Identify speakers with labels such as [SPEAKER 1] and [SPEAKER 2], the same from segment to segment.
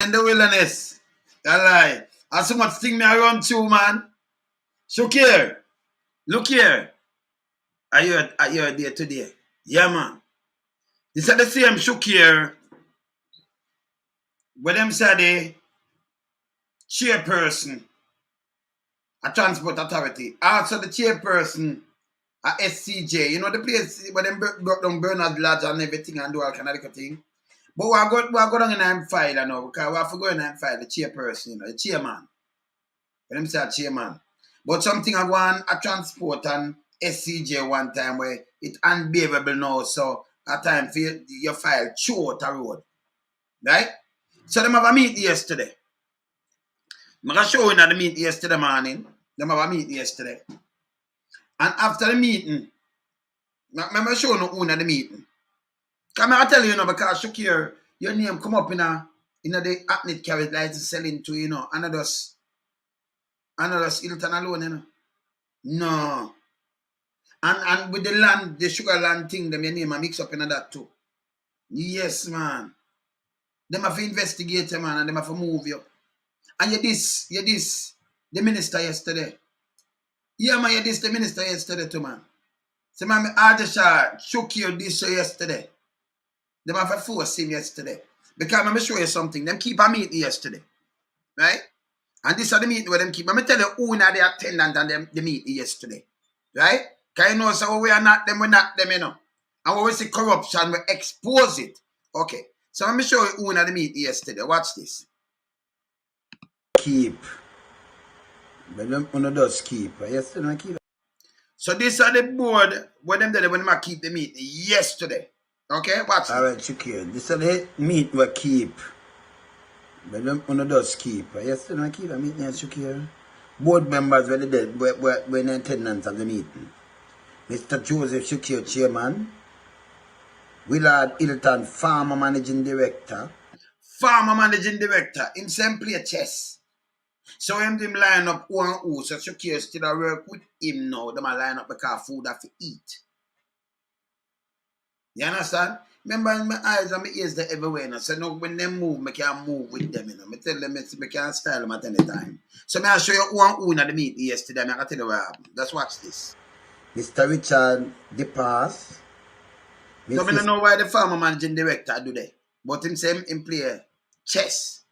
[SPEAKER 1] In the wilderness. All right. And so much thing me I run through, man. Shoucair, look here. Are you there today? Yeah, man. This is the same Shoucair where them say the chairperson at Transport Authority. Also the chairperson at SCJ. You know the place where them brought down Bernard Lodge and everything and do all kind of thing. But we go down in and file now because we have to go in and file the chairperson, you know, the chairman. Let me say a chairman. But something I go on a transport and SCJ one time where it's unbearable now, so at time for your file short a road. Right? So them have a meeting yesterday. I'm gonna show you at the meeting yesterday morning. Them have a meeting yesterday. And after the meeting, I'm show you who at the meeting. Come I tell you, because Shoucair, your name come up in the Atnet carriage license selling to, and I just Hilton alone, No. And with the land, the sugar land thing, them your name I mix up in that too. Yes, man. Them have to investigate, man, and them have to move you. And you this, the minister yesterday. Yeah, man, you this the minister yesterday too, man. So, man, I just Shoucair this yesterday. Them have to force him yesterday. Because I'm show you something. Them keep a meeting yesterday. Right? And this is the meeting where them keep. Let me tell you who are the attendant and them the meeting yesterday. Right? Because you know, so we are not them, we're not them, And when we see corruption, we expose it. Okay. So let me show you who are the meeting yesterday. Watch this. Keep. But them does keep. Yesterday, keep. So this are the board where them did when they keep the meeting yesterday. Okay, watch. All right, Shoucair. This is the meet we keep. But them does keep. Yesterday, keep a meeting at Shoucair. Board members were dead when in attendance of the meeting. Mr. Joseph Shoucair, chairman. Willard Hilton, farmer managing director. Farmer managing director. Him same play chess. So him line up who and who. So Shoucair still work with him now. Them line up because food have to eat. You understand? Remember in my eyes and my ears they're everywhere. So now when they move, I can move with them. I tell them I can't style them at any time. So I'll show you who and who in the meeting yesterday. I can tell you what happened. Let's watch this. Mr. Richard DePass. So I don't know why the farmer managing director do that. But him say him play chess.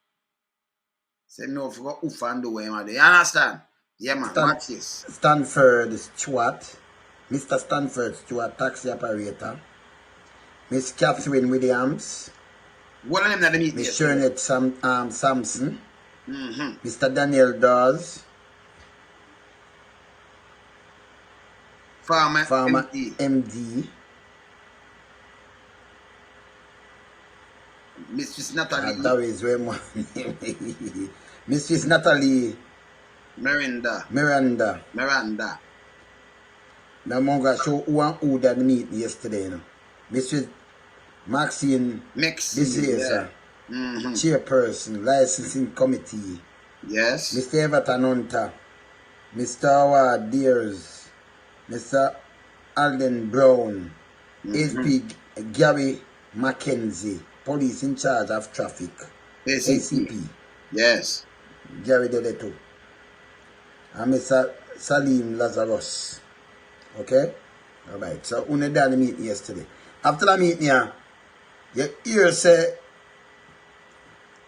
[SPEAKER 1] Say no for who and do what him do. You understand? Yeah man, watch this. Stanford Stewart. Mr. Stanford Stewart, taxi operator. Miss Catherine Williams. What are them that they meet? Miss Shernette Sampson. Mr. Daniel Dawes. Farmer MD. Mistress Natalie. That is where Mistress Natalie. Miranda. Now I'm going to show who that meet yesterday. Mr. Maxine this is chairperson, licensing committee. Yes. Mr. Everton Hunter, Mr. Howard Deers, Mr. Alden Brown, SP Gary Mackenzie, police in charge of traffic. ACP. Yes. Gary Deleto. And Mr. Salim Lazarus. Okay? Alright, so we done the meeting yesterday. After the meeting, you hear say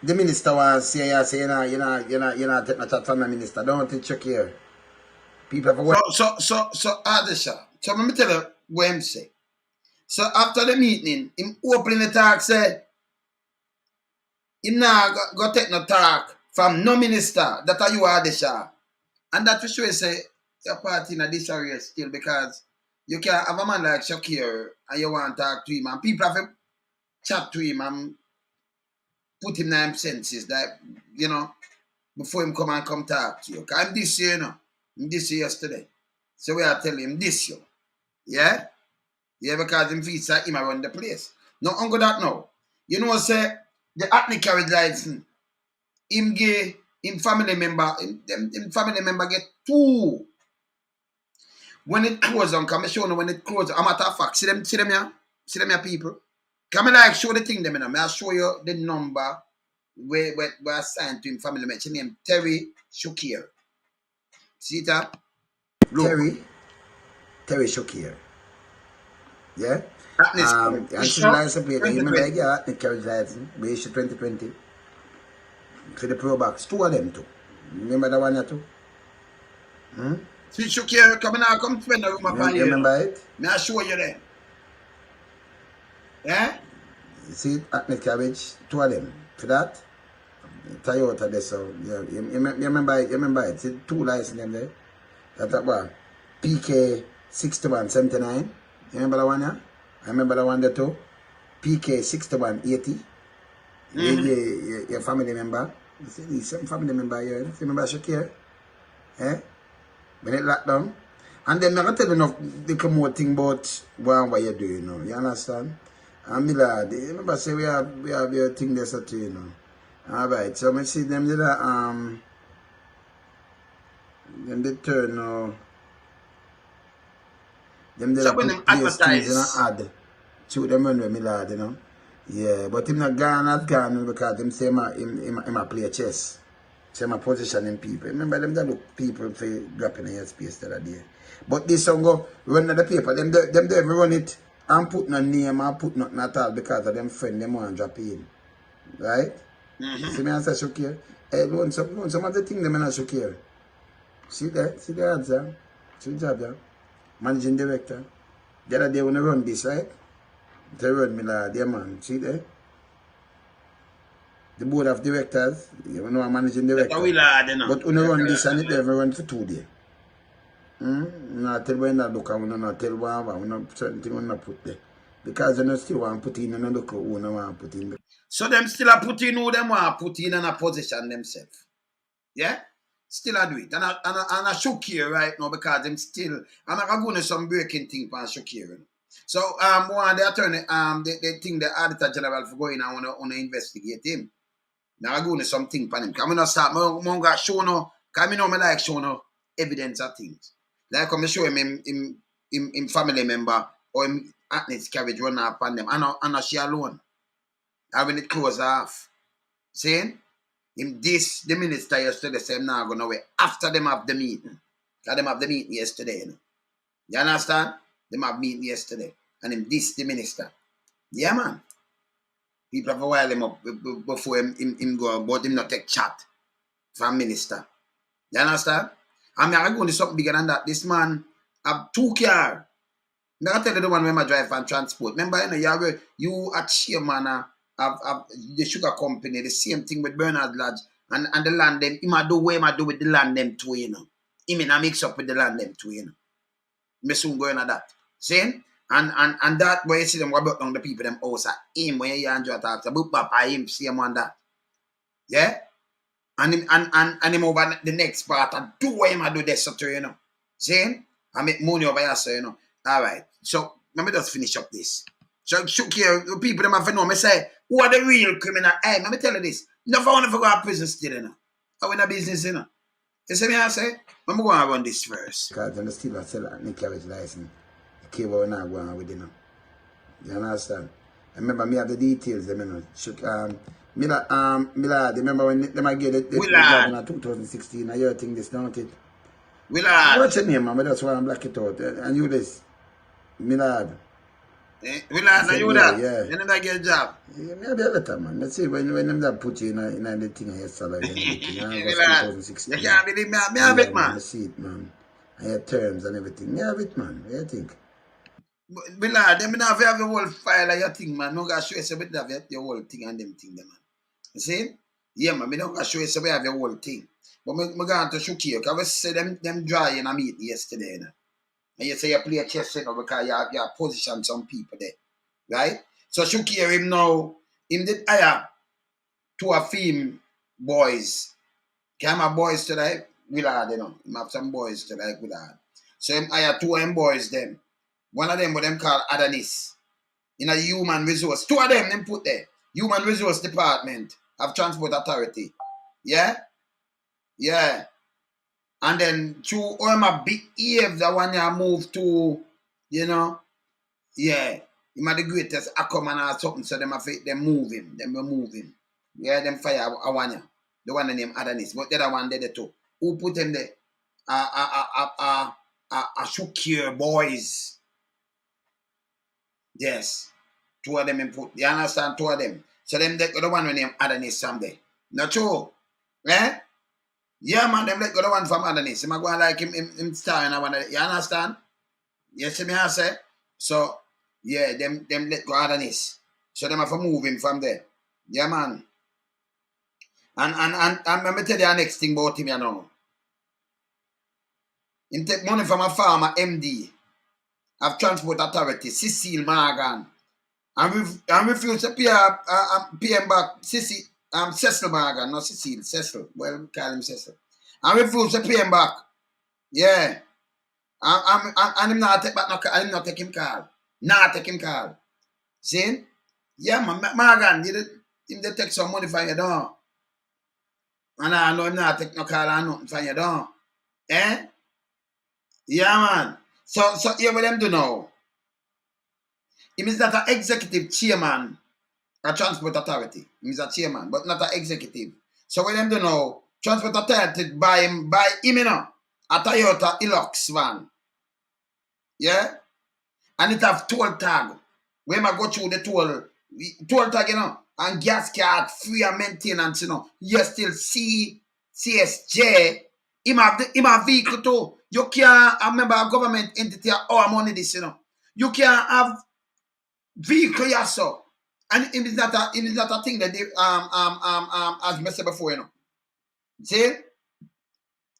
[SPEAKER 1] the minister wants to say, you're not taking a chat from the minister. Don't you check here. People have So Adesha, so let me tell you what I'm saying. So after the meeting, him opening the talk say, him now go take no talk from no minister. That are you Adesha. And that for sure say you're part in a disarray still because you can't have a man like Shoucair and you want to talk to him and people have to chat to him and put him in senses that, before him come talk to you. Because I'm this year, I'm this year yesterday. So we are telling him this year. Yeah? Yeah, because him feels like him around the place. No, uncle that now. You know, say, the Atney carriage license, him get, him family member get 2. When it closes on, come show you when it closes. I'm matter of fact, see them here people. Come like show the thing them, I show you the number we assigned to him family member. She named Terry Shoucair. See that? Terry Shoucair. Yeah? And she's license plate. You remember I got the carriage license, we issued 2020. For the Pro Box, 2 of them too. Remember that one or two? See Shoucair coming out, come spend the room upon you. Remember it? May I show you then? Yeah? You see Acne Cabbage, 2 of them. For that? Toyota there, so yeah, you remember it, see 2 license them there. That's what? PK 6179. You remember that one, yeah? I remember that one there too. PK 6180. Your family member. You see some family member here. You remember Shoucair? Eh? When it locked down. And then I'm going to tell you enough little more thing about what you're doing, you know. You understand? And me lad, you remember say we have your thing there so too, you know. Alright, so I see them did them did turn them did put these things in an ad. To them run with me lad, you know. Yeah, but him not gone because him say him a play chess. So him a positioning people. Remember them that look people for dropping in your space the other day. But this song go run the paper, them they run it and put no name and put nothing at all because of them friend them want to drop in. Right? See me answer Shoucair? Hey, loan some of the things them in a Shoucair. See that? See the answer? See the job there? Managing director. The other day when I run this, right? They run me like dear man. See there? The board of directors, you know I'm managing director. But when you run this and it never run for 2 days. No tell when that look and we not tell one, we not certain thing we not put there. Because you still want to put in and look who they want to put in. So them still a put in who them want to put in and a position themselves. Yeah? Still a do it. And I Shoucair right now because them still, and I'm going to some breaking thing for Shoucair. So one the attorney, they think the auditor general for going and want to investigate him. Now I'm going to something for him. Because I'm not start, I'm going to show no, because I know I like show no evidence of things. Like I'm show him family member or him Agnes carriage run up on them. And not she alone. Having it close off. Saying? Him this, the minister yesterday say I'm not going away after them have the meeting. Because them have the meeting yesterday. You know? You understand? Them have meeting yesterday. And him this, the minister. Yeah, man. People have a while him up before him go, but him not take chat from minister. You understand? I mean, I'm going to do something bigger than that. This man have 2 cars. I'm going to tell you the one when I drive and transport. Remember, you are chairman of the sugar company, the same thing with Bernard Lodge and the land them. He might do what he do with the land them too, you know. He may not mix up with the land them too, you know. Me soon going at that. See? And that where you see them about on the people them house at him when you enjoy talk about Papa him see him on that. Yeah? And him over the next part and do what him do this to you know. See? I make money over here, so you know. Alright. So let me just finish up this. So Shoucair, people them have to know me say, who are the real criminal? Hey, let me tell you this. No for one to go to prison still, you know. I win a business, you know. You see me I say? I'm going to run this first. Because I'm still sell a carriage license. The cable not going with you know. You understand? I remember me have the details them, you know. Remember when them I get it job in 2016, I hear thing this, don't it? Willard. What's your name, man? That's why I'm black it out. And you this? Millard. Willard, are you that? Yeah. You never get a job? Yeah, maybe a better, man. Let's see, when them that put you in the thing of your salary and everything. You 2016. You can't believe me. I have it, man. I see it, man. And your terms and everything. You have it, man. What do you think? Willard, them not have your whole file of your thing, man. No got show you so have your whole thing and them thing, man. You see? Yeah, man. I don't got show you so have your whole thing. But I'm going to Shoucair, because I say them dry in a meeting yesterday, you know. And you say you play chess, you know, because you position some people there. Right? So Shoucair him now, him did hire 2 of him boys. Can have boys today? Willard, you know. Him have some boys today, Willard. So him hire 2 of them boys them. One of them what them call Adonis. In a human resource. 2 of them put there. Human Resource Department of Transport Authority. Yeah? Yeah. And then through my behave the one you move to, you know, yeah. He might the greatest Aquaman or something, so them move him. Them remove him. Yeah, them fire I want you. The one named Adonis, but the other one there too. Who put him there? Shoucair boys. Yes. Two of them put. You understand? Two of them. So them the one named Adonis someday. Not true. Eh? Yeah, man, them let go the one from Adonis. Him go like him star and I want you understand? You see me I say? So yeah, them let go Adonis. So them have to move him from there. Yeah, man. And let me tell you the next thing about him, you know. He take money from a farmer, MD, of Transport Authority, Cecil Morgan, and refuse to pay him back, Cecil Morgan, not Cecil, Cecil. Well, we call him Cecil. And refuse to pay him back. Yeah. And him not take back no call, him not take him call. Not take him call. See? Yeah, man, Morgan, him they take some money from you, don't. And I know him not take no call and nothing from you, don't. Eh? Yeah, man. So here what them do now. He is not an executive chairman of Transport Authority. He is a chairman, but not an executive. So what them do now, Transport Authority buy him, you know, a Toyota Hilux van. Yeah? And it have toll tag. When I go through the toll tag, you know, and gas card, free and maintenance, you know, you still see CSJ. Him have vehicle too. You can't remember a government entity or money this, you know. You can't have vehicle yourself. And it is not a thing that they as I said before, you know. See?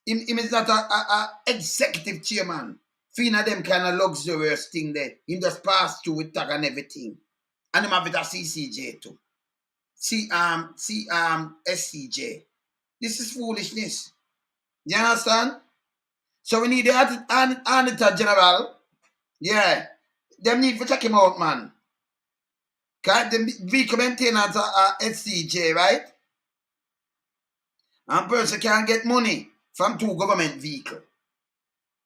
[SPEAKER 1] Him is not a executive chairman. Fina them kind of luxurious thing there. He just pass through with tag and everything. And him have it a CCJ too. SCJ. This is foolishness. You understand? So we need the auditor general. Yeah. Them need to check him out, man. Cause the vehicle maintenance SCJ, right? And person can get money from two government vehicles.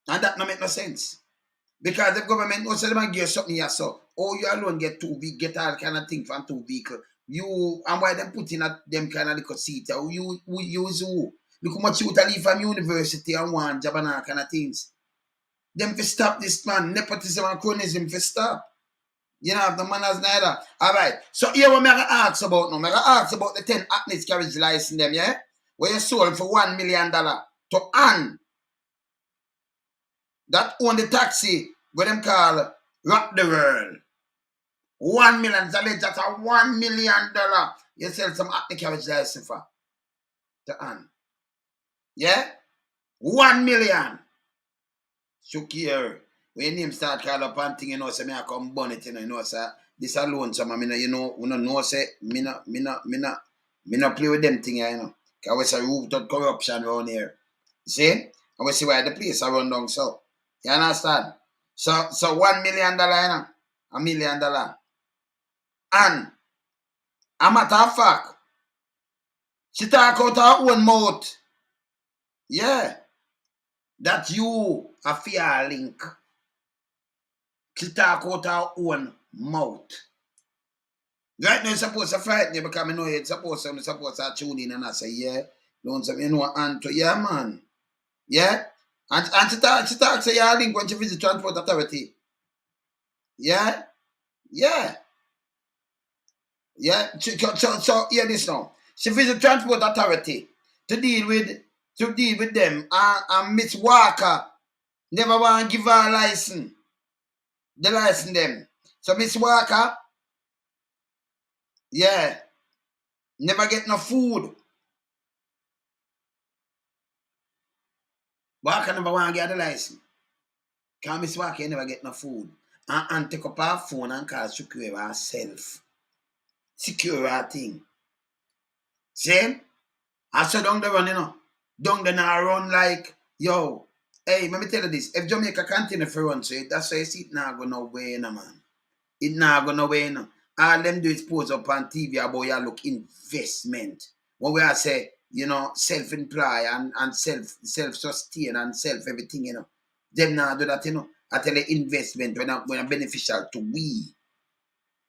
[SPEAKER 1] And that no make no sense. Because the government also them give something here, so you alone get get all kind of thing from two vehicles. You and why them put in them kind of little seat. You use who? Look how much you leave from university and one job and all kind of things. Them for stop this man, nepotism and cronyism for stop. You know, the manners neither. Alright. So here what I ask about now. I ask about the 10 Atlas carriage license them, yeah? Where you sold for $1 million to Ann. That own the taxi where them call Rock the World. $1 million. That's a $1 million. You sell some Atlas carriage license for to Ann. Yeah? 1 million. Shoucair. When your name start call up and thing, you know, say me I come burn it, you know, sir. This alone, some you know, say me not play with them thing, you know. Cause we say root out corruption around here. See? And we see why the place I run down so. You understand? So $1 million, you know, $1 million. And a matter of fact, she talk out her own mouth. Yeah. That you a fear link. She talk out her own mouth. Right now, you're supposed to frighten you because I know you're supposed to tune in and I say, yeah, don't say, you know, and yeah, man. Yeah? And she talk say, yeah, link when she visit Transport Authority. Yeah? Yeah. Yeah? So hear this now. She visit Transport Authority to deal with them. And Miss Walker never want to give her a license. The license them. So Miss Walker, yeah, never get no food. Walker never want to get the license. Because Miss Walker never get no food. And take up her phone and call Shoucair herself. Secure her thing. See? I said down the run, you know. Down the now run like, yo, hey, let me tell you this. If Jamaica continue to run, so that's why you see it not go nowhere, you know, man. It not go nowhere, you know. All them do is post up on TV about you look investment. When we are say, you know, self-employ and self-sustain and self-everything, you know. Them now do that, you know. I tell you investment when beneficial to we.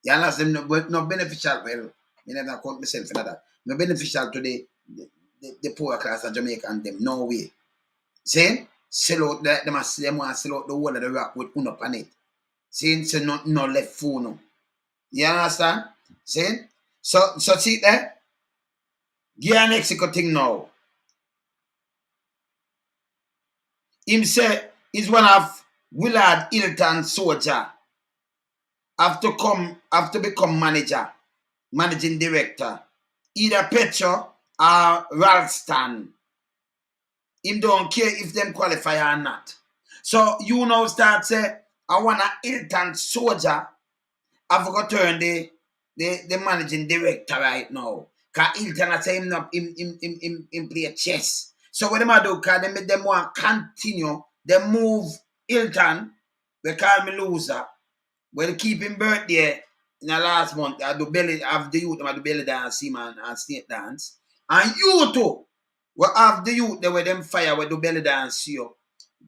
[SPEAKER 1] You understand? Not beneficial, well, you never call myself for that. no beneficial to the poor class of Jamaica and them. No way. See? Sell out them want to sell out the whole of the rock with up on it. See? So no left food no. You understand? See? So see there? Give an Mexico thing now. Him say is one of Willard Hilton soldier. Have to become managing director. Either Petro or Ralston. Him don't care if them qualify or not. So you now start say, I want a Hilton soldier. I've got to turn the managing director right now. Because Hilton I say him play chess. So what them I do, because them want to continue, they move Hilton, they call me loser. When they keep him birthday in the last month, I do belly have the youth, I do belly dance, man, and state dance. And you too will have the youth there where them fire where do belly dance you.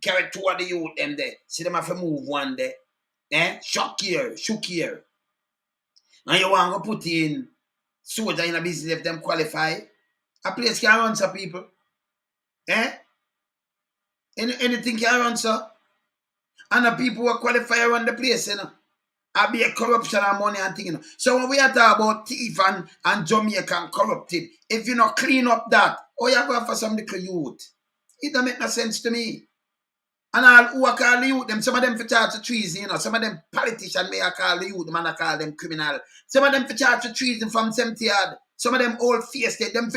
[SPEAKER 1] Carry two of the youth them there. See them have to move one day. Shoucair. And you want to put in soldier in a business if them qualify. A place can run some people. Anything can run so. And the people who qualify run the place, you know. I be a corruption and money and thing, you know. So when we are talking about thief and Jamaican corrupted, if you not clean up that, oh, you go for some little youth. It don't make no sense to me. And all who are call the youth, them, some of them for charge of treason, you know. Some of them politicians may call the youth, the man I call them criminal. Some of them for charge of treason from 70 yard. Some of them old face, them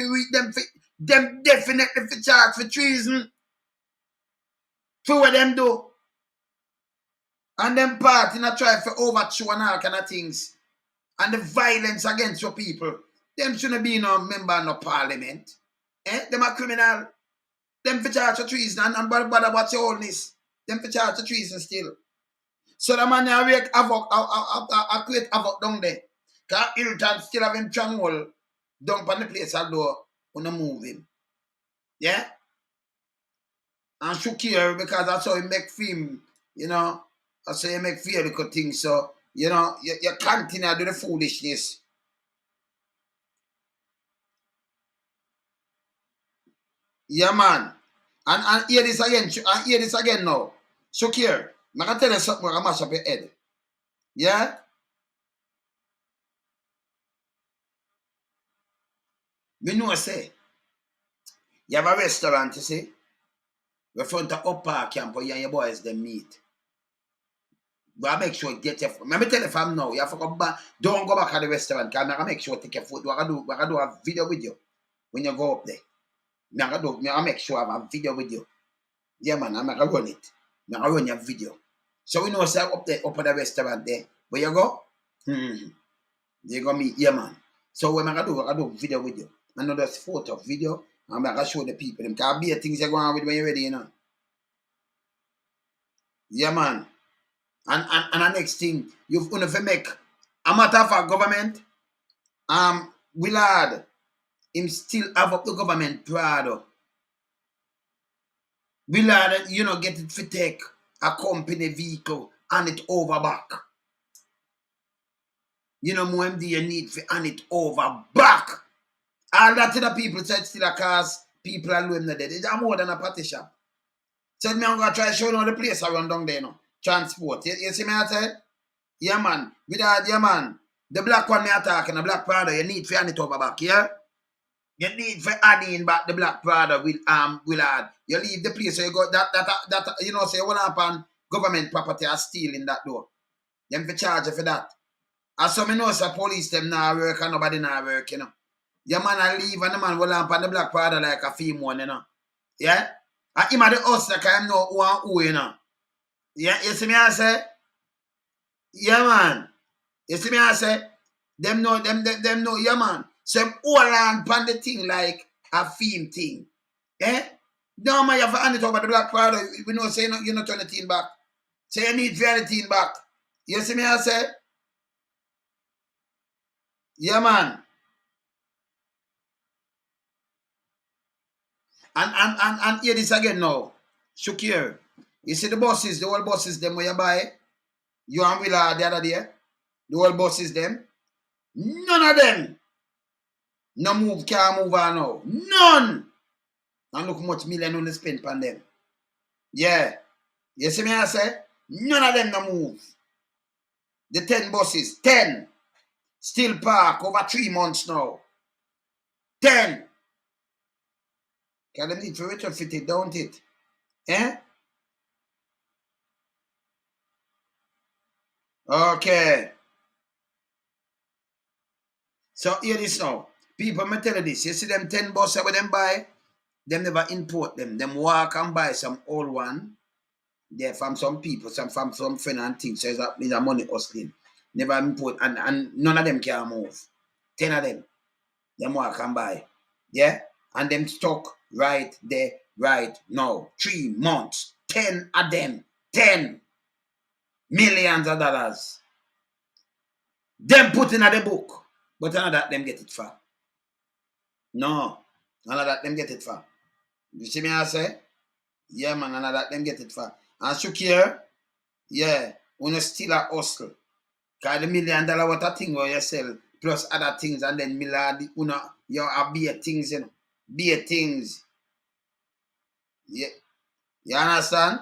[SPEAKER 1] definitely for charge for treason. For what them do. And them party not try for overthrow and all kind of things. And the violence against your people. Them shouldn't be no member of no parliament. Them are criminal. Them for charge of treason and bother what's your oldness. Them for charge of treason still. So the man I create havoc down there. Because Hilton still have him stronghold down on the place although when I move him. Yeah? And Shoucair because that's how he make film, you know. That's how you make fear little things. So, you know, you continue to do the foolishness. Yeah, man. And hear this again now. Shoucair, I'm going to tell you something where I mash up your head. Yeah? Me know say, you have a restaurant, you see, we're front of Upper Camp where you and your boys them meet. But I make sure you get your food. Let me tell you from now, you have to go back. Don't go back at the restaurant because I make sure you take your food. I do a video with you when you go up there. I make sure I have a video with you. Yeah, man, I'm going to run it. I'm going to run your video. So we know say up there, up at the restaurant there. Where you go? You go meet, yeah, man. So what I'm going to do a video with you. I know there's photo, video. I'm going to show the people. Them can be things you're going on with when you're ready, you know. Yeah, man. And the next thing, you've going to make a matter for government. Willard, him still have up the government proud. Willard, you know, get it for take a company vehicle and it over back. You know, more MD you need for and it over back. All that to the people said still a cause people are doing that. It's more than a party shop. Said me I'm gonna try to show you the place around down there, you know. Transport. You see me I said? Yeah, man. Without, yeah, man. The black one me attacking, the black powder, you need for hand it over back, yeah? You need for adding back the black powder with Willard. You leave the place so you go that you know, say you want upon government property are stealing that door. Them for charge you for that. As some know say police them now work and nobody now work, you know. Your man I leave and the man will upon the black powder like a female, you know. Yeah? And him at the house like I know who, you know. Yeah, you see me I say? Yeah, man. You see me I say? Them know, yeah, man. Some all on pan the thing like a theme thing. Eh? No, man, you have to hand it over the black powder. We know say you not turn the thing back. Say you need to the thing back. You see me I say? Yeah, man. And hear this again now. Shoucair. You see the buses, the old buses, them where you buy? You and Willard the other day? The old buses, them? None of them No move, can't move on now. None. And look how much million on the spend on them. Yeah. You see me I say? None of them no move. The 10 buses, 10. Still park over 3 months now. 10. Can them need to retrofit it, don't it? Eh? Okay. So hear this now. People, me tell you this. You see them 10 buses where them buy? Them never import them. Them walk and buy some old one. They're from some people, from some friend and things. So it's a money hustling. Never import. And none of them can move. 10 of them. Them walk and buy. Yeah? And them stuck right there, right now. 3 months. 10 of them. 10 millions of dollars. Them put in the book. But none of that them get it for. No. None of that them get it for. You see me I say? Yeah, man, none of that them get it for. And Shoucair, yeah, when still a hustle. Because the $1 million worth of thing where you sell, plus other things, and then million, you have beer things, you know. Beer things. Yeah. You understand?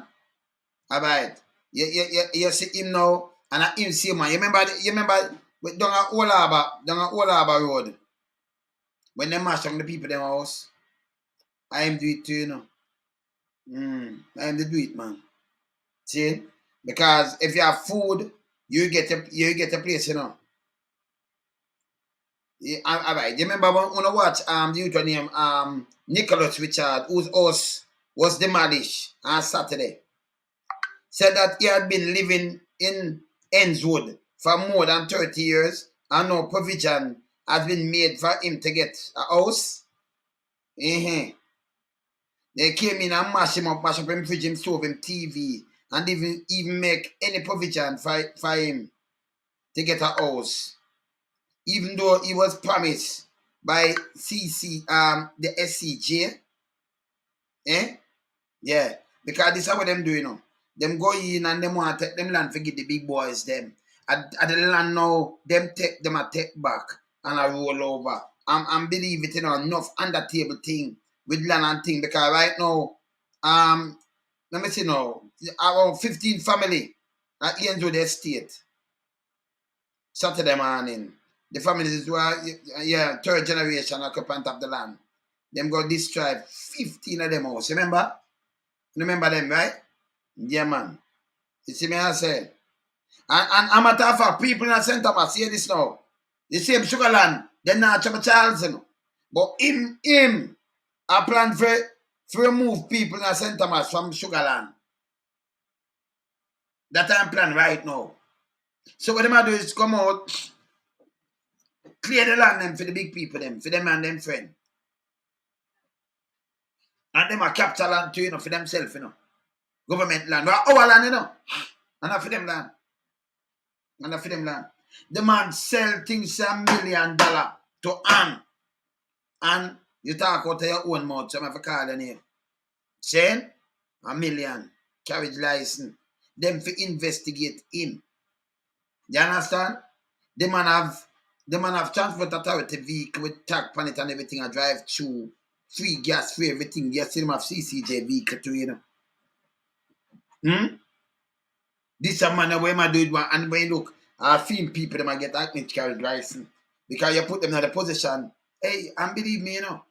[SPEAKER 1] Alright. You see him now, and I him see man. You remember down a Old Harbour Road, when they mash on the people in them house? I am do it too, you know. I am to do it, man. See? Because if you have food, you get a place, you know. Yeah, alright. You remember when I watch the youth name Nicholas Richard, whose house was demolished on Saturday, said that he had been living in Enswood for more than 30 years and no provision has been made for him to get a house. They came in and mash him up him fridge, him stove, him TV, and even make any provision for him to get a house. Even though he was promised by the SCJ. Yeah. Because this is what them do, you know. Them go in and them want to take them land, forget the big boys, them. At the land now, them take back and I roll over. And believe it, you know, enough under table thing with land and thing. Because right now, let me see now, around 15 family at the end of the estate. Saturday morning. The families were, third generation occupant of the land. Them go destroy 15 of them house. Remember? Remember them, right? Yeah, man. You see me I say? And a matter of fact, people in St. Thomas, hear this now. The same Sugarland, they're not Charles, you know. But him, I plan for remove people in St. Thomas from Sugarland. That I'm plan right now. So what them do is come out, clear the land them for the big people them, for them and them friend. And them a capital land too, you know, for themselves, you know. Government land. Our land, you know. And not for them land. And not for them land. The man sell things $1 million to Ann. And you talk out of your own mouth, so I have to call the name. Saying $1 million. Carriage license. Them for investigate him. You understand? The man have Transport Authority vehicle with tag on it and everything. I drive through. Free gas, free everything. You see them have CCJ vehicle too, you know. This a man where I do it, and when you look, I feel people them get active carriage license. Because you put them in the position. Hey, and believe me, you know.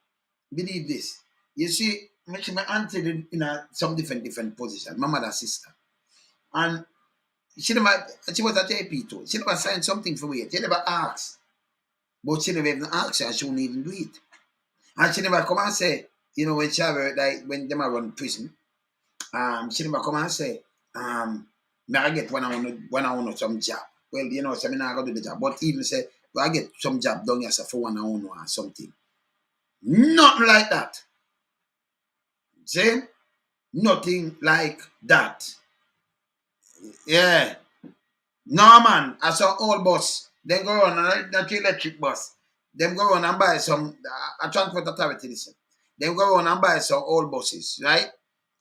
[SPEAKER 1] Believe this. You see, my auntie in some different position. My mother's sister. And she was a JP too. She never signed something for it. She never asked. But she never even asked her, and she wouldn't even do it. And she never come and say, you know, when she when them are run prison, she never come and say, may I get when I want some job. Well, you know, so I'm not gonna do the job. But even say, well, I get some job done yourself for one I want or something. Nothing like that. See? Nothing like that. Yeah. No, man. I saw old bus. They go on that electric bus. Them go on and buy some a Transport Authority. Listen. Them go on and buy some old buses, right?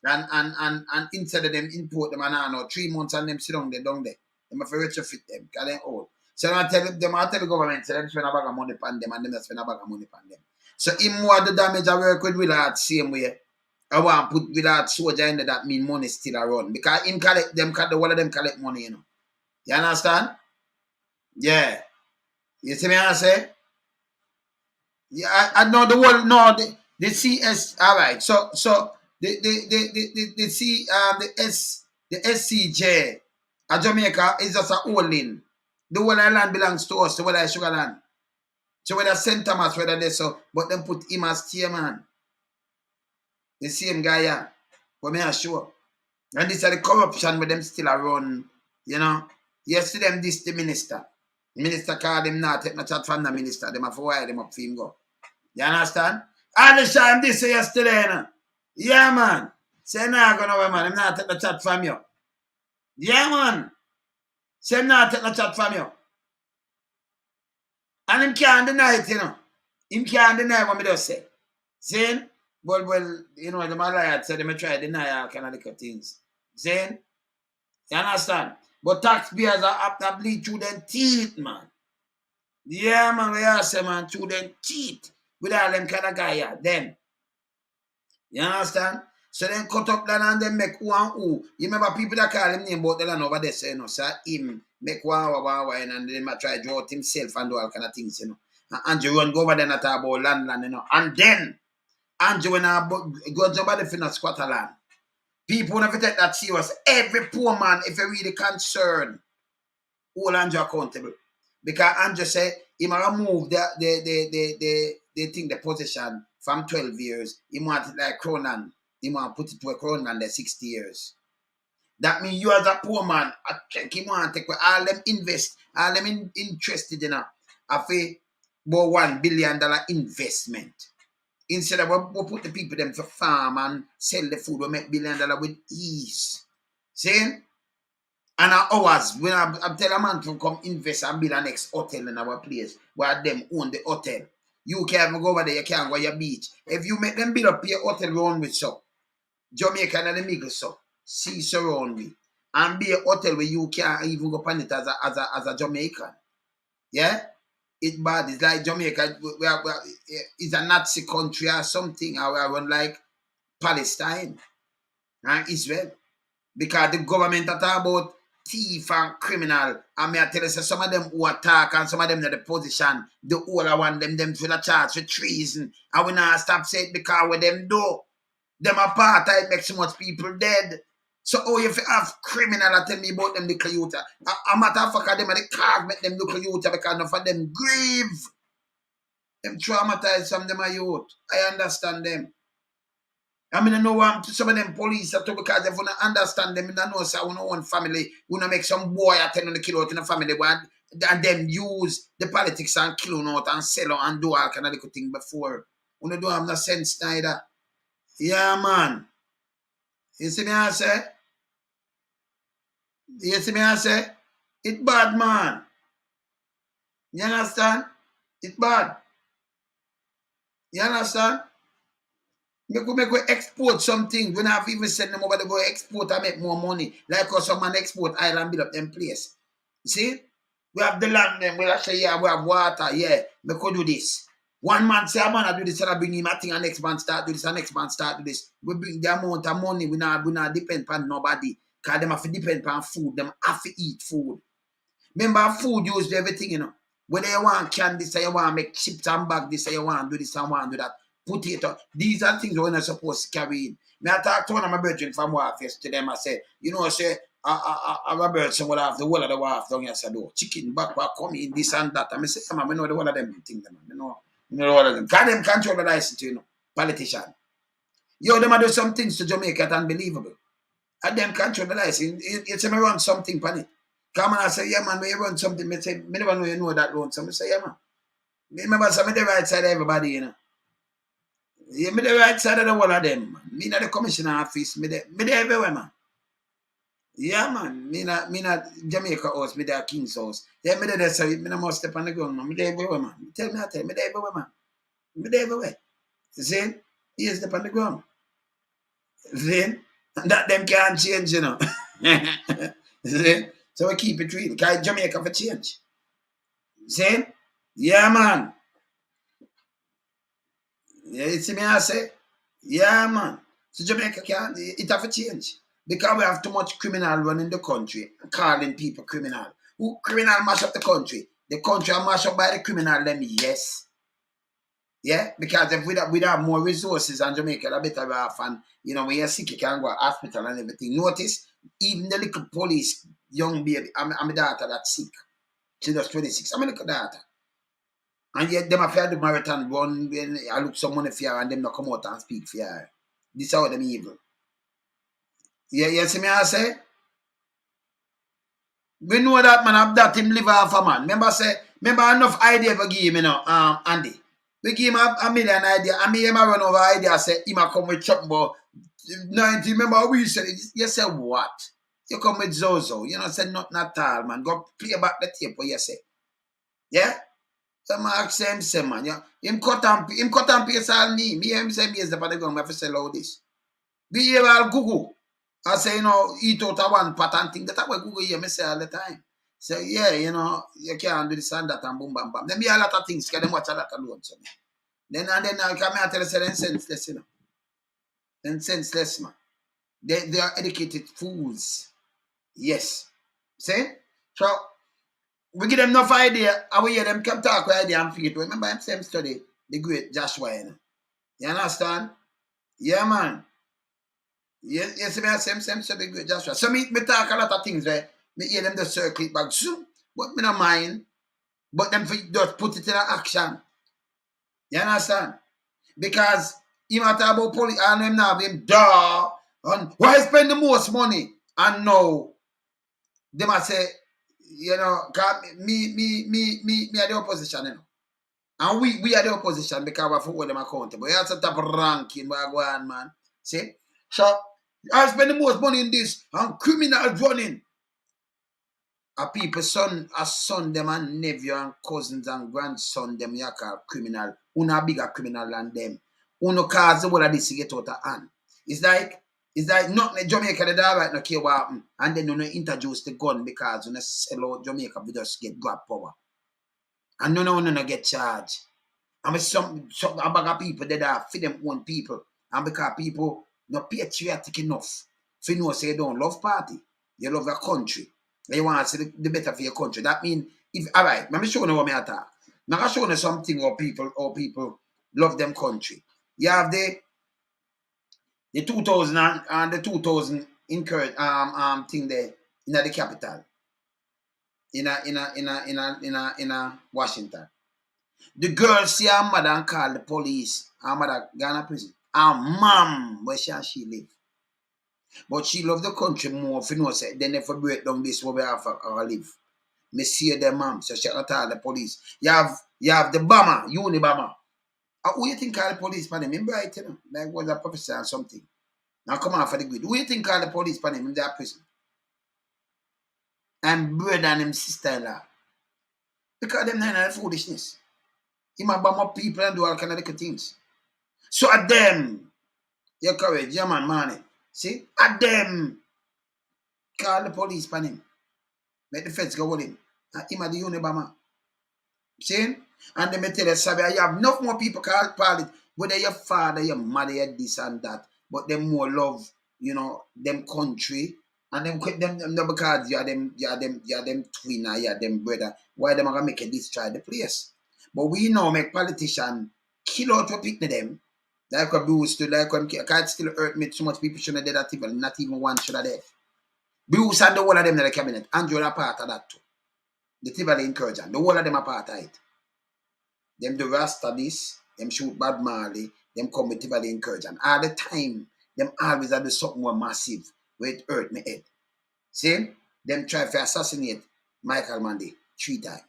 [SPEAKER 1] And instead of them import them and 3 months and them sit down there. Them have to retrofit them because they're old. So I tell the government, so them spend a bag of money on them, and them spend a bag of money on them. So him more the damage I work with that same way. I want to put without soldier in there, that mean money still around. Because him collect them, all of them collect money, you know. You understand? Yeah. You see me I say? Yeah, I know the whole, no, the CS, all right. So the SCJ at Jamaica is just a holding. The whole island belongs to us, the whole Sugar Land. So whether St. Thomas, whether they so, but them put him as chairman. The same guy, yeah. But me sure. And this is the corruption with them still around, you know. Yesterday, this the minister. Minister called him not take no chat from the minister. Them have to wire them up for him go. You understand? All the time this yesterday, you know. Yeah, man. Say nah go nowhere, man. Him not take no chat from you. Yeah, man. Say not take no chat from you. And him can't deny it, you know. Him can't deny what me just say. See? Well, you know, the man said they may try to deny all kind of things. See? You understand? But taxpayers are apt to bleed through their teeth, man. Yeah, man, we are say, man, through their teeth. With all them kind of guy, yeah, them. You understand? So then cut up land and then make one who. You remember people that call him name about the land over there, so, you know, so him make one and then I try to draw out himself and do all kind of things, you know. And Andrew run go over there and talk about land, you know. And then, Andrew when I go to the finna squatter land. People never take that serious. Every poor man, if you're really concerned, hold Andrew accountable. Because Andrew said he might remove the position from 12 years. He want it like Cronan. He want to put it to a Cronan the 60 years. That means you as a poor man, I think he want to take all them invest, all them interested in a about $1 billion investment. Instead of we put the people them to farm and sell the food, we make $1 billion with ease. See? And ours, when I tell a man to come invest and build a next hotel in our place, where them own the hotel. You can't go over there, you can't go to your beach. If you make them build up your hotel around with so, Jamaica and the middle so, see surround me. And be a hotel where you can't even go on it as a Jamaican. Yeah? It's bad. It's like Jamaica, it's a Nazi country or something, or like Palestine and Israel. Because the government are talking about thief and criminal. And me I tell you, so some of them who attack and some of them in the position, the older one, them feel a charge for treason. And we not stop saying because what them do. Them apartheid makes so much people dead. So if you have criminal that tell me about them little youth, a matter of fact, them are the cars make them little youth because enough of them grieve. Them traumatized some of them are youth. I understand them. I mean, I know some of them police are too because they want to understand them. I know so we one family, we not make some boy attend on the kill out in the family, and them use the politics and kill out and sell out and do all kind of little thing before. We don't have no sense neither. Yeah, man. You see me I say? You see me I say? It's bad, man. You understand? It's bad. You understand? Make we export something. We not even send them over to go export and make more money. Like us some man export island build up them place. You see? We have the land them. We say, yeah, we have water. Yeah, we could do this. One man say, man, I do this and I bring him a thing and next man start do this and next man start do this. We bring the amount of money. We not depend on nobody. Because them have to depend on food. Them have to eat food. Remember, food used everything, you know. Whether you want candy, say you want to make chips and bag this, say you want to do this and want to do that. Potato. These are things we're not supposed to carry in. I talked to one of my brethren from Warfest to them. I said, you know, I say, a bird would have the whole of the Warf down here. I said, oh, chicken, back, come in, this and that. And I say, man, we know the one of them things, man. You know all of them. Because them control the license, you know, politician. Yo, them do some things to Jamaica that unbelievable. And them control the license. It's a run something, pan it. Come on, I say, yeah, man, when you run something, I say, me never know you know that run. So I say, yeah, man. Remember, so I'm the right side of everybody, you know. Yeah, me the right side of the whole of them, man. Me not the commissioner office, me there everywhere, man. Yeah, man. Me not Jamaica house, me there King's house. Yeah, me there, so me not must step on the ground, man. Me there everywhere, man. Tell me, me there everywhere, man. Me there everywhere. You see? He step on the ground. See? And that them can't change, you know. See? So we keep it real. Because Jamaica for change. See? Yeah, man. Yeah, you see me I say? Yeah, man. So Jamaica can't, it have to change. Because we have too much criminal running the country, calling people criminal. Who criminal mash up the country? The country are mash up by the criminal, them, yes. Yeah, because if we'd have more resources and Jamaica, a better off, and when you're sick, you can go to hospital and everything. Notice, even the little police, young baby, I'm a daughter that's sick. She just 26. I'm a little daughter. And yet, them after the marathon run, when I look some money for her and them not come out and speak for her. This is how them evil. Yeah, you see me I say? We know that man have that him live off a man. Remember enough idea for give him, Andy. We give him a million idea. And me him a run over idea say him a come with chop but 90. Remember we said it. You say what? You come with Zozo. You know say nothing at all, man. Go play back the tape what you say. Yeah? Some ask him man. Yeah. Him cut and paste all me. Me him say me is the part of the gun. I have to sell all this. Be here all Google. I say, eat out of one pot and thing. That's what Google hear me say all the time. So, yeah, you can't do this and that and boom, bam, bam. Then be a lot of things because them watch a lot of loads. Then I come here and tell you, say, then senseless, Then senseless, man. They are educated fools. Yes. See? So, we give them enough idea. And we hear them come talk with idea and forget. Remember him same study, the great Joshua, You understand? Yeah, man. Yes, me same study great Joshua. So me talk a lot of things where me hear them just circle it back. But me not mind. But them just put it in action. You understand? Because he might talk about police and them now him and why spend the most money? And now they might say, me are the opposition, And we are the opposition because we have to hold them accountable. You have to top ranking where I go on, man. See? So I spend the most money in this and criminals running. A people son them and nephew and cousins and grandson them you call criminal. Una bigger criminal than them. Uno cause the whole of this to get out of hand. It's like not Jamaica they right no care what happen. And then you introduce the gun because you sell out Jamaica we just get grab power. And no get charged. And some a bag of people that are for them own people. And because people not patriotic enough. So you say you don't love party. You love your country. You want to see the better for your country. That means alright, let me show you what I talk. Now I show you something how people love them country. You have the 2000 and the 2000 encourage thing there in the capital. In Washington. The girl see her mother and call the police. Her mother gone to prison. Her mom, where she live. But she love the country more if you know say they never break down this where we have her live. Me see their mom, so she got tell the police. You have the bomber, Unibomber. Who you think call the police for him? Him bright, like was a professor or something. Now come on for the good. Who you think call the police for him in that prison? And brother and him sister-in-law. Because them not foolishness. He might bomb up people and do all kind of little things. So at them, your courage, your man. See? At them, call the police for him. Make the feds go with him. And him at the Unibomber. See? And they may tell you, Sabi, you have enough more people call it. Whether your father, your mother, your this and that. But them more love, them country. And them because you are them twin or you are them brother. Why them are gonna make a destroy the place? But we know make politicians kill out what pick them. Like what Bruce to like when can't still hurt me so much people shouldn't have that even not even one should have dead. Bruce and the whole of them in the cabinet. Andrew are part of that too. The Tivoli encourage them. The whole of them are part of it. Them do Rasta this, them shoot Bad Marley, them come with Tivoli encourage them. All the time, them always have something more massive where it hurt me head. See? Them try to assassinate Michael Mandy 3 times.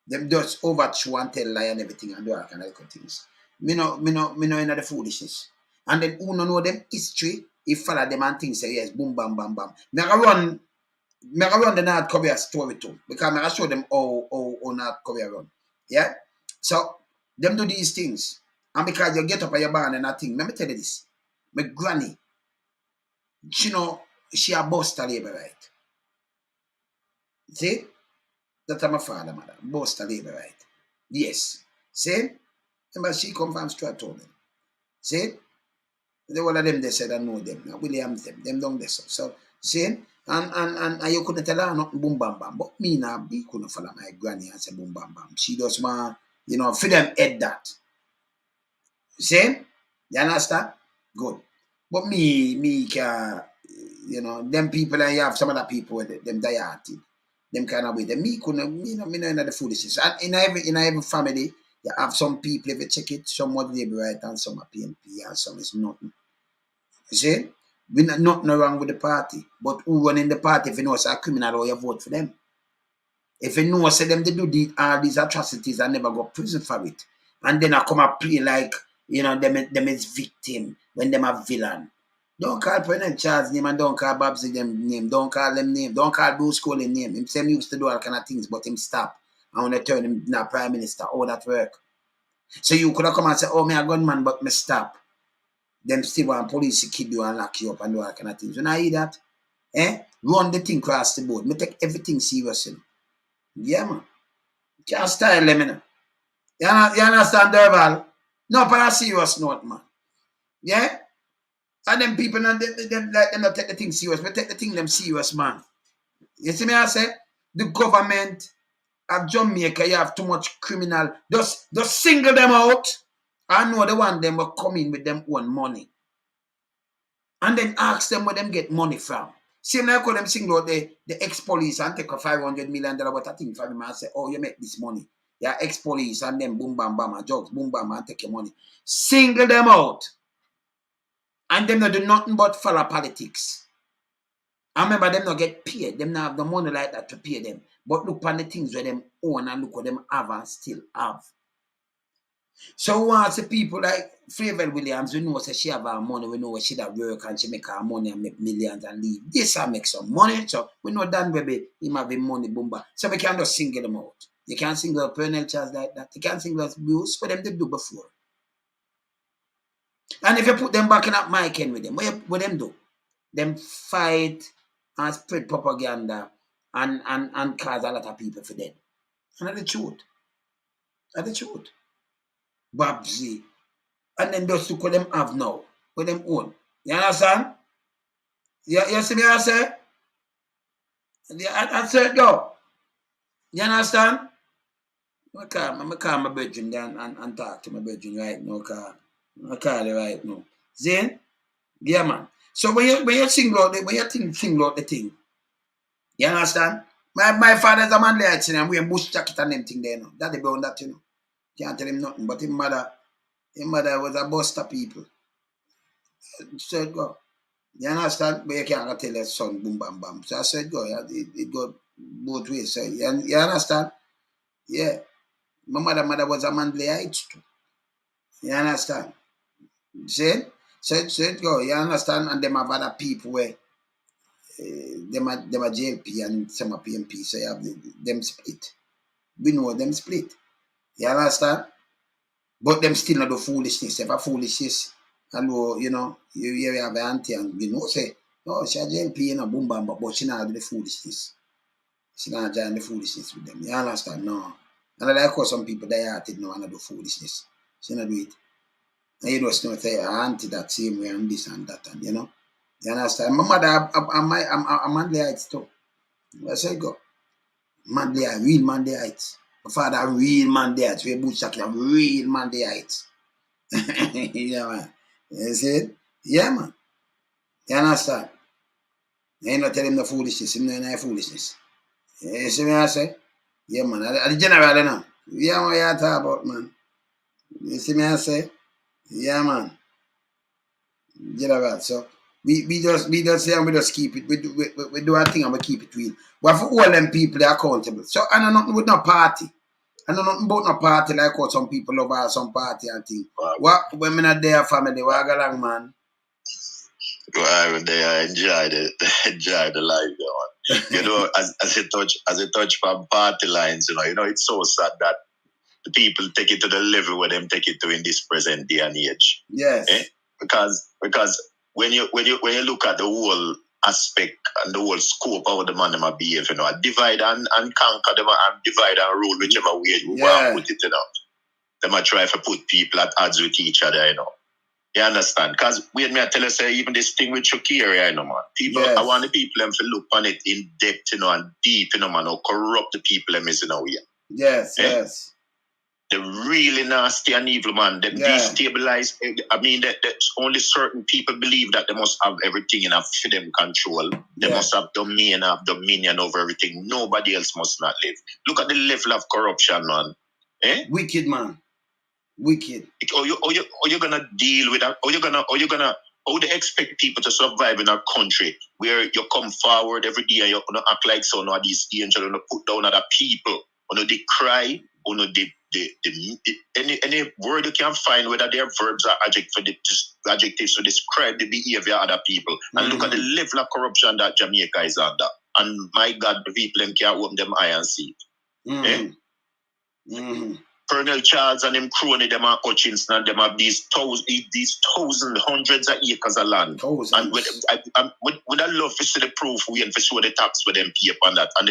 [SPEAKER 1] Them just overthrow and tell lie and everything and do all kind of things. Me no in the foolishness. And then who no know them history, if follow them and things say yes, boom, bam, bam, bam. Me run the North Korea story too. Because I show them how North Korea run. Yeah? So them do these things. And because you get up at your barn and that thing, let me tell you this. My granny, she a bust a labor right. See? That's my father, mother. Both are labor right. Yes. See? Remember, she come from Stratton. See? The one of them they said I know them. Now Williams them don't they so see? And you couldn't tell her nothing boom bam bam. But me now be couldn't follow my granny and say boom bam bam. She just want, for them head that. See? You understand? Good. But me can, them people and you have some other people with them dieted. Them kind of way. Them me couldn't, me know the foolishness. And in every family, you have some people, if you check it, some would labor right and some are PNP and some is nothing. You see? We not nothing wrong with the party. But who run in the party if you know it's a criminal or you vote for them? If you know say them they do all these atrocities and never go prison for it. And then I come and play like, them is victim when them a villain. Don't call President Charles name and don't call Babsy them name. Don't call them name. Don't call Bruce Coley name. Him same used to do all kind of things, but him stop. I want to turn him now prime minister. All that work. So you could have come and say, oh, me a gunman, but me stop. Them still want police to kill you and lock you up and do all kind of things. When I hear that, run the thing across the board. Me take everything serious, Yeah, man. Can't style them, You understand, Derval? No, but a serious note, man. Yeah? And them people, them not take the thing serious. We take the thing them serious, man. You see me, I say? The government of Jamaica, you have too much criminal. Just single them out. I know the one them will come in with them own money. And then ask them where them get money from. Same like how them single out the ex-police and take a $500 million but I think for them and say, oh, you make this money. Yeah, ex-police and then boom, bam, bam, and drugs, boom, bam, and take your money. Single them out. And them not do nothing but follow politics. I remember them not get paid. Them not have the money like that to pay them. But look on the things where them own and look what them have and still have. So once the people like Flavor Williams, we know say she have her money, we know she that work and she make her money and make millions and leave. This I make some money. So we know Dan baby, him have money boomba. So we can't just single them out. You can't single out Pernell Charles like that. You can't single out Bruce for them to do before. And if you put them back in that mic with them, what them do? Them fight and spread propaganda and cause a lot of people for dead. And that's the truth. That's the truth. Babsy. And then those two what them have now. What them own. You understand? You see me I say? I said go. You understand? I call my bedroom down and talk to my bedroom right now. I call it right now. Zane? Yeah man. So when you single out single out the thing, you understand? My father's a man there, and wearing bush jacket and them thing there, Daddy brown that, Can't tell him nothing. But his mother was a buster people. So go. You understand? But you can't tell your son boom bam bam. So I said go. It go both ways. So you understand? Yeah. My mother was a Mandley Heights too. You understand? See? So it go. You understand? And them have other people where them are JLP and some are PMP. So you have them split. We know them split. You understand? But them still not do foolishness. If a foolishness, and you have an auntie and say, no, she a JLP, boom bam, but she not do the foolishness. She not join the foolishness with them. You understand? No. And I like how some people dieted now and do foolishness. She not do it. And you just know say auntie that same way and this and that and You understand? My mother I'm Mandley Heights too. I say go. Mandley Heights, real Mandley Heights. My father real Mandley Heights. We boot jacket real Mandley Heights. Yeah man. You see it? Yeah man. You understand? You not tell him the foolishness, him no foolishness. You see me I say? Yeah man. I the general now. Yeah man, you talk about man. You see me I say? Yeah man. General. So we just say and we just keep it. We do our thing and we keep it real. But for all them people they are accountable. So I know nothing with no party. I know nothing about no party like what some people love some party and thing. What when me not there family, what go along man?
[SPEAKER 2] Well, they enjoy the life there. As a touch from party lines, it's so sad that the people take it to the level where them take it to in this present day and age.
[SPEAKER 1] Yes.
[SPEAKER 2] Because when you look at the whole aspect and the whole scope of how the man them a behave, you know. Divide and conquer them and divide and rule whichever way you want to put it, you know. Them a try to put people at odds with each other, you know. You understand? Because when I tell you, say, even this thing with Shoucair, you know, man. People, I want the people them to look on it in depth, you know, and deep, you know, man, how corrupt the people them is, you know,
[SPEAKER 1] Yes, yes.
[SPEAKER 2] They're really nasty and evil, man. They destabilize. I mean, that only certain people believe that they must have everything enough for them control. They must have dominion over everything. Nobody else must not live. Look at the level of corruption, man.
[SPEAKER 1] Wicked, man. Wicked.
[SPEAKER 2] Or you're gonna deal with that? How they expect people to survive in a country where you come forward every day and you're gonna act like some of these angels, you know, put down other people, you know, they cry, you know, any word you can find, whether they're verbs or adjectives to describe the behavior of other people. And look at the level of corruption that Jamaica is under. And my God, the people them can't open them eye and see it. Colonel Charles and them crony, them are Hutchinson, and them have these thousand, hundreds of acres of land.
[SPEAKER 1] Thousands.
[SPEAKER 2] And would I love to see the proof we and for show the tax for them paper and that, and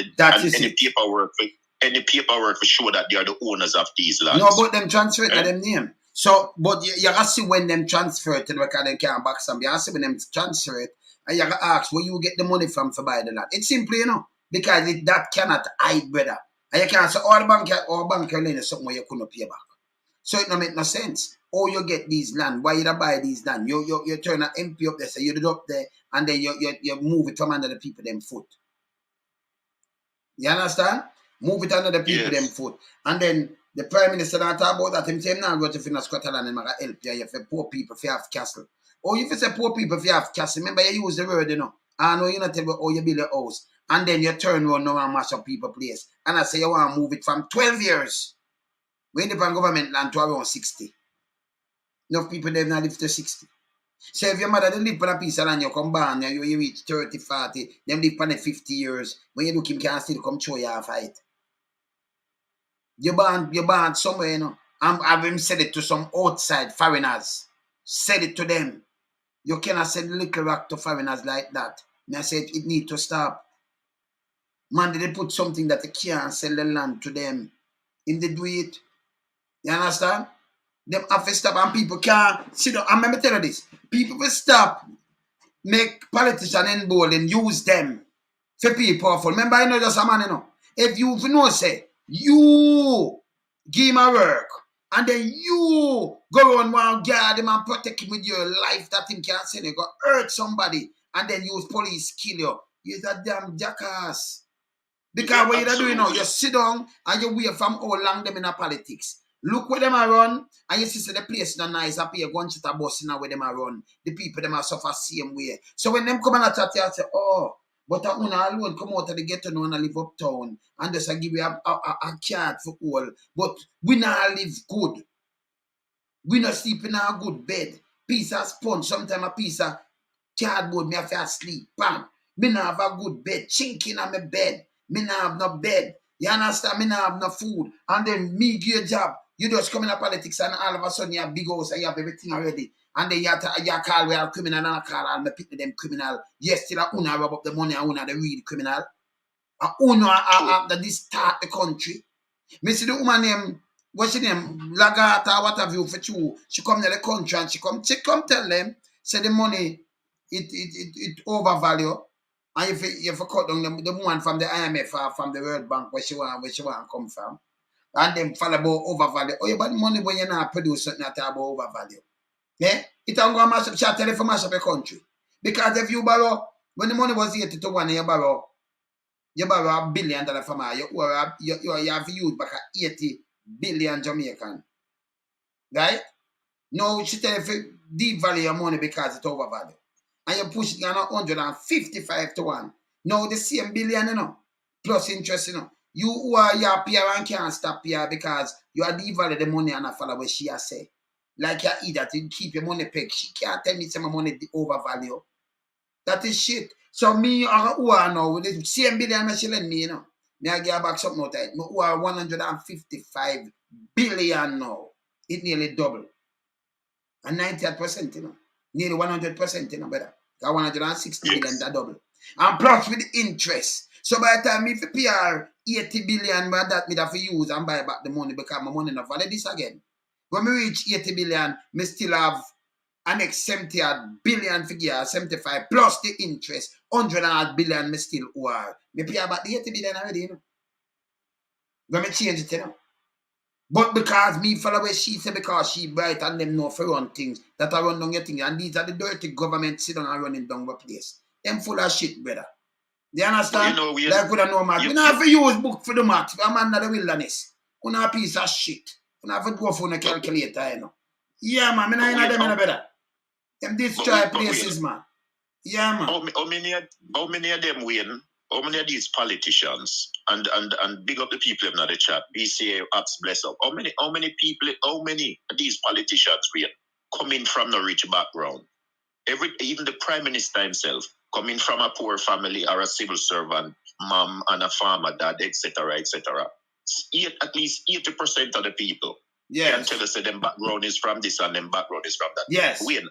[SPEAKER 2] any paperwork for show that they are the owners of these lands.
[SPEAKER 1] No, but them transfer it to them name. So, but you have to see when them transfer it to them, because they can't back some. You have to see when them transfer it, and you have to ask where you get the money from for buy the land. It's simple, you know, because that cannot hide, brother. And you can't say, all bank lend is something where you couldn't pay back. So it don't make no sense. Or you get these land, why you don't buy these land? You turn an MP up there, so you do it up there, and then you move it from under the people them foot. You understand? Move it under the people them foot. And then the Prime Minister don't talk about that. Him say, now go to Finna Scotland and help you. You for poor people if you have castle. Or if you say poor people if you have castle, remember you use the word, you know. I know you not tell me how you build a house. And then you turn around now and mash up people place. And I say you want to move it from 12 years. We depend on government land to around 60. Enough people they've not lived to 60. So if your mother they live on a piece of land, you come born, you reach 30, 40, them live on 50 years. When you look him can still come show you a fight. You born somewhere, you know. I've even said it to some outside foreigners. Said it to them. You cannot send little rock to foreigners like that. And I said it need to stop. Man, they put something that they can't sell the land to them. If they do it, you understand? Them have to stop and people can't sit down. And let me tell you this. People will stop, make politicians involved and use them for people powerful. Remember, I know just a man, you know. If you know, say, you give him a work, and then you go around and guard him and protect him with your life, that thing can't say you go hurt somebody, and then use police kill you. You're a damn jackass. Because what you're doing now, you sit down and you wait from how long them in a politics. Look where them are run, and you see the place not nice up here, gunshot a bus in where them are run. The people them are suffer same way. So when them come and chat you, I say, oh, but I want alone come out of the ghetto now and I live uptown, and just give you a card for all. But we not live good. We not sleep in a good bed. Piece of sponge, sometimes a piece of cardboard, me have to sleep. Bam. Me not have a good bed, chinking on my bed. Me not have no bed. You understand? Me not have no food. And then me give you a job. You just come in politics and all of a sudden you have big house and you have everything already. And then you call we are criminal and I call all my people them criminal. Yes, still I wanna rub up the money and wanna the real criminal. I wanna this start the country. Me see the woman name, what's her name? Lagata, what have you for you? She come to the country and she come tell them, say the money it overvalue. And if you cut down the one from the IMF or from the World Bank where she want come from, and then fall about overvalue. Oh, you got money when you not produce something that about overvalue. Yeah? It don't go mash up, shall tell you for mash up a country. Because if you borrow, when the money was 80 to 1 and you borrow $1 billion from her, you have to use back 80 billion Jamaican. Right? No, she tell you to devalue your money because it's overvalue. And you push it down 155 to 1. Now the same billion, you know, plus interest, you know. You who are your peer and can't stop here because you are devalue the money and I follow what she has say. Like you either to keep your money pegged. She can't tell me some money overvalue. That is shit. So me who are now with the same billion she lend me, you know. Me I get back something out of it. Me who are 155 billion now. It nearly double. And 98%, you know. Nearly 100%, you know, brother. That 160 million that double. And plus with the interest. So by the time if you PR 80 billion, but that me have to use and buy back the money because my money not valid this again. When we reach 80 billion, me still have an next 70 billion figure, 75 plus the interest, 100 billion me still owe. Me pay about the 80 billion already, you know. When me change it, you know. But because me follow where she said because she bright and them know for run things, that I run down your thing. And these are the dirty government sit down and running down the place. Them full of shit, brother. Do you understand?
[SPEAKER 2] You know,
[SPEAKER 1] like we don't know math. We don't have to use book for the math. I'm under the wilderness. We not a piece of shit. We don't have to go for a calculator, you know. Yeah, man. I know them in a better. Them destroy places, man. Yeah, man.
[SPEAKER 2] How many of them win? How many of these politicians and big up the people in the chat, BCA, apps bless up. How many of these politicians win coming from the rich background? Even the prime minister himself coming from a poor family or a civil servant, mom and a farmer dad, etc., etc. At least 80% of the people can tell us that them background is from this and them background is from that.
[SPEAKER 1] Yes.
[SPEAKER 2] When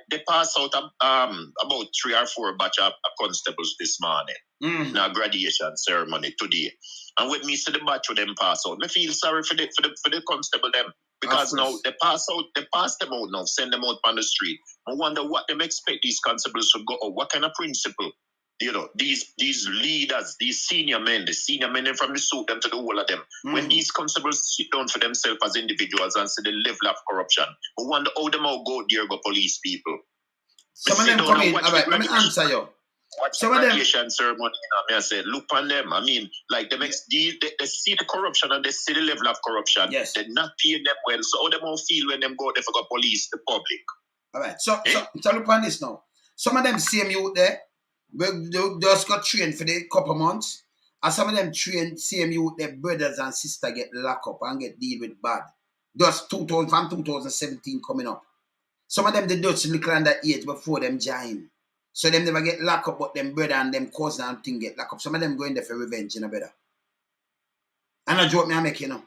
[SPEAKER 2] they pass out about 3 or 4 batch of constables this morning. Now graduation ceremony today. And when me see the batch of them pass out, I feel sorry for the constable them. Because now they pass them out now, send them out on the street. I wonder what them expect these constables to go out. What kind of principle? You know, these leaders, these senior men from the suit them to the whole of them. When these constables sit down for themselves as individuals and see the level of corruption, I wonder how them all go there go police people.
[SPEAKER 1] Some of them come in. All right, let me answer you.
[SPEAKER 2] Some of them ceremony, I said, look on them. I mean, like they see the corruption and they see the level of corruption.
[SPEAKER 1] Yes.
[SPEAKER 2] They're not paying them well. So how them all feel when them go there for police the public.
[SPEAKER 1] All right. So look on this now. Some of them same youth there, they just got trained for the couple months. And some of them trained same youth, their brothers and sisters get locked up and get deal with bad. Just from 2017 coming up. Some of them they just look under age before them join. So them never get locked up, but them brother and them cousin and thing get locked up. Some of them going there for revenge, you know, brother. And I joke me I make, you know.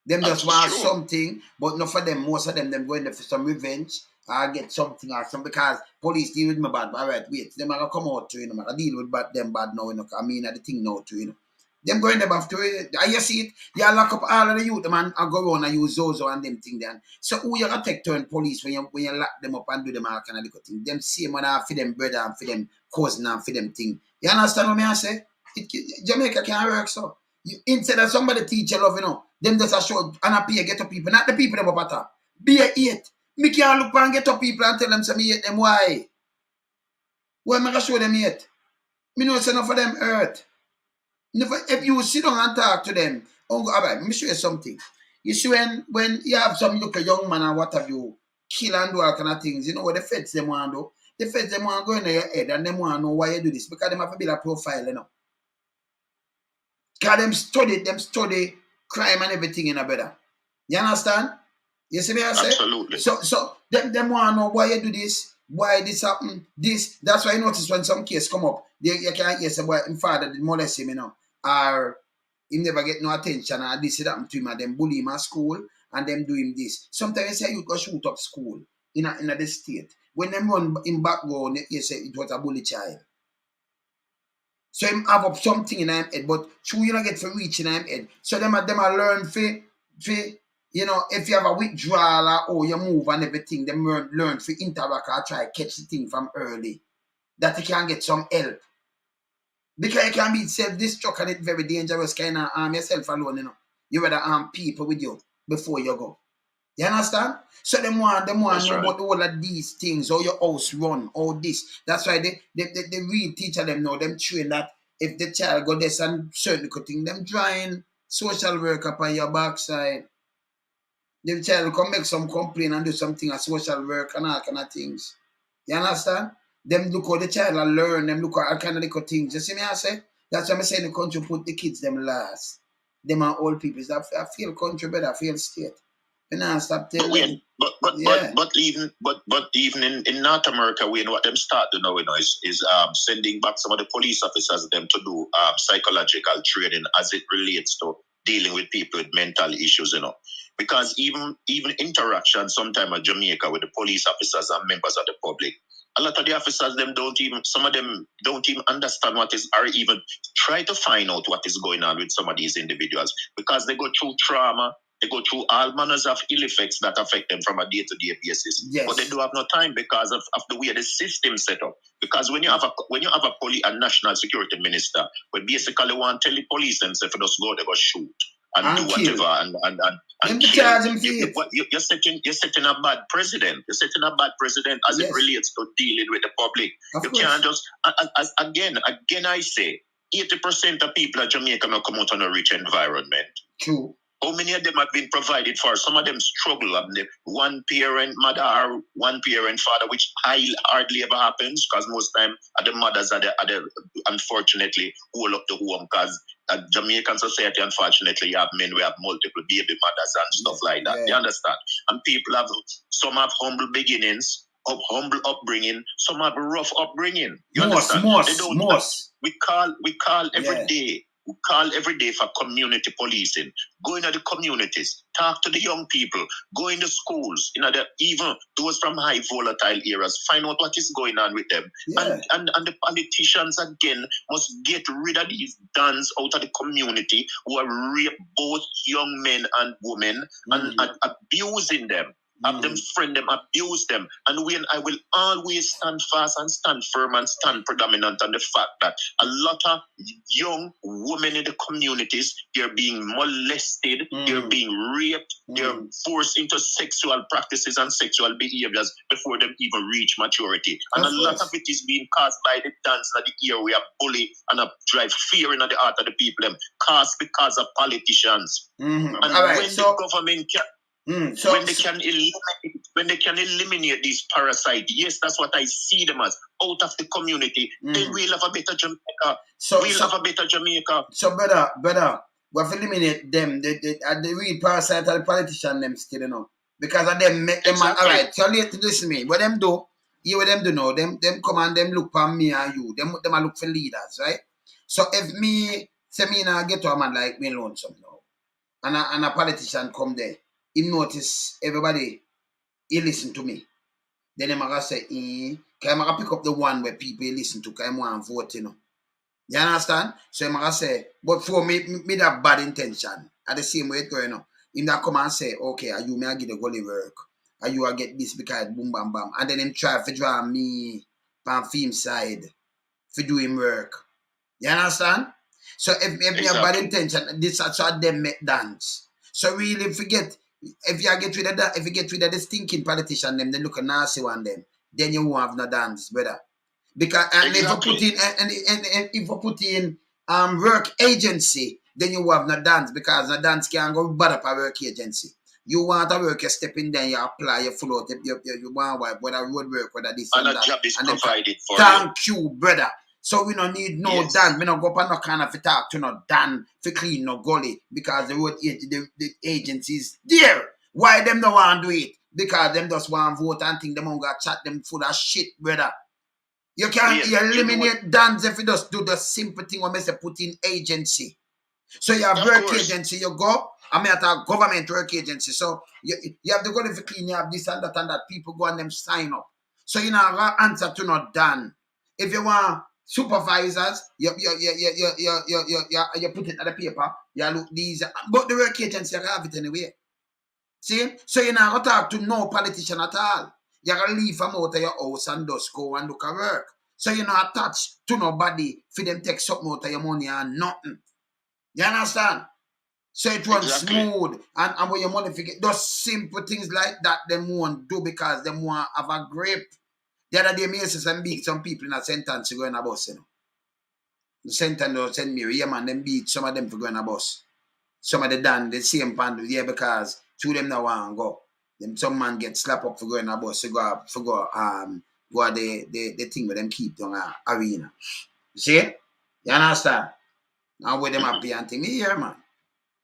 [SPEAKER 1] Them just want something, but not for them. Most of them going there for some revenge. I get something or something because police deal with me bad. But all right, wait. Them are going to come out to, you know. I deal with them bad now, you know. I mean, the thing now too, you know. Them going there after it. You see it? You lock up all of the youth, man, and go around and use Zozo and them thing then. So who you gonna take turn police when you lock them up and do them all kind of little thing? Them same one for them brother and for them cousin and for them thing. You understand what I say? Jamaica can't work so. Instead of somebody teach you love, you know, them just a show and a pay get up people, not the people them up at top. Be a hate. Me can't look and get up people and tell them so me hate them. Why? Why am I gonna show them hate? Me know it's enough for them hurt. If you sit down and talk to them, all right, let me show you something. You see when you have some little young man and what have you, kill and do all kind of things, you know what the feds them want to do? The feds them want to go in your head and them want to know why you do this because them have to build a profile, you know. Because them study crime and everything in a better. You understand? You see me I say?
[SPEAKER 2] Absolutely.
[SPEAKER 1] So them want to know why you do this, why this happen, this. That's why you notice when some case come up, you can't hear say, boy, my father did molest him, you know. Or he never get no attention and this happened to him and them bully him at school and them do him this. Sometimes you say you go shoot up school in the state. When them run in background, you say it was a bully child. So him have up something in him head, but true you don't get for reaching him head. So them are learn for you know, if you have a withdrawal or you move and everything, them learn for interact or try to catch the thing from early. That you can get some help. Because you can be self-destruct and it's very dangerous kind of arm yourself alone, you know. You rather arm people with you before you go. You understand? So them want to know about all of these things, how your house run, all this. That's why they real teacher them know, them train that if the child go this and certain thing, them drawing social work up on your backside. The child will come make some complaint and do something at social work and all kind of things. You understand? Them look how the child will learn, them look at all kind of little things. You see me I say? That's why I say in the country put the kids them last. Them are old people. I feel country better, I feel state. You know, stop telling them.
[SPEAKER 2] But even in North America, we know what them start to know, you know, is sending back some of the police officers them to do psychological training as it relates to dealing with people with mental issues, you know. Because even interaction sometime in Jamaica with the police officers and members of the public, A lot of the officers, some of them don't even understand what is, or even try to find out what is going on with some of these individuals, because they go through trauma, they go through all manners of ill effects that affect them from a day-to-day basis.
[SPEAKER 1] Yes.
[SPEAKER 2] But they do have no time because of the way the system set up. Because when you have a police and national security minister, we basically want to tell the police themselves, just go, they go shoot and do
[SPEAKER 1] kill.
[SPEAKER 2] whatever and kill. You're setting a bad precedent. You're setting a bad precedent as it relates to dealing with the public.
[SPEAKER 1] Of course.
[SPEAKER 2] Can't just again I say 80% of people in Jamaica not come out on a rich environment.
[SPEAKER 1] True.
[SPEAKER 2] How many of them have been provided for? Some of them struggle. One parent mother or one parent father, which hardly ever happens, because most time the mothers are the unfortunately hold up the home, because Jamaican society, unfortunately, you have men who have multiple baby mothers and stuff like that. You understand? And some have humble beginnings, humble upbringing, some have rough upbringing. You understand? We call every day. We call every day for community policing. Go into the communities, talk to the young people, go into schools, even those from high volatile areas, find out what is going on with them.
[SPEAKER 1] Yeah.
[SPEAKER 2] And the politicians, again, must get rid of these dons out of the community who are rape both young men and women and abusing them. Have them friend them, abuse them. And when I will always stand fast and stand firm and stand predominant on the fact that a lot of young women in the communities, they're being molested, they're being raped, they're forced into sexual practices and sexual behaviors before they even reach maturity. And a lot of it is being caused by the dance of the air we are bully and drive fear into the heart of the people, them caused because of politicians. And when the government when they can eliminate these parasites, yes, that's what I see them as, out of the community, then we'll have a better Jamaica. Have a better Jamaica.
[SPEAKER 1] So, brother, we have to eliminate them. The real parasite of the politician them still, because of them make them all right. So listen to me. What them do? What them do now? Them come and them look for me and you. Them a look for leaders, right? So if me say me now get to a man like me lonesome now, and a politician come there, he notice everybody, he listen to me. Then I'm going to say, can I pick up the one where people listen to, can I want to vote, You understand? So I'm going to say, but for me that bad intention, at the same way it's going on. Him that come and say, okay, are you may get the gully work? Are you I get this because boom, bam, bam. And then him try to draw me on film side for doing work. You understand? So if me have bad intention, this is how them make dance. So really, if you get rid of that, if you get rid of the stinking politician, them look a nasty one, then you won't have no dance, brother. Because and if you put in work agency, then you will have no dance, because no dance can't go bad up a work agency. You want a work, you step in there, you apply, you follow, you want whether road work, whether this and that.
[SPEAKER 2] Job is provided for
[SPEAKER 1] Thank you, brother. So we don't need no dance. We don't go up no kind of talk to no Dan for clean no gully, because the road the agency is there. Why them no want to do it? Because them just want to vote and think them gonna chat them full of shit, brother. You can't eliminate dance if you just do the simple thing when I say put in agency. So you have work agency, you go. I mean at a government work agency. So you have to go to clean, you have this and that people go and them sign up. So you know answer to not done. If you want supervisors, you put it on the paper, you look these, but the work agency, you have it anyway. See? So you're not going to talk to no politician at all. You're going to leave them out of your house and just go and look at work. So you're not attached to nobody for them take something out of your money and nothing. You understand? So it runs smooth, and when your money forget, those simple things like that, them won't do because them want to have a grip. The other day, me beat some people in a sentence to go in a bus, The sentence don't send me, yeah, man, them beat some of them for going a bus. Some of them done the same pan, because two of them now want to go. Then some man get slapped up for going a bus to go the thing where them keep down arena. You see? You understand? Now where them happy and thing, me here, man.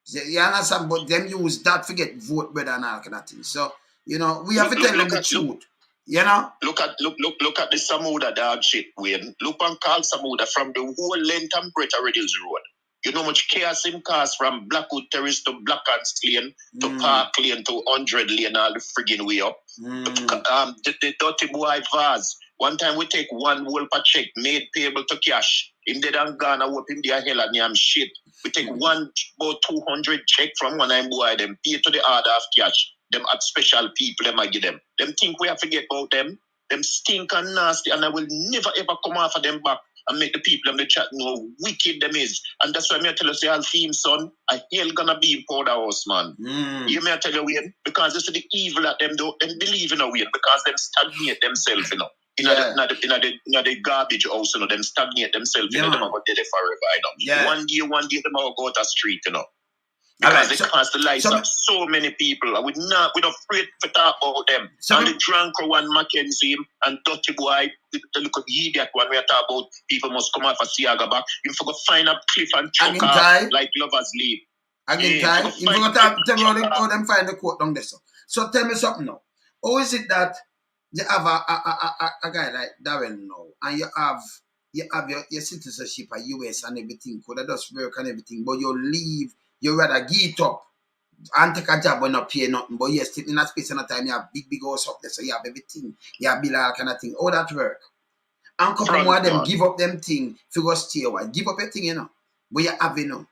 [SPEAKER 1] You understand? But them use that to get vote better and all kind of things. So, we have to tell them the truth.
[SPEAKER 2] Look at the Samuda dog shit, Wayne. Look and call Samuda from the whole length and breadth of Riddles Road. You know much chaos him cause from Blackwood Terrace to Blackhands Lane to Park Lane to 100 Lane, all the friggin' way up. The dirty boy vase One time we take one whole per check made payable to cash. Him dead and gone, I hope him there hell and damn shit. We take one about 200 check from one time boy, them pay to the order of cash. Them at special people, them I give them. Them think we have to forget about them. Them stink and nasty, and I will never ever come after them back and make the people in the chat know how wicked them is. And that's why I tell you, say, I'll theme son, I hell gonna be in powder house, man. You may tell you, Wayne, because this is the evil that them do, them believe in a way, because them stagnate themselves, you know. In the garbage house, you know, them stagnate themselves, you know, them are going to dead forever, you know. One day, them are go to the street, you know. Because they cost the lives of so many people. We're not afraid to talk about them. And the drunk one, Mackenzie, and Dirty Boy, the little idiot one, we are talking about people must come off a Siaga back. You forgot find a cliff and choke off like lovers leave.
[SPEAKER 1] Again, time. You forgot to tell me how them find the quote down there. So tell me something now. How is it that you have a guy like Darren now, and you have your citizenship at US and everything, could that does work and everything, but you leave. You rather get up and take a job when not pay nothing, but yes, in that space and that time you have big house up there, so you have everything, you have bill all kind of thing. All that work. And couple more of them give up them thing, figure stay a while. Give up your thing, you know. But you have, you know.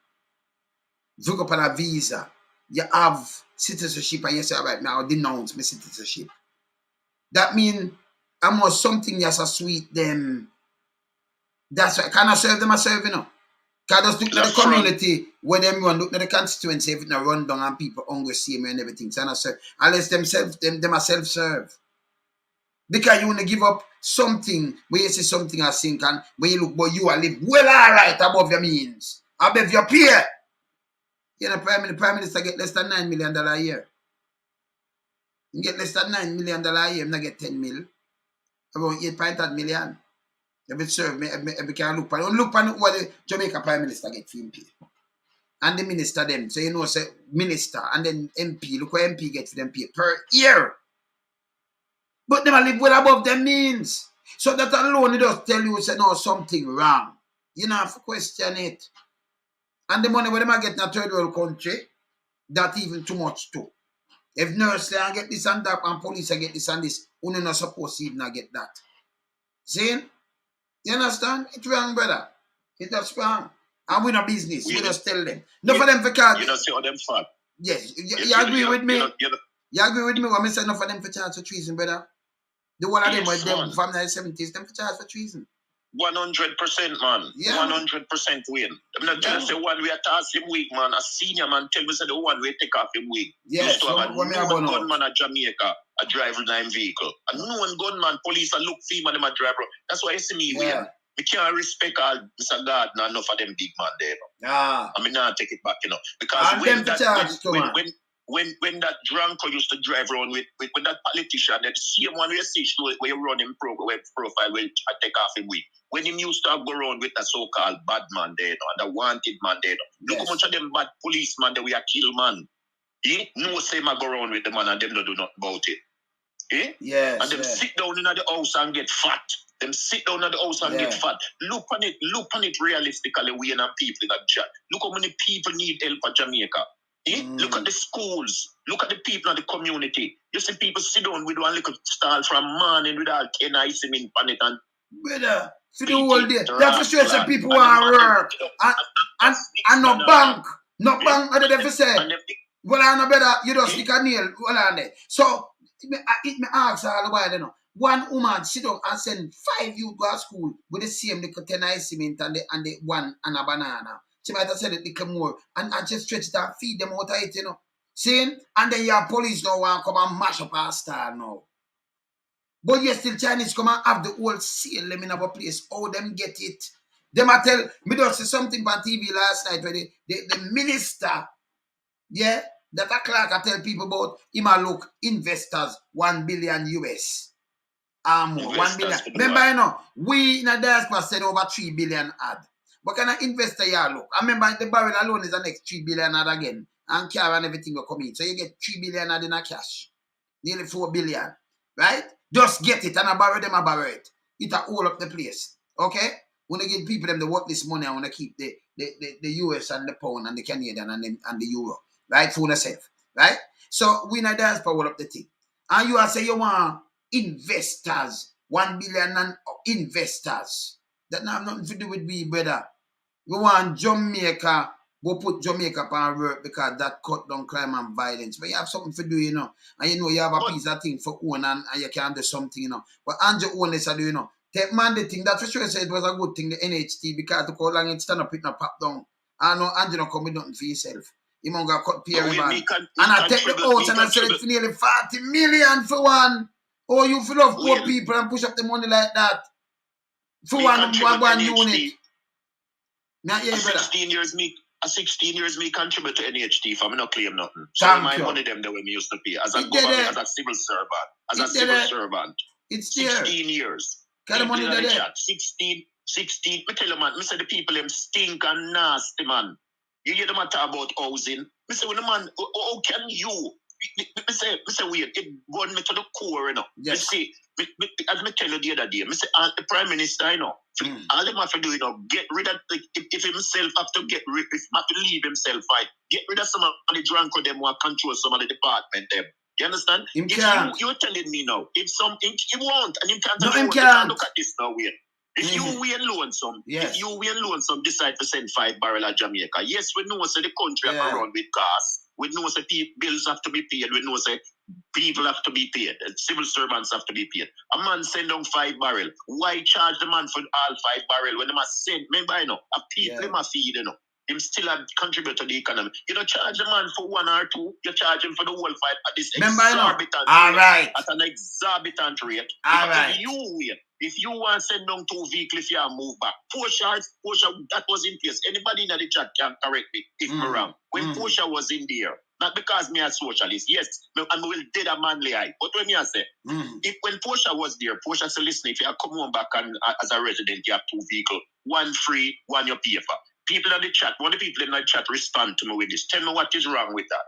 [SPEAKER 1] Look up on a visa. You have citizenship and you say, all right, now I'll denounce my citizenship. That means almost something that's a sweet them. That's why can I serve them, I serve, you know. Because just look at the community where them run, look at the constituency, if it not run down and people hungry, see me and everything. So not serve. Unless them are self-serve. Because you want to give up something where you see something I think and when you look, but you are live well alright above your means. Above your peer. You know, the Prime Minister get less than $9 million a year. You get less than $9 million a year, not get 10 mil. About 8.8 million. Every serve me, every can look at what the Jamaica Prime Minister get for MP. And the minister them. So you know, say minister and then MP. Look what MP gets for them pay per year. But them live well above their means. So that alone it does tell you say no something wrong. You know have to question it. And the money where them get in a third world country, that even too much too. If nurses get this and that and police get this and this, you're not supposed to even get that. See? You understand? It's wrong, brother. It's just wrong. And we're not business. We just tell them. No for them for charge.
[SPEAKER 2] You don't see all them fat.
[SPEAKER 1] Yes. You agree with me? You agree with me when I say no for them for charge for treason, brother? The one of them were them from the 70s, them for charge for treason.
[SPEAKER 2] 100%, man. Yeah. 100% win. I'm not telling you one way I toss him week, man. A senior man tell me say the one way take off him week.
[SPEAKER 1] Yeah,
[SPEAKER 2] used to have a known gunman at Jamaica, a driver in vehicle. A known gunman, police, a look for him and them a driver. That's why you see me win. We can't respect all Mr. Gardner enough of them big man there.
[SPEAKER 1] Yeah.
[SPEAKER 2] I mean, now take it back, you know. Because when that drunker used to drive around with that politician, that same one we see where you run him web profile where I take off him week. When him used to go around with the so-called bad man there, and the wanted man there. Look how much of them bad policemen that we are kill man. No same I go around with the man and them don't do nothing about it.
[SPEAKER 1] Yes.
[SPEAKER 2] And them sit down in the house and get fat. Them sit down at the house and get fat. Look on it realistically, we and people in that chat. Look how many people need help for Jamaica. Look at the schools. Look at the people in the community. You see people sit down with one little stall from morning with all 10 ice in it and
[SPEAKER 1] brother, for the whole day. That's for sure some people want to work. And no bank. No bank, other than for say. Well, I know better, you just stick a nail. Well, on there. So, it me ask all the while, you know. One woman sit down and send 5 youth go to school with the same little 10 ice cement and the one and a banana. She might have said it little more. And I just stretch it and feed them out of it, you know. See? And then your police don't want to come and mash up our star now. But yes, still Chinese come and have the whole sale them in our place. How them get it? Them I tell me just see something on TV last night where the minister, yeah, that a clerk I tell people about him a look investors $1 billion US. 1 billion. Remember, you know, we in the diaspora said over 3 billion ad. What kind of investor you look? I remember the barrel alone is the next 3 billion ad again. And car and everything will come in. So you get 3 billion ad in a cash. Nearly 4 billion. Right? Just get it and I borrow them, I borrow it. It a all up the place. Okay? When I give people them the work this money, I want to keep the US and the pound and the Canadian and the euro. Right? For yourself. Right? So we in the diaspora all up the thing. And you are say you want investors 1 billion and investors. That have nothing to do with we, brother. We want Jamaica, we put Jamaica on work because that cut down crime and violence. But you have something to do, you know. And you know you have a piece of thing for own and you can do something, you know. But Andrew own this, you know. Take man the thing, that for sure said it was a good thing, the NHT, because to call long it stand up, it not pop down. I know Andrew not come with nothing for yourself. You might got cut pay everybody. And I take the house and I sell it for nearly 40 million for one. Oh, you fill off poor people and push up the money like that. For one unit. Not yet,
[SPEAKER 2] 16 years me 16 years contribute to NHT for me not claim nothing. So my money them the way me used to pay as a government, as a civil servant. As a civil servant.
[SPEAKER 1] It's
[SPEAKER 2] 16 years.
[SPEAKER 1] Got the money there.
[SPEAKER 2] 16. Me tell you man, me say the people them stink and nasty man. You hear the matter about housing. Me say when the man, how can you? Me say wait, it run me to the core, you know.
[SPEAKER 1] Yes.
[SPEAKER 2] Me say, as me tell you the other day, me say the Prime Minister, you know, all them have to do, you know, get rid of, if himself have to get rid, if have to leave himself, right, get rid of some of the drunk or them who control some of the department, them. You understand? If you're telling me now, if something, he won't, and you can't look at this now, wait. If you win lonesome, decide to send 5 barrels of Jamaica. Yes, we know say the country have to run with gas. We know say bills have to be paid. We know say people have to be paid. Civil servants have to be paid. A man send down 5 barrels. Why charge the man for all 5 barrels when they must send? Remember, you know, a people they must feed, you know. Him still contribute to the economy. You don't charge the man for 1 or 2. You charge him for the whole 5 at this exorbitant rate. At an exorbitant rate. If you want to send down 2 vehicles, if you move back. Porsche, that was in place. Anybody in the chat can correct me if I'm wrong. When Porsche was in there, not because me a socialist, yes, and we will dead a manly eye. But when me I say, if when Porsche was there, Porsche said, listen, if you come home back and as a resident, you have 2 vehicles, 1 free, 1 you pay for. People in the chat, one of the people in the chat respond to me with this. Tell me what is wrong with that.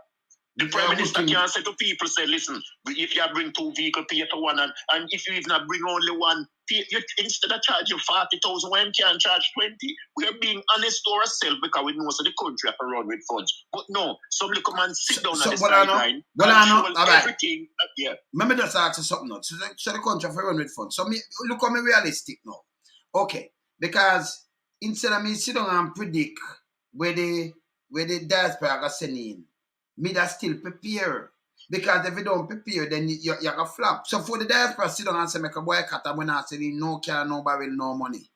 [SPEAKER 2] The Prime Minister can't say to people, say, listen, if you bring 2 vehicles, pay for 1, and if you even bring only 1, instead of charging 40,000, why you can't charge 20? We're being honest to ourselves because we know so the country have to run with funds. But no, some little man sit down on the sideline, control everything.
[SPEAKER 1] Let me just ask you something now. So the country have to run with funds. So look at me realistic now. Okay, because instead of me sit down and predict where the diaspora are sending in, me that still prepare. Because if you don't prepare, then you're going to flop. So for the diaspora, sit down and say, make a boycott, and when I say, no car, no barrel, no money.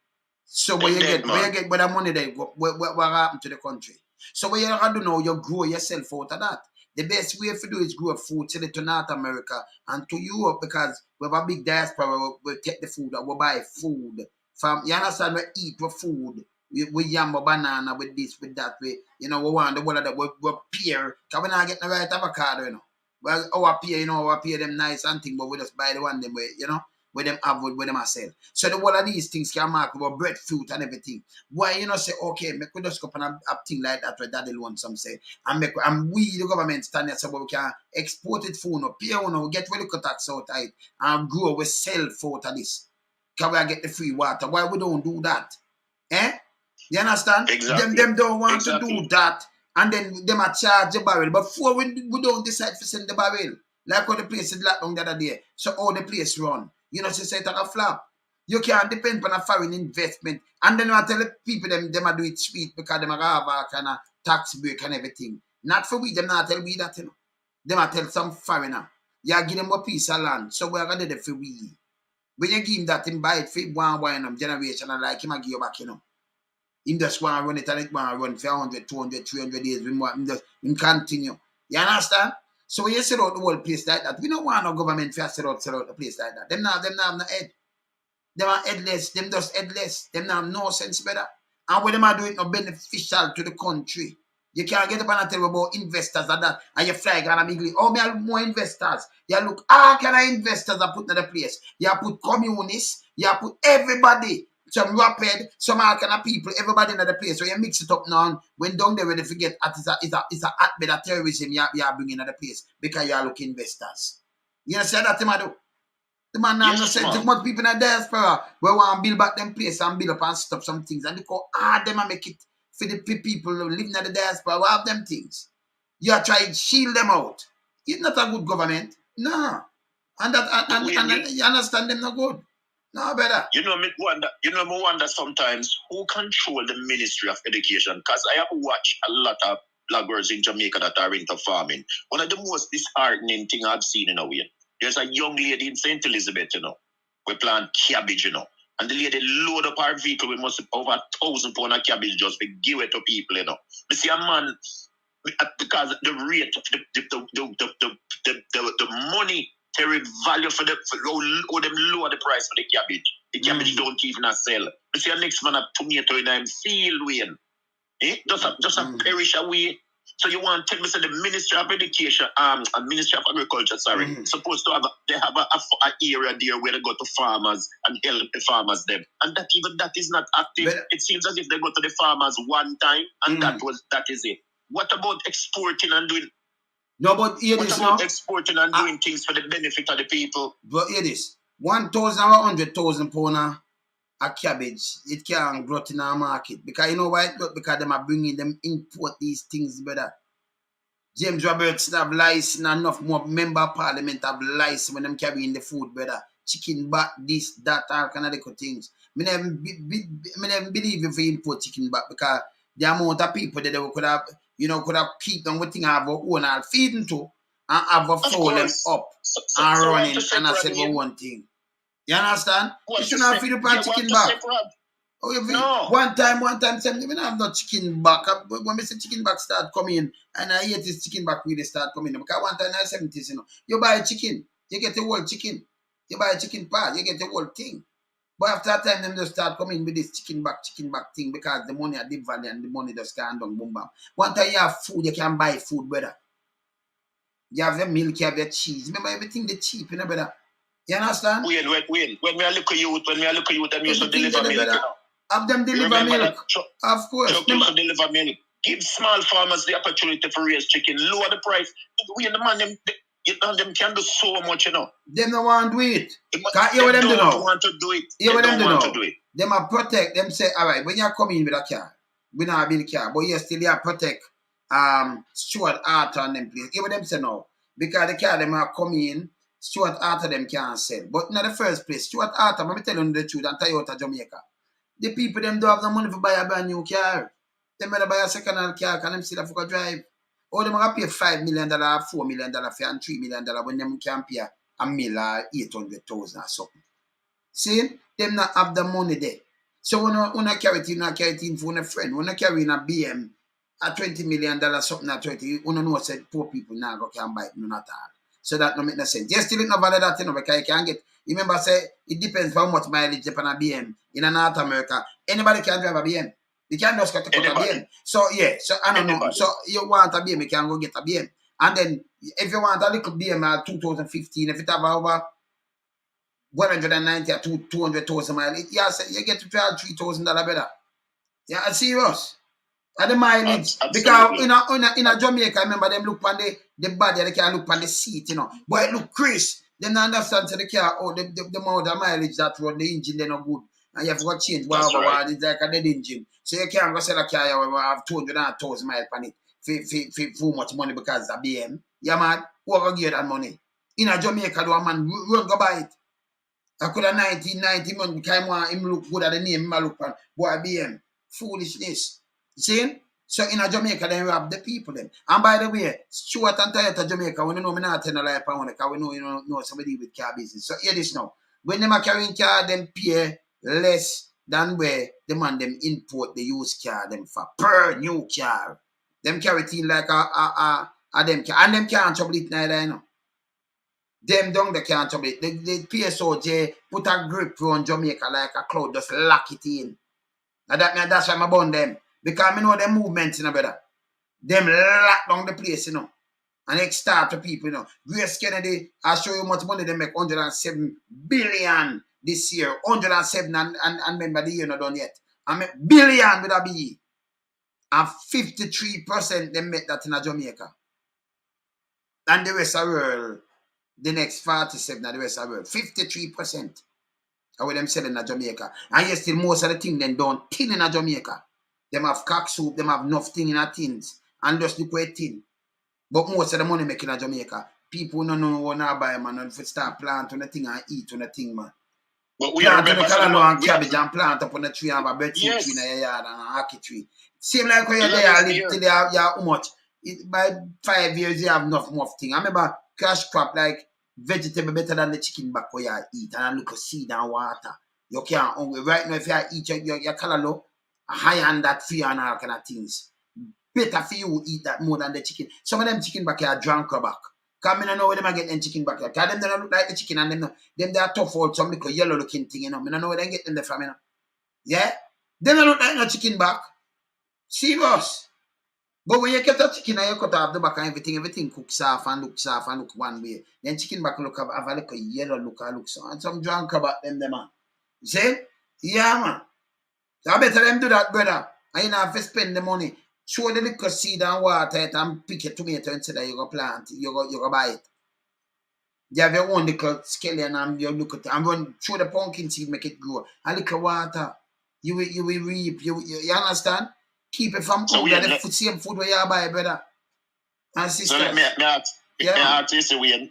[SPEAKER 1] So where you get with the money there, what happened to the country? So what you have to do now, you grow yourself out of that. The best way to do is grow food, sell it to North America and to Europe, because we have a big diaspora, we take the food, and we buy food. You understand, we eat with food. We yam banana with this, with that. We want the one that we pear. Because we not get the right avocado, you know. Well, our pear them nice and thing, but we just buy the one them way, with them have with them sell. So the one of these things can mark about breadfruit and everything. Why say, okay, make we just go up and a thing like that where daddy want some say. And we the government stand there so we can export it for no pear, we get really cut tax out of it and grow, we sell for this. Can we get the free water? Why we don't do that? You understand?
[SPEAKER 2] Exactly.
[SPEAKER 1] Them don't want to do that. And then them a charge the barrel. But before we don't decide to send the barrel. Like how the place is locked down the other day. So how the place run. So say it's like a flop. You can't depend on a foreign investment. And then I tell the people them a do it sweet because them a have a kind of tax break and everything. Not for we, them not tell we that, Them a tell some foreigner. You give them a piece of land. So we're going to do it for we. When you give him that, him buy it for one generation and like him a give you back, Him just want to run it and it want to run for 100, 200, 300 days. Him continue. You understand? So when you set out the whole place like that, we don't want no government to set out the place like that. Them not have no head. Them are headless. Them just headless. Them not have no sense better. And when them are doing no beneficial to the country. You can't get up and tell about investors and that. And you fly and big. Oh, me have more investors. You look, kind of investors are put in the place. You put communists. You put everybody. Some rapid, some all kind of people, everybody in the place. So you mix it up now. When down there, when they forget it's a hotbed of terrorism you are bringing in the place because you are looking investors. You understand that, Timado? The man now said too much people in the diaspora we want to build back them place and build up and stop some things. And look how hard them make it for the people living in the diaspora who have them things. You are trying to shield them out. It's not a good government. No. And you understand them not good. No better.
[SPEAKER 2] Me wonder sometimes who control the Ministry of Education, because I have watched a lot of bloggers in Jamaica that are into farming. One of the most disheartening thing I've seen in a way. There's a young lady in St. Elizabeth, we plant cabbage, and the lady load up our vehicle, we must have over 1,000 pounds of cabbage just to give it to people, We see a man, because the rate of the monetary value for how them lower the price for the cabbage. The cabbage don't even sell. You see a next man a tomato in a field, Wayne. Just a perish away. So you want to tell me say the Ministry of Education, and Ministry of Agriculture, supposed to have a area there where they go to farmers and help the farmers them. And that is not active. But it seems as if they go to the farmers one time and that is it. What about exporting and doing?
[SPEAKER 1] No, but here
[SPEAKER 2] what
[SPEAKER 1] this
[SPEAKER 2] about
[SPEAKER 1] now?
[SPEAKER 2] Exporting and doing things for the benefit of the people?
[SPEAKER 1] But here this. 1,000 or 100,000 pounds of cabbage, it can't grow in our market. Because you know why it got? Because them are bringing them import these things better. James Roberts have lice and enough more member of parliament have lice when them carrying the food better. Chicken back, this, that, all kind of little things. Me never believe if we import chicken back because the amount of people that they could have, could have keep them with things have our own and feed them to and have a fold them up and running and I said one thing. You understand? You should not feed up chicken back. Oh, no. One time, we don't have no chicken back. When we say chicken back start coming, and I hate this chicken back really start coming. Because one time in the 70s, you buy a chicken, you get the whole chicken. You buy a chicken part, you get the whole thing. But after that time, them just start coming with this chicken back thing because the money at deep value and the money just can't down, boom, bam. One time you have food, you can buy food, brother. You have the milk, you have the cheese. Remember everything the cheap, brother. You understand?
[SPEAKER 2] When we are looking youth, them used to deliver milk,
[SPEAKER 1] Have them deliver milk. Of course.
[SPEAKER 2] Used to deliver milk. Give small farmers the opportunity to raise chicken. Lower the price. We the man them can do so much,
[SPEAKER 1] Them don't want to do it. Can't hear what them do now.
[SPEAKER 2] Want to do it.
[SPEAKER 1] Hear what them do now. Them are protect. Them say, all right, when you come in with a car, we not build a car, but you still have protect Stuart Arthur and them place. Hear what them say now. Because the car them are come in, Stuart Arthur them can't sell. But in the first place, Stuart Arthur, let me tell you the truth, and Toyota Jamaica. The people them don't have the money to buy a brand new car. They better buy a second-hand car because them still have to drive. Or them have to pay $5 million, $4 million for and $3 million when them can pay $1 million or 800,000 or something. See? Them not have the money there. So when I carry it in for a friend, when I carry in a BM at $20 million something at 20, you know said poor people now go can buy it, none at all. So that don't make no sense. Just still not valid that because you can get. Remember, say it depends how much mileage you on a BM in North America. Anybody can drive a BM. You can't just get a BM. So yeah, so I don't know. So you want a BM, you can go get a BM. And then if you want a little BM 2015, if it have over 190 or 200,000 miles, you get to pay $3,000 better. Yeah, I'm serious. And the mileage, because in a Jamaica, remember them look on the body, they can look on the seat, But it look Chris. They don't understand to the car, the amount of mileage that run, the engine, they're not good. And you have to change whatever, it's like a dead engine. So you can't go sell a car, you have 200,000 miles on it for much money because it's a BM. Yeah, man, who will give that money? In a Jamaica, do a man run go buy it. I could have 1990 months because him look good at the name, him look on, boy, BM. Foolishness. See? So in a Jamaica, then we have the people then. And by the way, Stuart and Toyota Jamaica, when you know me not tell a lie upon because we know you know somebody with car business. So hear this now. When them are carrying car, them pay less than where the man them import the used car them for per new car. Them carry it in like a them car. And them can't trouble it neither, Them down they can't trouble it. The PSOJ put a grip on Jamaica like a cloud, just lock it in. And that's why I'm about them. Because I know them movements, brother. Them lock down the place, And they start to people, Grace Kennedy, I'll show you how much money they make, 107 billion this year. 107 and remember the year not done yet. I mean, billion with a B. And 53% they make that in Jamaica. And the rest of the world, the next 47 and the rest of the world, 53%. How them selling in Jamaica. And yes, still most of the things they don't tin in Jamaica. Them have cock soup, them have nothing in a tins. And just look where tin. But most of the money making in Jamaica, people don't know what to buy, man. And if you start planting the thing and eat on the thing, man.
[SPEAKER 2] But we
[SPEAKER 1] plant
[SPEAKER 2] remember
[SPEAKER 1] the callaloo and cabbage and plant up on the tree and have a breadfruit tree in your yard and a hockey tree. Same like when you're there, live till you have how much. By 5 years, you have enough thing. I remember cash crop like vegetable better than the chicken back where you eat and look at seed and water. You can't hungry. Right now, if you eat your callaloo, higher than that free and all kind of things. Better for you eat that more than the chicken. Some of them chicken back here drunk back. Because I don't know where them get them chicken back here. Because them don't look like the chicken and them they are tough out, some little yellow looking thing, you know. I don't know where they get them from, you know. Yeah? They don't look like no chicken back. Serious. But when you get a chicken and you cut off the back and everything cooks off and looks one way. Then chicken back look have a little yellow look so. And some drunk about them, man. You see? Yeah, man. So I better them do that, brother. And you don't have to spend the money. Show the little seed and water it and pick your tomato and say that you go plant it, you go buy it. You have your own little scallion and you look at it and run throw the pumpkin seed, make it grow. A little water. You will reap. You understand? Keep it from
[SPEAKER 2] so
[SPEAKER 1] the same food where you buy, brother. And sisters.
[SPEAKER 2] So let me ask you,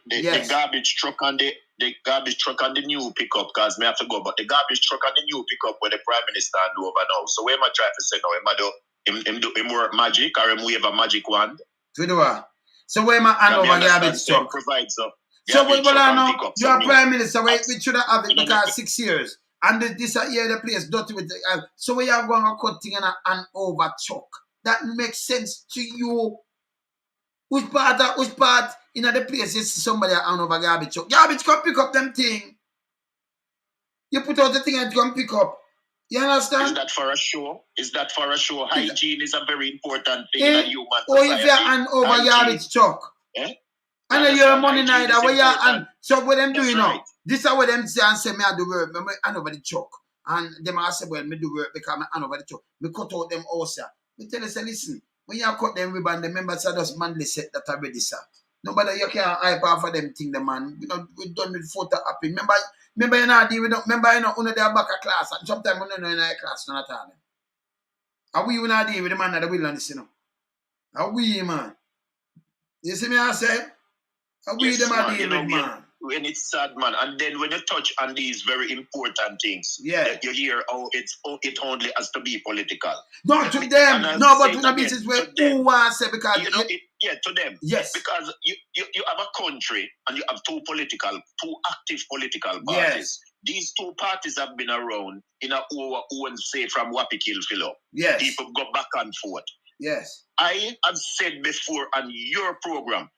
[SPEAKER 2] the garbage truck and the garbage truck and the new pickup, because me have to go, but the garbage truck and the new pickup where the Prime Minister do over now. So where am I trying to say now? Him work magic or him wave a magic wand?
[SPEAKER 1] To do what? So where am I hand over garbage truck?
[SPEAKER 2] Provides
[SPEAKER 1] so what I know, you are Prime Minister, we should have it because 6 years. And this year the place dirty with the, so we are going to cut thing and over truck. That makes sense to you. Which part in the place is somebody hand over garbage truck? Garbage come pick up them thing. You put out the thing and come pick up. You understand?
[SPEAKER 2] Is that for a show? Hygiene is a very important thing in a human society.
[SPEAKER 1] Or if you hand over garbage truck.
[SPEAKER 2] Eh?
[SPEAKER 1] And then you're money neither where you and so what them doing now? This is what them say and say me I do work, me hand over the truck. And them I say, well, me do work because I hand over the truck. Me cut out them also. Me tell you, say, listen, when you cut them ribbon, the members are just manly set that already, sir. Nobody you can't hype off for them thing, the man. You know, we done with photo happy. Remember you not deal with remember you know under their back of class and sometimes we don't know in our class, none at all. Are we not deal with the man that the wilderness, you know? Are we, man? You see me I say? We them are dealing with, man.
[SPEAKER 2] When it's sad, man. And then when you touch on these very important things, that you hear, it only has to be political.
[SPEAKER 1] No, to them. No, but to the business where who wants to say because
[SPEAKER 2] to them.
[SPEAKER 1] Yes.
[SPEAKER 2] Because you have a country and you have two active political parties. Yes. These two parties have been around in a own say from Wapikil Philo.
[SPEAKER 1] Yes.
[SPEAKER 2] People go back and forth.
[SPEAKER 1] Yes.
[SPEAKER 2] I have said before on your program,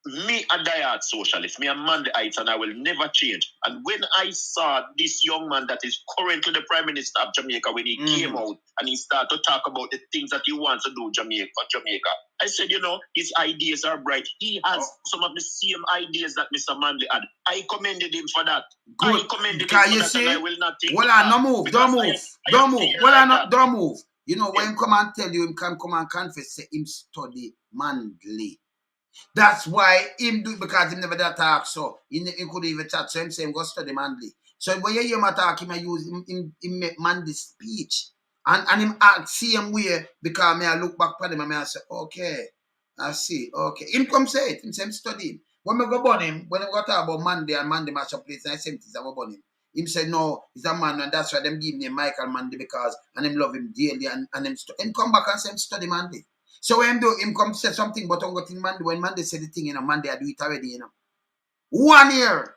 [SPEAKER 2] me a diehard socialist, me a Mandaites, and I will never change. And when I saw this young man that is currently the Prime Minister of Jamaica, when he came out and he started to talk about the things that he wants to do for Jamaica, I said, his ideas are bright. He has some of the same ideas that Mr. Manley had. I commended him for that.
[SPEAKER 1] Good.
[SPEAKER 2] I commended him for that, and I will not take
[SPEAKER 1] don't move. You know, when him come and tell you, him can come and confess, say him study Manley. That's why him do because him never that talk so. He could even chat so him say him go study Manley. So when you hear him talk, him use him make Manley speech. And him act same way because me I look back at him and I say, okay, I see, okay. Him come say it, him say him study him. When we go burn him, when we go talk about Manley and Manley match up place, and I say him I go burn him. Him say no, he's a man and that's why them give him Michael Manley because and him love him dearly and him come back and say him study Manley. So when him come say something, but when Monday say the thing, Monday I do it already, 1 year.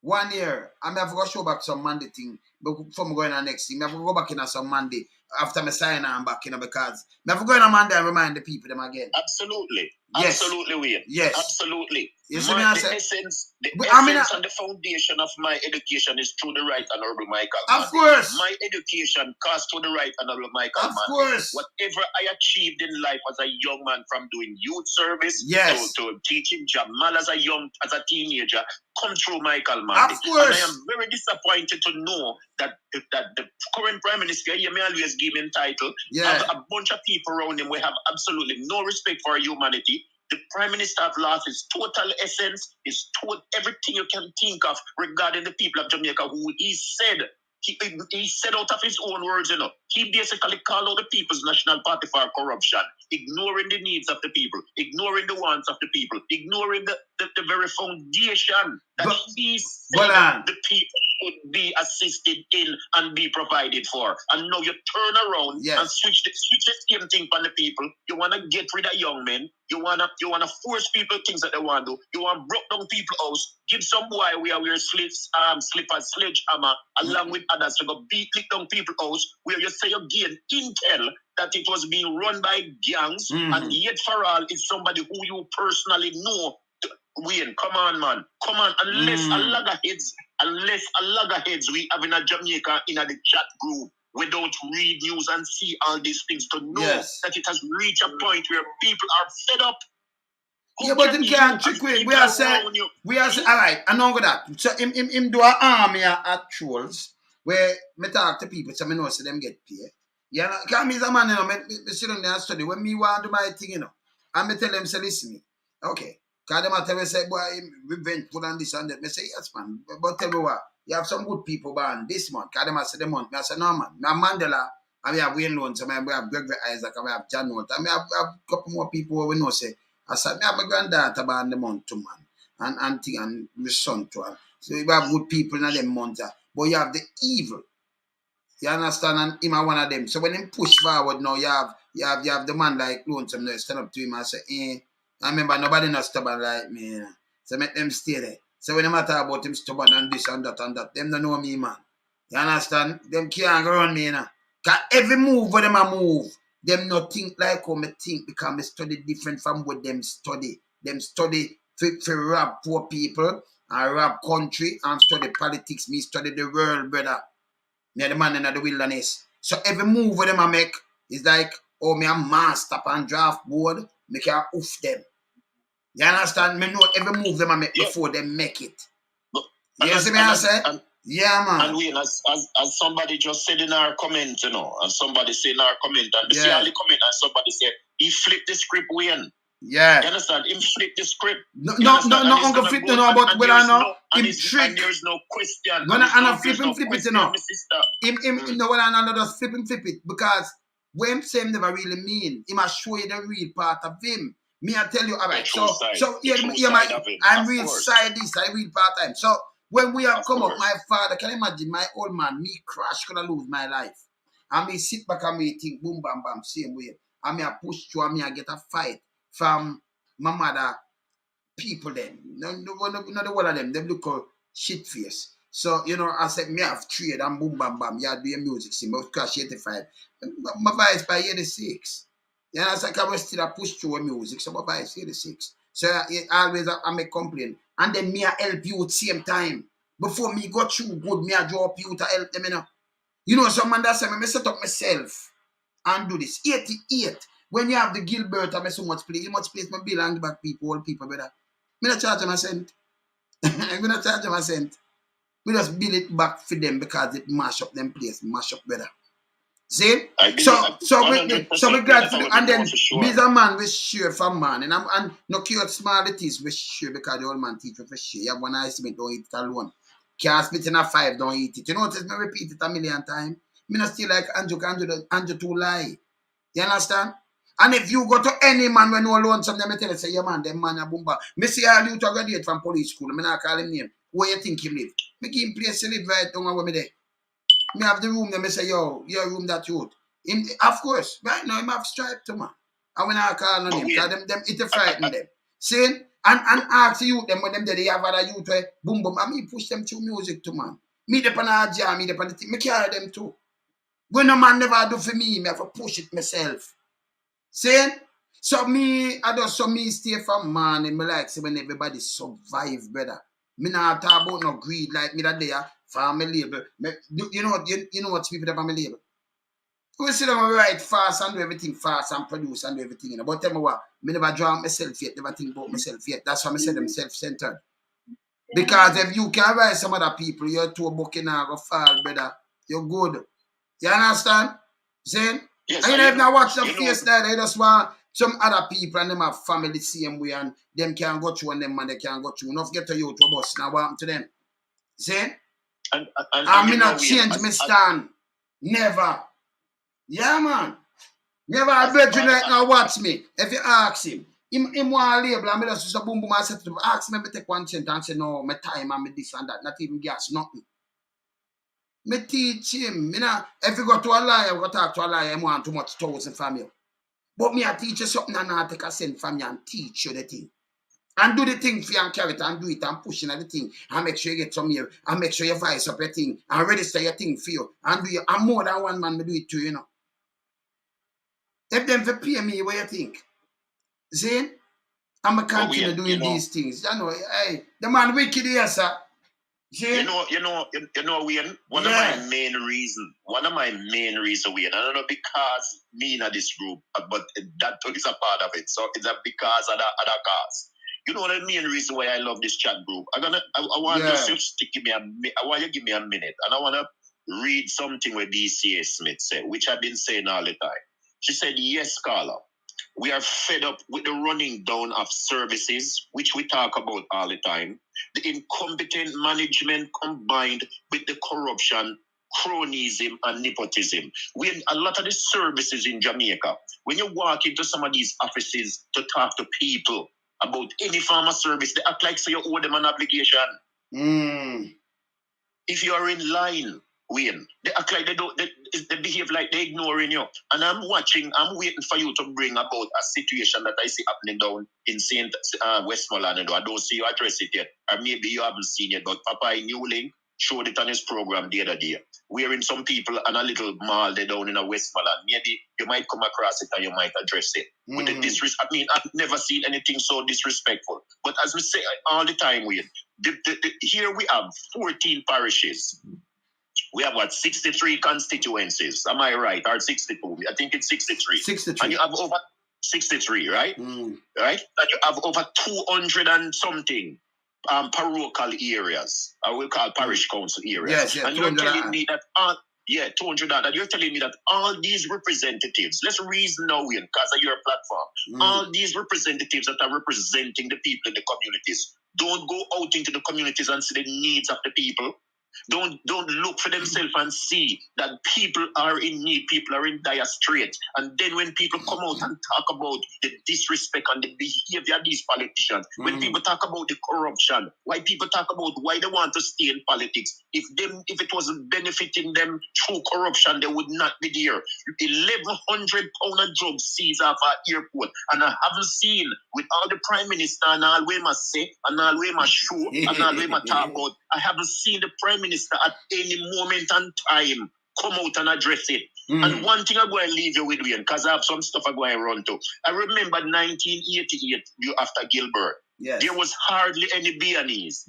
[SPEAKER 1] 1 year. I may have to go show back some Monday thing before me going on next thing. I have to go back in some Monday after me sign on back, because I have to go on Monday and remind the people them again.
[SPEAKER 2] Absolutely.
[SPEAKER 1] Yes.
[SPEAKER 2] Absolutely, Wayne.
[SPEAKER 1] Yes.
[SPEAKER 2] Absolutely.
[SPEAKER 1] You see
[SPEAKER 2] the essence and the foundation of my education is through the right honorable Michael Manley.
[SPEAKER 1] Of course.
[SPEAKER 2] My education cost through the right honorable Michael Manley.
[SPEAKER 1] Of course.
[SPEAKER 2] Whatever I achieved in life as a young man, from doing youth service to teaching Jamal as a teenager, come through Michael Manley.
[SPEAKER 1] Of course.
[SPEAKER 2] And I am very disappointed to know that the current Prime Minister, you may always give him title, have a bunch of people around him who have absolutely no respect for humanity. The Prime Minister have lost his total essence, everything you can think of regarding the people of Jamaica, who he said, he said out of his own words, he basically called out the People's National Party for corruption, ignoring the needs of the people, ignoring the wants of the people, ignoring the very foundation that he said the people could be assisted in and be provided for. And now you turn around and switch the same thing for the people. You want to get rid of young men. You wanna force people things that they want to do. You want to break down people house. Give some boy where wear slippers, sledgehammer, along with others to go beat down people house, where you say you gain intel that it was being run by gangs, and yet for all, it's somebody who you personally know. Wayne, come on, man. Come on. Unless a loggerheads we have in a Jamaica in a the chat group, we don't read news and see all these things to know that it has reached a point where people are fed up.
[SPEAKER 1] Yeah, but him can't trick we. We are saying, all right, I know that. So him do an army at trolls where me talk to people so me know so them get paid. Yeah, because me is a man, you know, me sit down there and study. When me want to do my thing, you know, and me tell them, say, listen me. Okay. Because them tell me, say, boy, revengeful and this and that. Me say, yes, man. But tell me what, you have some good people born this month. Because them say the month. I say, no, man. Me have Mandela, and we have Wayne Lones, and we have Gregory Isaac, and we have John Nolt, and we have a couple more people we know, say, I said, me have my granddaughter born the month too, man. And my son too. So we have good people in them months. But you have the evil. You understand? And him are one of them. So when him push forward now, you have the man like Lonesome there stand up to him and say, I remember nobody not stubborn like me. You know? So make them stay there. So when they matter about him stubborn and this and that, them don't know me, man. You understand? Them can't go on me, you know. Because every move where them a move, them not think like how me think because me study different from what them study. Them study for rob poor people and rob country and study politics. Me study the world, brother. Me the man in the wilderness. So every move where them a make is like, oh, me a master and draft board, me can oof them. You understand? Me know every move them a make before they make it. You see me I say? Yeah, man.
[SPEAKER 2] And we, as somebody just said in our comment, you know, and somebody said in our comment, and see all the comment, and somebody said, he flipped the script, Wayne.
[SPEAKER 1] Yeah.
[SPEAKER 2] You understand? Him flip the script.
[SPEAKER 1] No, Uncle Flip, you know about whether or not him trick.
[SPEAKER 2] And there's no question.
[SPEAKER 1] No, and flip him, flip it, you know. Him, no, whether or not just flip it, because when him say him never really mean, he must show you the real part of him. Me, I tell you, all right, so I'm real side this, I real part time. So, when we have come up, my father, can you imagine, my old man, me crash, gonna lose my life. And me sit back and me think, boom, bam, bam, same way. And me I push through and me I get a fight from my mother, people then. No the one of them, they look like shit face. So, you know, I said, me have trade and boom, bam, bam, yeah, do your music, see, but crash 85. My voice by 86. You know, I said, I was still a push through music, so my voice 86. So, I make complaint. And then me I help you at the same time. Before me got you good, me I drop you to help them, you know. You know, some man that say, me set up myself and do this. 88. When you have the Gilbert and me so much play, you must place my bill and give back people, all people, brother. Me not charge them a cent. Me not charge them a cent. We just bill it back for them because it mash up them place, mash up, brother. See? So we glad for them. And then me as a man we share for man. And no care how small it is, we share because the old man teach you for share. You have one estimate, don't eat it alone. Can't split in a 5, don't eat it. You notice me repeat it a million times. Me not still like Andrew to lie. You understand? And if you go to any man when you alone, some them tell you, say, yeah man, them man a boomba. Me see all you to graduate from police school. Me not call him name. Where you think he live? Me give him place to live right down where me there. Me have the room there, me say, yo, your room that you would. Of course, right now, him have stripe to man. And when I call on him, because them it frighten them. See? And ask you them when them there, they have other youth where boom boom. And me push them through music to man. Me depend on a jam, me depend on the thing. Me carry them too. When no man never do for me have to push it myself. See? So me, I just me stay from man and me like say when everybody survive, brother. Me not talk about no greed like me that there for my label. You know what people that for my label? We sit down and write fast and do everything fast and produce and do everything. You know. But tell me what, me never draw myself yet, never think about myself yet. That's why I say them self-centered. Because if you can write some other people, you're too booking and go fall, brother. You're good. You understand? Saying? Yes, and you never not watch the face there, they just want some other people and them have family the same way and them can go through and them man they can go through. Enough get to you to a bus. Now what happened to them? See? And me not change my stand. Never. Yeah, man. Never a brethren right now watch me. If you ask him want a label and me just boom boom and set it up. Ask him if I take 1 cent and say no, my time and me this and that. Not even gas, nothing. Me teach him. If you go to a liar, go talk to a liar, I want too much 1,000 from you. But me I teach you something and I take a cent from you and teach you the thing. And do the thing for you and carry it and do it and push in the thing and make sure you get some here and make sure you voice up your thing and register your thing for you and do you and more than one man to do it too, If them for pay me, what you think? See? I'm going to continue doing these things. Hey, the man wicked here, sir. See?
[SPEAKER 2] Wayne, one of my main reasons, Wayne, I don't know because me in this group, but that is a part of it. So it's a because of that other cause. You know the main reason why I love this chat group. I want you to give me a minute, and I want to read something where DCA Smith said, which I've been saying all the time. She said, "Yes, Carla, we are fed up with the running down of services, which we talk about all the time, the incompetent management combined with the corruption, cronyism, and nepotism. When a lot of the services in Jamaica, when you walk into some of these offices to talk to people about any form of service, they act like so you owe them an obligation. If you are in line, Wayne, they act like they behave like they're ignoring you. And I'm waiting for you to bring about a situation that I see happening down in St. Westmoreland. I don't see you address it yet. Or maybe you haven't seen it, but Papa in New Link showed it on his program the other day. Wearing some people and a little mall there down in a Westmoreland. Maybe you might come across it and you might address it. With the disrespect, I've never seen anything so disrespectful. But as we say all the time, Wayne, here we have 14 parishes. We have 63 constituencies. Am I right? Or 62? I think it's 63.
[SPEAKER 1] 63.
[SPEAKER 2] And you have over 63, right? Right? And you have over 200 and something parochial areas. I will call parish council areas.
[SPEAKER 1] Yes,
[SPEAKER 2] and you're telling me that 200 and you're telling me that all these representatives, let's reason now in because of your platform, all these representatives that are representing the people in the communities don't go out into the communities and see the needs of the people. Don't look for themselves and see that people are in need, people are in dire straits. And then when people come out and talk about the disrespect and the behavior of these politicians, when people talk about the corruption, why people talk about why they want to stay in politics, if it wasn't benefiting them through corruption, they would not be there. 1,100 pounds of drugs seized off our airport, and I haven't seen with all the prime minister and all we must say and all we must show and all we must talk about, I haven't seen the prime minister at any moment and time come out and address it. And one thing I'm going to leave you with, Wayne, because I have some stuff I'm going to run to. I remember 1988, after Gilbert.
[SPEAKER 1] Yes.
[SPEAKER 2] There was hardly any B&Es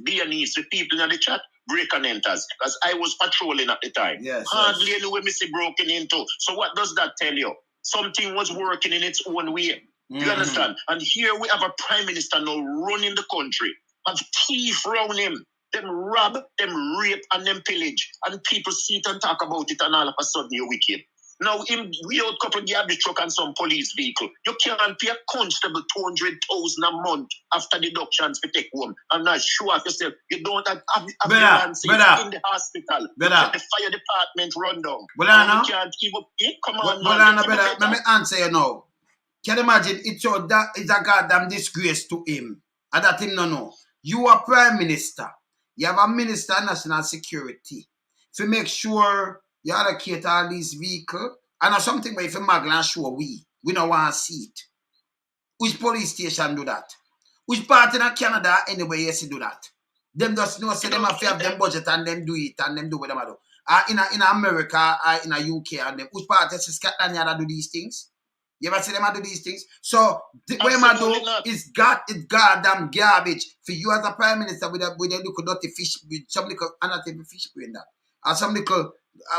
[SPEAKER 2] for people in the chat, break and enters, because I was patrolling at the time.
[SPEAKER 1] Yes,
[SPEAKER 2] hardly any way me broken into. So what does that tell you? Something was working in its own way. You understand? And here we have a prime minister now running the country, have thief around him. Them rob, them rape, and them pillage. And people sit and talk about it, and all of a sudden you're wicked. Now, we out a couple of garbage truck and some police vehicle. You can't pay a constable 200,000 a month after deductions to take home. I'm not sure of yourself. You don't have ambulance in the hospital. You get the fire department run down. You can't give up. Come on,
[SPEAKER 1] man. Let me answer you now. Can you imagine? It's a goddamn disgrace to him. And that him no. You are prime minister. You have a minister of national security to make sure you allocate all these vehicles. And something where if you mag and show we don't want to see it. Which police station do that? Which part in Canada anyway yes do that? Them just know say them have to have them budget and them do it and them do what them do. In America, in the UK and them. Which part is Scotland do these things? You ever see them do these things? So what them do is goddamn garbage for you as a prime minister with a little dirty fish, with some little anatomy fish brain that. Or some little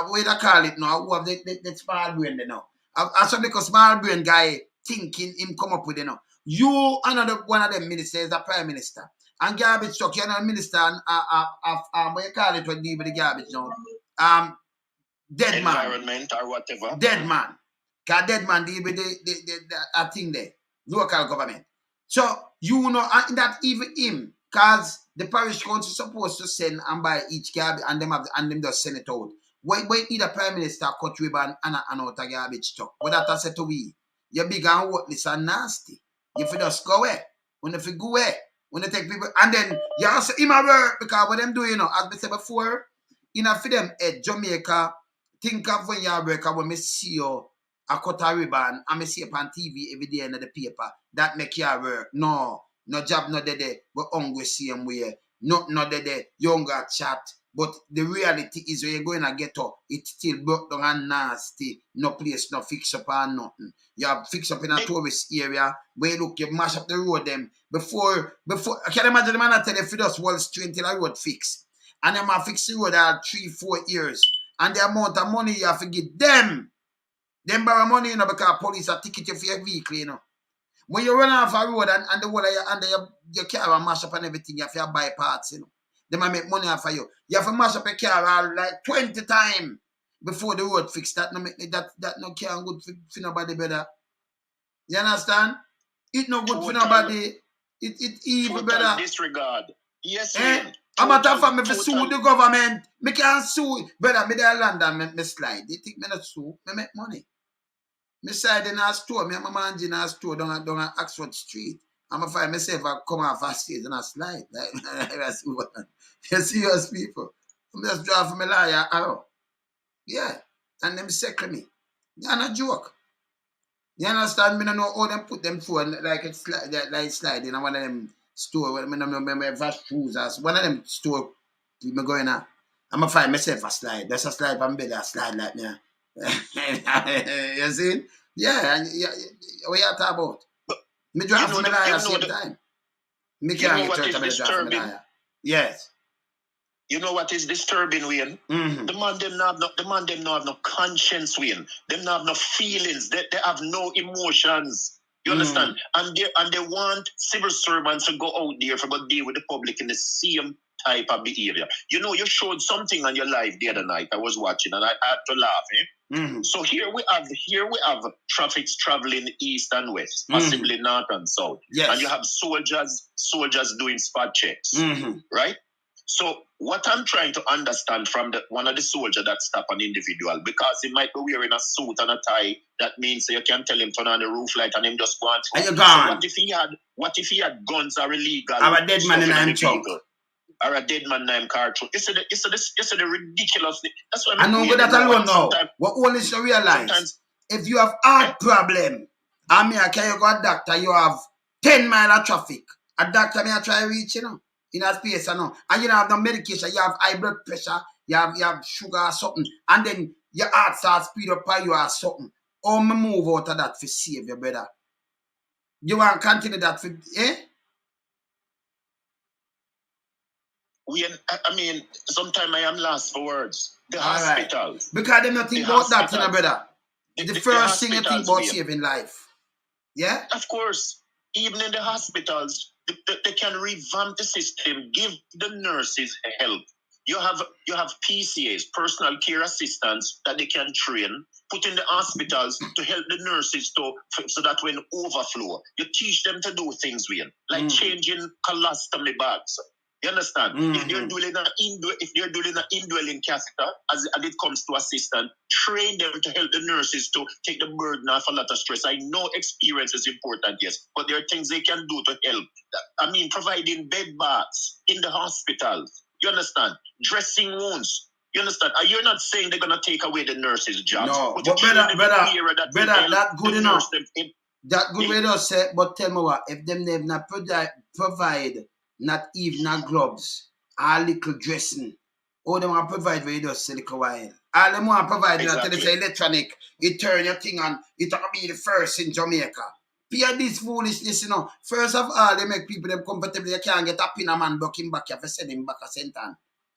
[SPEAKER 1] what they call it now, who have the small brain there now. Or some little small brain guy thinking him come up with it now. You another one of them ministers is a prime minister. And garbage truck, you're not a minister of what you call it when deal with the garbage now. Dead man.
[SPEAKER 2] Environment or whatever.
[SPEAKER 1] Dead man. Because dead man deal with the thing there. Local government. So, you know, and that even him, because the parish council is supposed to send and buy each garbage and them just send it out. Why need a prime minister cut ribbon and out a garbage truck? What that I said to we? You're big and worthless and nasty. You feel just go away. When you go away. When you take people, and then you also him a work because what them do, you know, as I said before, in a for them at Jamaica, think of when you work when me see you a cut a ribbon and me see it on TV every day in the paper. That make you work. No job no there, but hungry same way. No there, younger chat. But the reality is when you're going to get up, it's still broke down and nasty. No place, no fix up or nothing. You have fix up in a tourist area where you look, you mash up the road them. Before, I can imagine the man I tell you if you just Wall Street until the road fix. And them have fix the road at 3-4 years. And the amount of money you have to give them borrow money, you know, because police are ticket you for your vehicle, you know. When you run off a road and the whole of your car and mash up and everything, you have to buy parts, you know. They might make money off of you. You have to mash up a car like 20 times before the road fix. That no care good for nobody better. You understand? It no good for nobody. It evil better.
[SPEAKER 2] Disregard. Yes,
[SPEAKER 1] I'm a tough for me to sue the government. Me can't sue. Brother, me there London, me slide. They think me not sue. Me make money. Me side in a store. Me and my man in a store down at Oxford Street. I'm a find myself I come off a stage and I slide. You serious people. I'm just drive for my liar arrow. Yeah. And them second me. They're not joke. You understand? Me don't know how them put them phone like it's like slide in one of them store where I don't remember fast shoes as one of them store me going out. I'm gonna find myself a slide. There's a slide from belly, a slide like me. You see? Yeah, what you talk about? Me drive for my liar at the same time. Me can't get church, I'm drive for my liar. Yes.
[SPEAKER 2] You know what is disturbing, Wayne?
[SPEAKER 1] Mm-hmm.
[SPEAKER 2] The man them not have no conscience, Wayne. Them not have no feelings. They have no emotions. You understand? And they want civil servants to go out there for go deal with the public in the same type of behavior. You know, you showed something on your live the other night. I was watching and I had to laugh.
[SPEAKER 1] Mm-hmm.
[SPEAKER 2] So here we have traffics traveling east and west, possibly north and south.
[SPEAKER 1] Yes.
[SPEAKER 2] And you have soldiers doing spot checks, right? So what I'm trying to understand from one of the soldiers that stop an individual, because he might be wearing a suit and a tie, that means you can tell him turn on the roof light and him just go on.
[SPEAKER 1] And you're gone.
[SPEAKER 2] So what if he had guns or illegal?
[SPEAKER 1] Or a dead man in a trunk.
[SPEAKER 2] Or a dead man named cartoon. You see the ridiculous thing. That's what
[SPEAKER 1] I know but that alone now. What only to realize if you have heart problem, I mean, can you go a doctor, you have 10 miles of traffic. A doctor may try to reach, you know, in a space, you know, and you don't have no medication, you have high blood pressure, you have sugar or something, and then your heart starts speed up by you or something. Or me move out of that for save your brother. You want to continue that for,
[SPEAKER 2] I mean, sometimes I am lost for words. The hospitals.
[SPEAKER 1] Right. Because them not think about that, you know, brother. The first thing you think about saving life. Yeah?
[SPEAKER 2] Of course. Even in the hospitals, they can revamp the system, give the nurses help. You have PCAs, personal care assistants, that they can train, put in the hospitals to help the nurses so that when overflow, you teach them to do things with, like changing colostomy bags. You understand? If they're doing an indwelling catheter, as it comes to assistant, train them to help the nurses to take the burden off a lot of stress. I know experience is important, yes, but there are things they can do to help. I mean, providing bed baths in the hospital. You understand? Dressing wounds. You understand? You're not saying they're gonna take away the nurses' jobs.
[SPEAKER 1] No, but brother, that good enough. That good way to say, but tell me what, if them they've not provide not even a gloves, a little dressing, all them want to provide for you just a little while. All them want to provide until they say electronic, you turn your thing on, it's going to be the first in Jamaica. Fear this foolishness, you know. First of all, they make people them comfortable. You can't get a pin a man block him back, you have to send him back a St.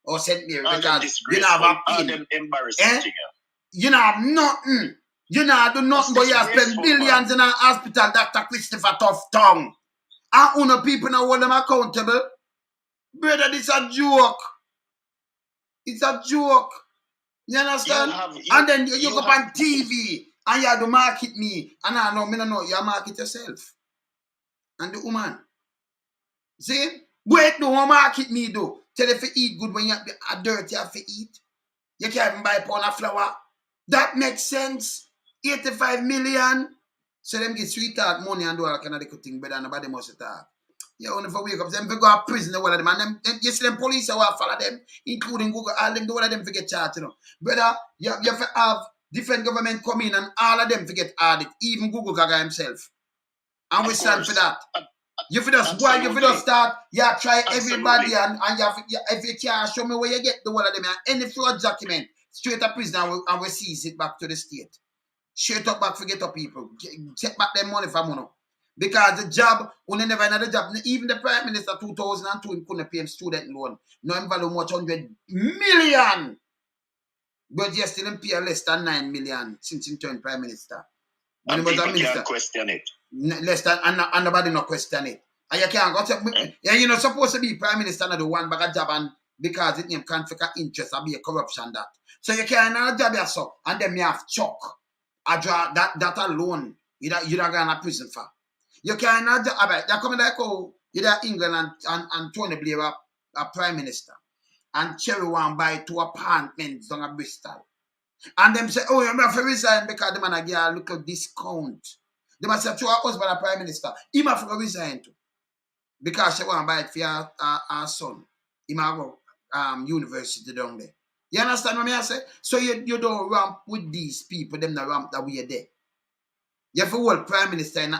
[SPEAKER 1] Or St. Mary because you don't have a pin. You don't have nothing. You don't do nothing, but you have spent billions in a hospital, Dr. Christopher Tough Tongue. And uno people now hold them accountable. Brother, this is a joke. It's a joke. You understand? And then you go up on TV and you have to market me. And I don't know, you market yourself. And the woman. See? Wait, don't market me though. Tell you to eat good when you are dirty, you have to eat. You can't even buy a pound of flour. That makes sense. 85 million. So them get sweetheart money and do all kind of good thing, but nobody must talk. Yeah, only for wake up. Them for go to prison, all of them. And them you see them police who follow them, including Google, all them, all of them forget charge, you know. Brother, you have to have different government come in and all of them forget audit, even Google Gaga himself. And we stand for that. You for just go, you for just start, try everybody and if you can't show me where you get the one of them and any fraud document, straight to prison and we seize it back to the state. Straight up back, forget up people. Take back their money from money. Because the job, we never had a job. Even the Prime Minister 2002 he couldn't pay him student loan. No him value much 100 million. But he still didn't pay less than 9 million since he turned Prime Minister.
[SPEAKER 2] When and people can't question it.
[SPEAKER 1] Less than, and nobody no question it. And you can't go to, you're not supposed to be Prime Minister not the one bag a job and because it name conflict of interest and be a corruption that. So you can't have a job yourself and then you have chuck. I draw that alone, you're not going to prison for. You can't have they're coming like you're England and Tony Blair a Prime Minister. And Cherry one buy 2 apartments down at Bristol. And them say, oh, you have to resign because the man a get a little discount. They must say to her husband a Prime Minister, he must to resign too. Because she want to buy it for her son. He must go university down there. You understand what I say? So you don't ramp with these people, them that ramp that we are there. You have to hold Prime Minister in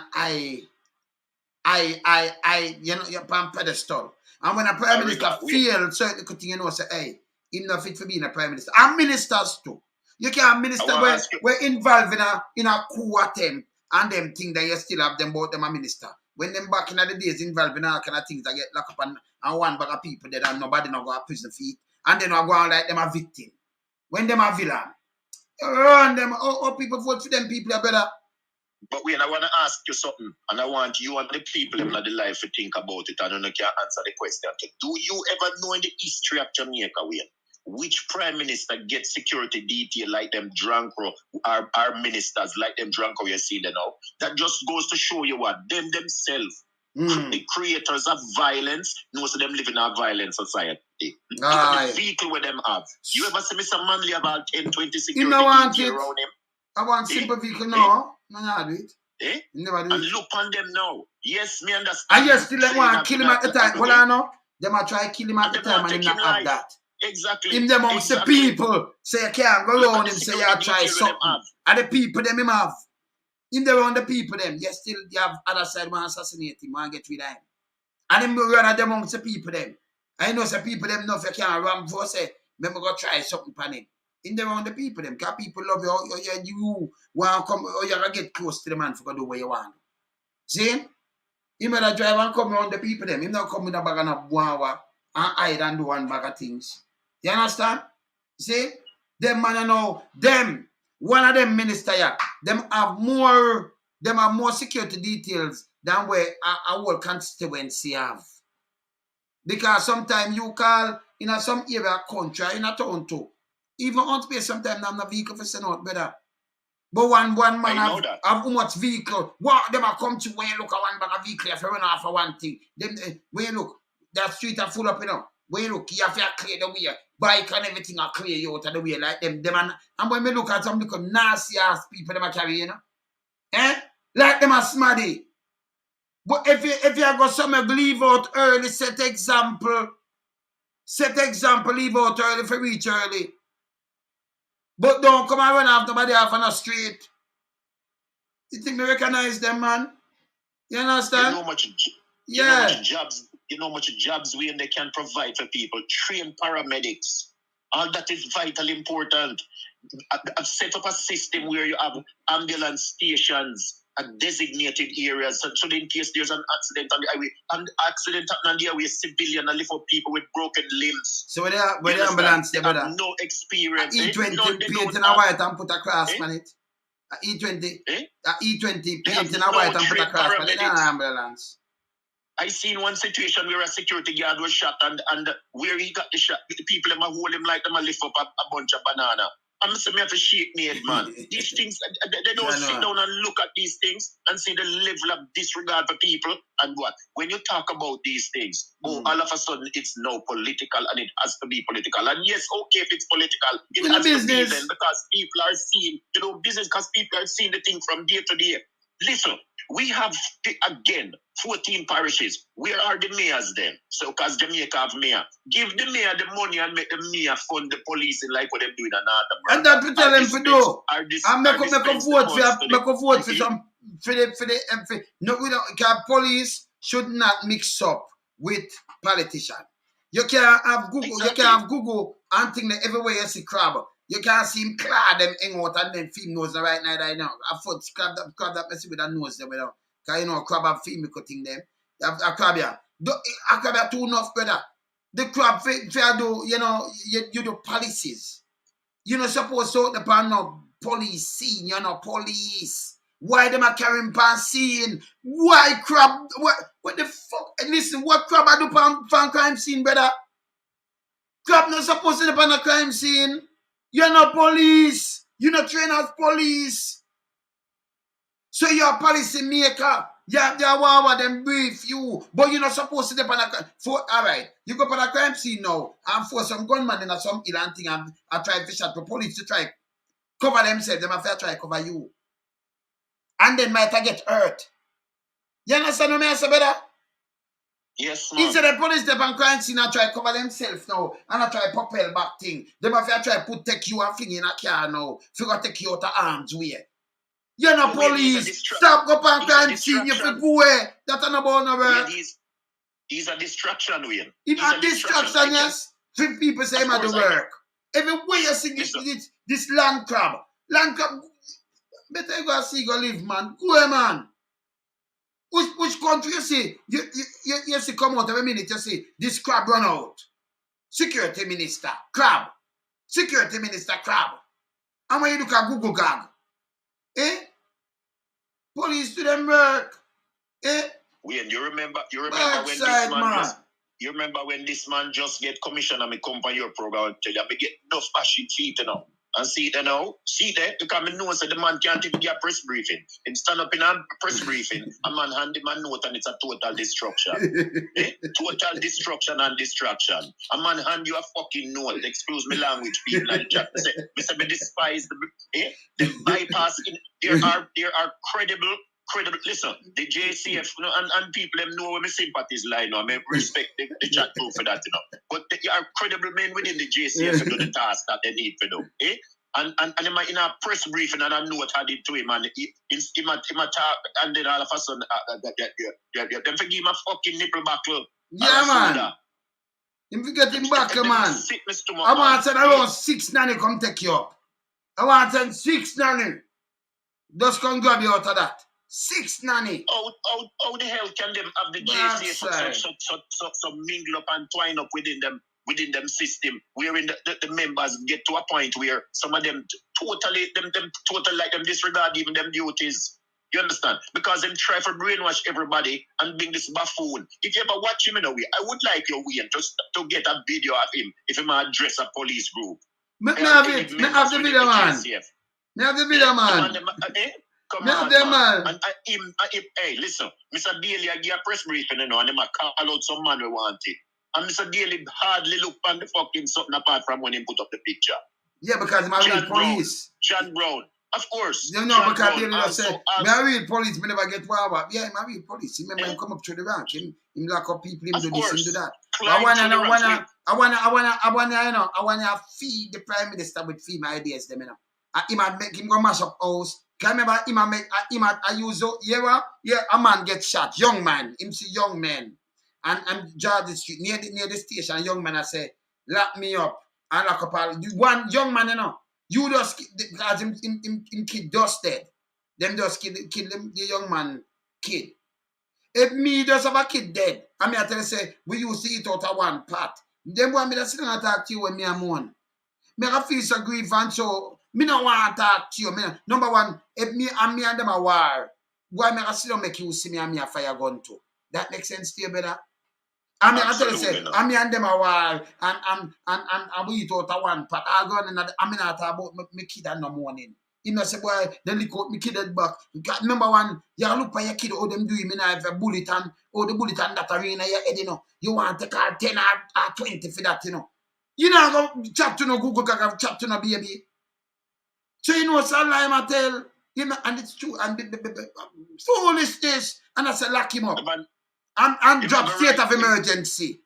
[SPEAKER 1] you know, you're on pedestal. And when a Prime Minister fails, certain thing you know, say, hey, he's not fit for being a Prime Minister. And ministers too. You can't minister where we're involved in a coup attempt and them things that you still have them about them a minister. When them back in the days involved in all kind of things that get locked up and one bag of people that and nobody not go to prison for it. And then I go on like them a victim. When them a villain. You run them, people vote for them people are better.
[SPEAKER 2] But Wayne, I want to ask you something, and I want you and the people in the life to think about it. I don't know if you can answer the question. Do you ever know in the history of Jamaica, Wayne, which prime minister gets security detail like them drunk or our ministers like them drunk or you see them now? That just goes to show you what them themselves, the creators of violence, know so them live in a violent society. Look at the vehicle where them have. You ever see Mr. Manley about 10, 20 security detail around him?
[SPEAKER 1] I want simple vehicle now. No, do it.
[SPEAKER 2] Never do it. And look on them now. Yes, me understand.
[SPEAKER 1] And yes, still them want to kill him at the time. Hold on now. They might try to kill him at the time and him not have that.
[SPEAKER 2] Exactly.
[SPEAKER 1] Him them amongst the people say you can't go around him say you try something. And the people them him have. Him they around the people them. Yes, still you have other side want to assassinate him, want to get rid of him. And him run them amongst the people them. I know some people them know if you can't run for say, remember go try something pan him. In the around the people them, because people love you want to come, or you gotta get close to the man for to do what you want. See? He might drive and come around the people them. He not come in a bag of guava and hide and do one bag of things. You understand? See? Them man know, them, one of them minister here, them have more security details than where our whole constituency have. Because sometimes you call in some area country, in a town too. Even on space, sometimes I'm not vehicle for send out better. But one man have how much vehicle. What them are come to when you look at one bag of vehicle, if you run off for one thing. Then when you look, that street are full up, you know. When you look, you have to clear the way. Bike and everything are clear you out of the way like them. And when we look at some little nasty ass people them are carry, you know. Like them are smarty. But if you go somewhere leave out early, set example, leave out early for reach early. But don't come and run off nobody off on the street. You think me recognize them, man? You understand?
[SPEAKER 2] You know much jobs when they can provide for people. Train paramedics. All that is vitally important. I've set up a system where you have ambulance stations at designated areas. So in case there's an accident on the highway, and accident on the highway, civilian and lift up people with broken limbs.
[SPEAKER 1] So where the ambulance they have
[SPEAKER 2] no experience.
[SPEAKER 1] E20 paint in a white and put a cross on it. E20 paint in a white and put a cross on it. Ambulance.
[SPEAKER 2] I seen one situation where a security guard was shot and where he got the shot, the people them hold him like them lift up a bunch of banana. I'm saying me have to shake me head, man. These things, they don't sit down and look at these things and see the level of disregard for people and what. When you talk about these things, all of a sudden it's now political and it has to be political. And yes, okay, if it's political, it has to be then because people are seeing, business because people are seeing the thing from day to day. Listen, We have, again, 14 parishes. Where are the mayors then? So, because Jamaica have mayor. Give the mayor the money and make the mayor fund the policing like what they're doing in North America.
[SPEAKER 1] And that we tell them to do. And make a vote for some, no, we don't, police should not mix up with politicians. You can't have Google, exactly. You can't have Google and think that everywhere you see crab. You can't see him clad them hang out and then film nose right now. I thought crab that messy with a nose them. Because you know crab have film me cutting them. A crab here. A crab here too enough, brother. The crab fair do, you know, you do policies. You're not supposed to depend on police scene, you're not police. Why them are carrying pan scene? Why crab? What the fuck? And listen, what crab I do pan crime scene, brother? Crab not supposed to depend on a crime scene. You're not police. You're not trained as police. So you're a policy maker. Yeah, wawa them brief you, but you're not supposed to depend on a crime. All right, you go on a crime scene now and for some gunman in some Iran thing and I try to fish out for police to try cover themselves. Them have to try to cover you. And then might get hurt. You understand what I say, brother?
[SPEAKER 2] Yes, man.
[SPEAKER 1] Instead of police, they can crime scene and try to cover themselves now and I try to propel back thing. They have to try to take you and fling in a car now. Figure take you out of arms way. You're not police. Stop go and crime scene. You feel go away. That's not about no work.
[SPEAKER 2] He's a distraction, Wayne.
[SPEAKER 1] It's a distraction, yes. 3 people say him at the work. Everywhere you see this land crab. Land crab. Better go see, go live, man. Go away, man. Which country you see? You see come out every minute, you see this crab run out. Security Minister, crab. Security Minister, crab. And when you look at Google Gag, police do them work.
[SPEAKER 2] Wayne, you remember when this man just get commission and me come on your program and tell you I get enough machine feet now. And see it now. See there, because I know that the man can't even get a press briefing. Him stand up in a press briefing, a man hand him a note and it's a total destruction. Total destruction and distraction. A man hand you a fucking note. Excuse me language, people in the chat. Say, me despise the bypass. There are credible. Listen, the JCF and people them know where my sympathies lie now. I respect the chat group for that, you know. But there are credible men within the JCF to do the task that they need to do. And in a press briefing and a note had it to him and he talk and then all of a sudden them forgive him a fucking nipple buckle.
[SPEAKER 1] Yeah, man. Him forget him back, man. I want to send around 6 nanny come take you up. I want to send 6 nanny. Just come grab you out of that. 6 nanny. How the hell can them have the JCF so mingle up and twine up within them system, wherein the members get to a point where some of them totally like them disregard even them duties. You understand? Because them try to brainwash everybody and bring this buffoon. If you ever watch him in a way, I would like your Wayne to get a video of him if he might address a police group. Me have the video, man. Me have the video, man. Come on, man. And hey, listen, Mr. Daly, I give a press briefing, you know, and them call out some man we want it. And Mr. Daly hardly look on the fucking something apart from when he put up the picture. Yeah, because my real police. John Brown. Of course. You know, because Daly just said, my real police, me never get wawa. Yeah, my real police. Remember him come up through the rank. Him lock up people, him do this, him do that. I wanna feed the Prime Minister with female ideas, them, you know. He might make him go mash up house. Can remember a man get shot, young man. Him see young men. And George Street, near the station, young man I say, lock me up and lock up all one young man, you know. You just because him kid just dead. Them just kill the young man kid. If me just have a kid dead, I mean I tell you say we used to eat out of one pot. Them want me to sit and talk to you when me am on. Me I feel so grievous, so me don't want to talk to you. Number one, if me and them a war, why me I still make you see me and me a fire gun too? That makes sense to you, brother? I mean, I tell you, say, I mean, and them a war, and we eat out of one pot. I go and I mean, I talk about my kid in the morning. You know, say, boy, then look out my kid at back. Number one, you look for your kid, how them do him, you know, if a bullet and, the bullet and that arena your head, you know. You want to call 10 or 20 for that, you know. You know, go chat to no Google, chat to no baby. So, you know, what's a lie, I tell. You know, and it's true. And the foolishness. And I said, lock him up. And drop state of emergency.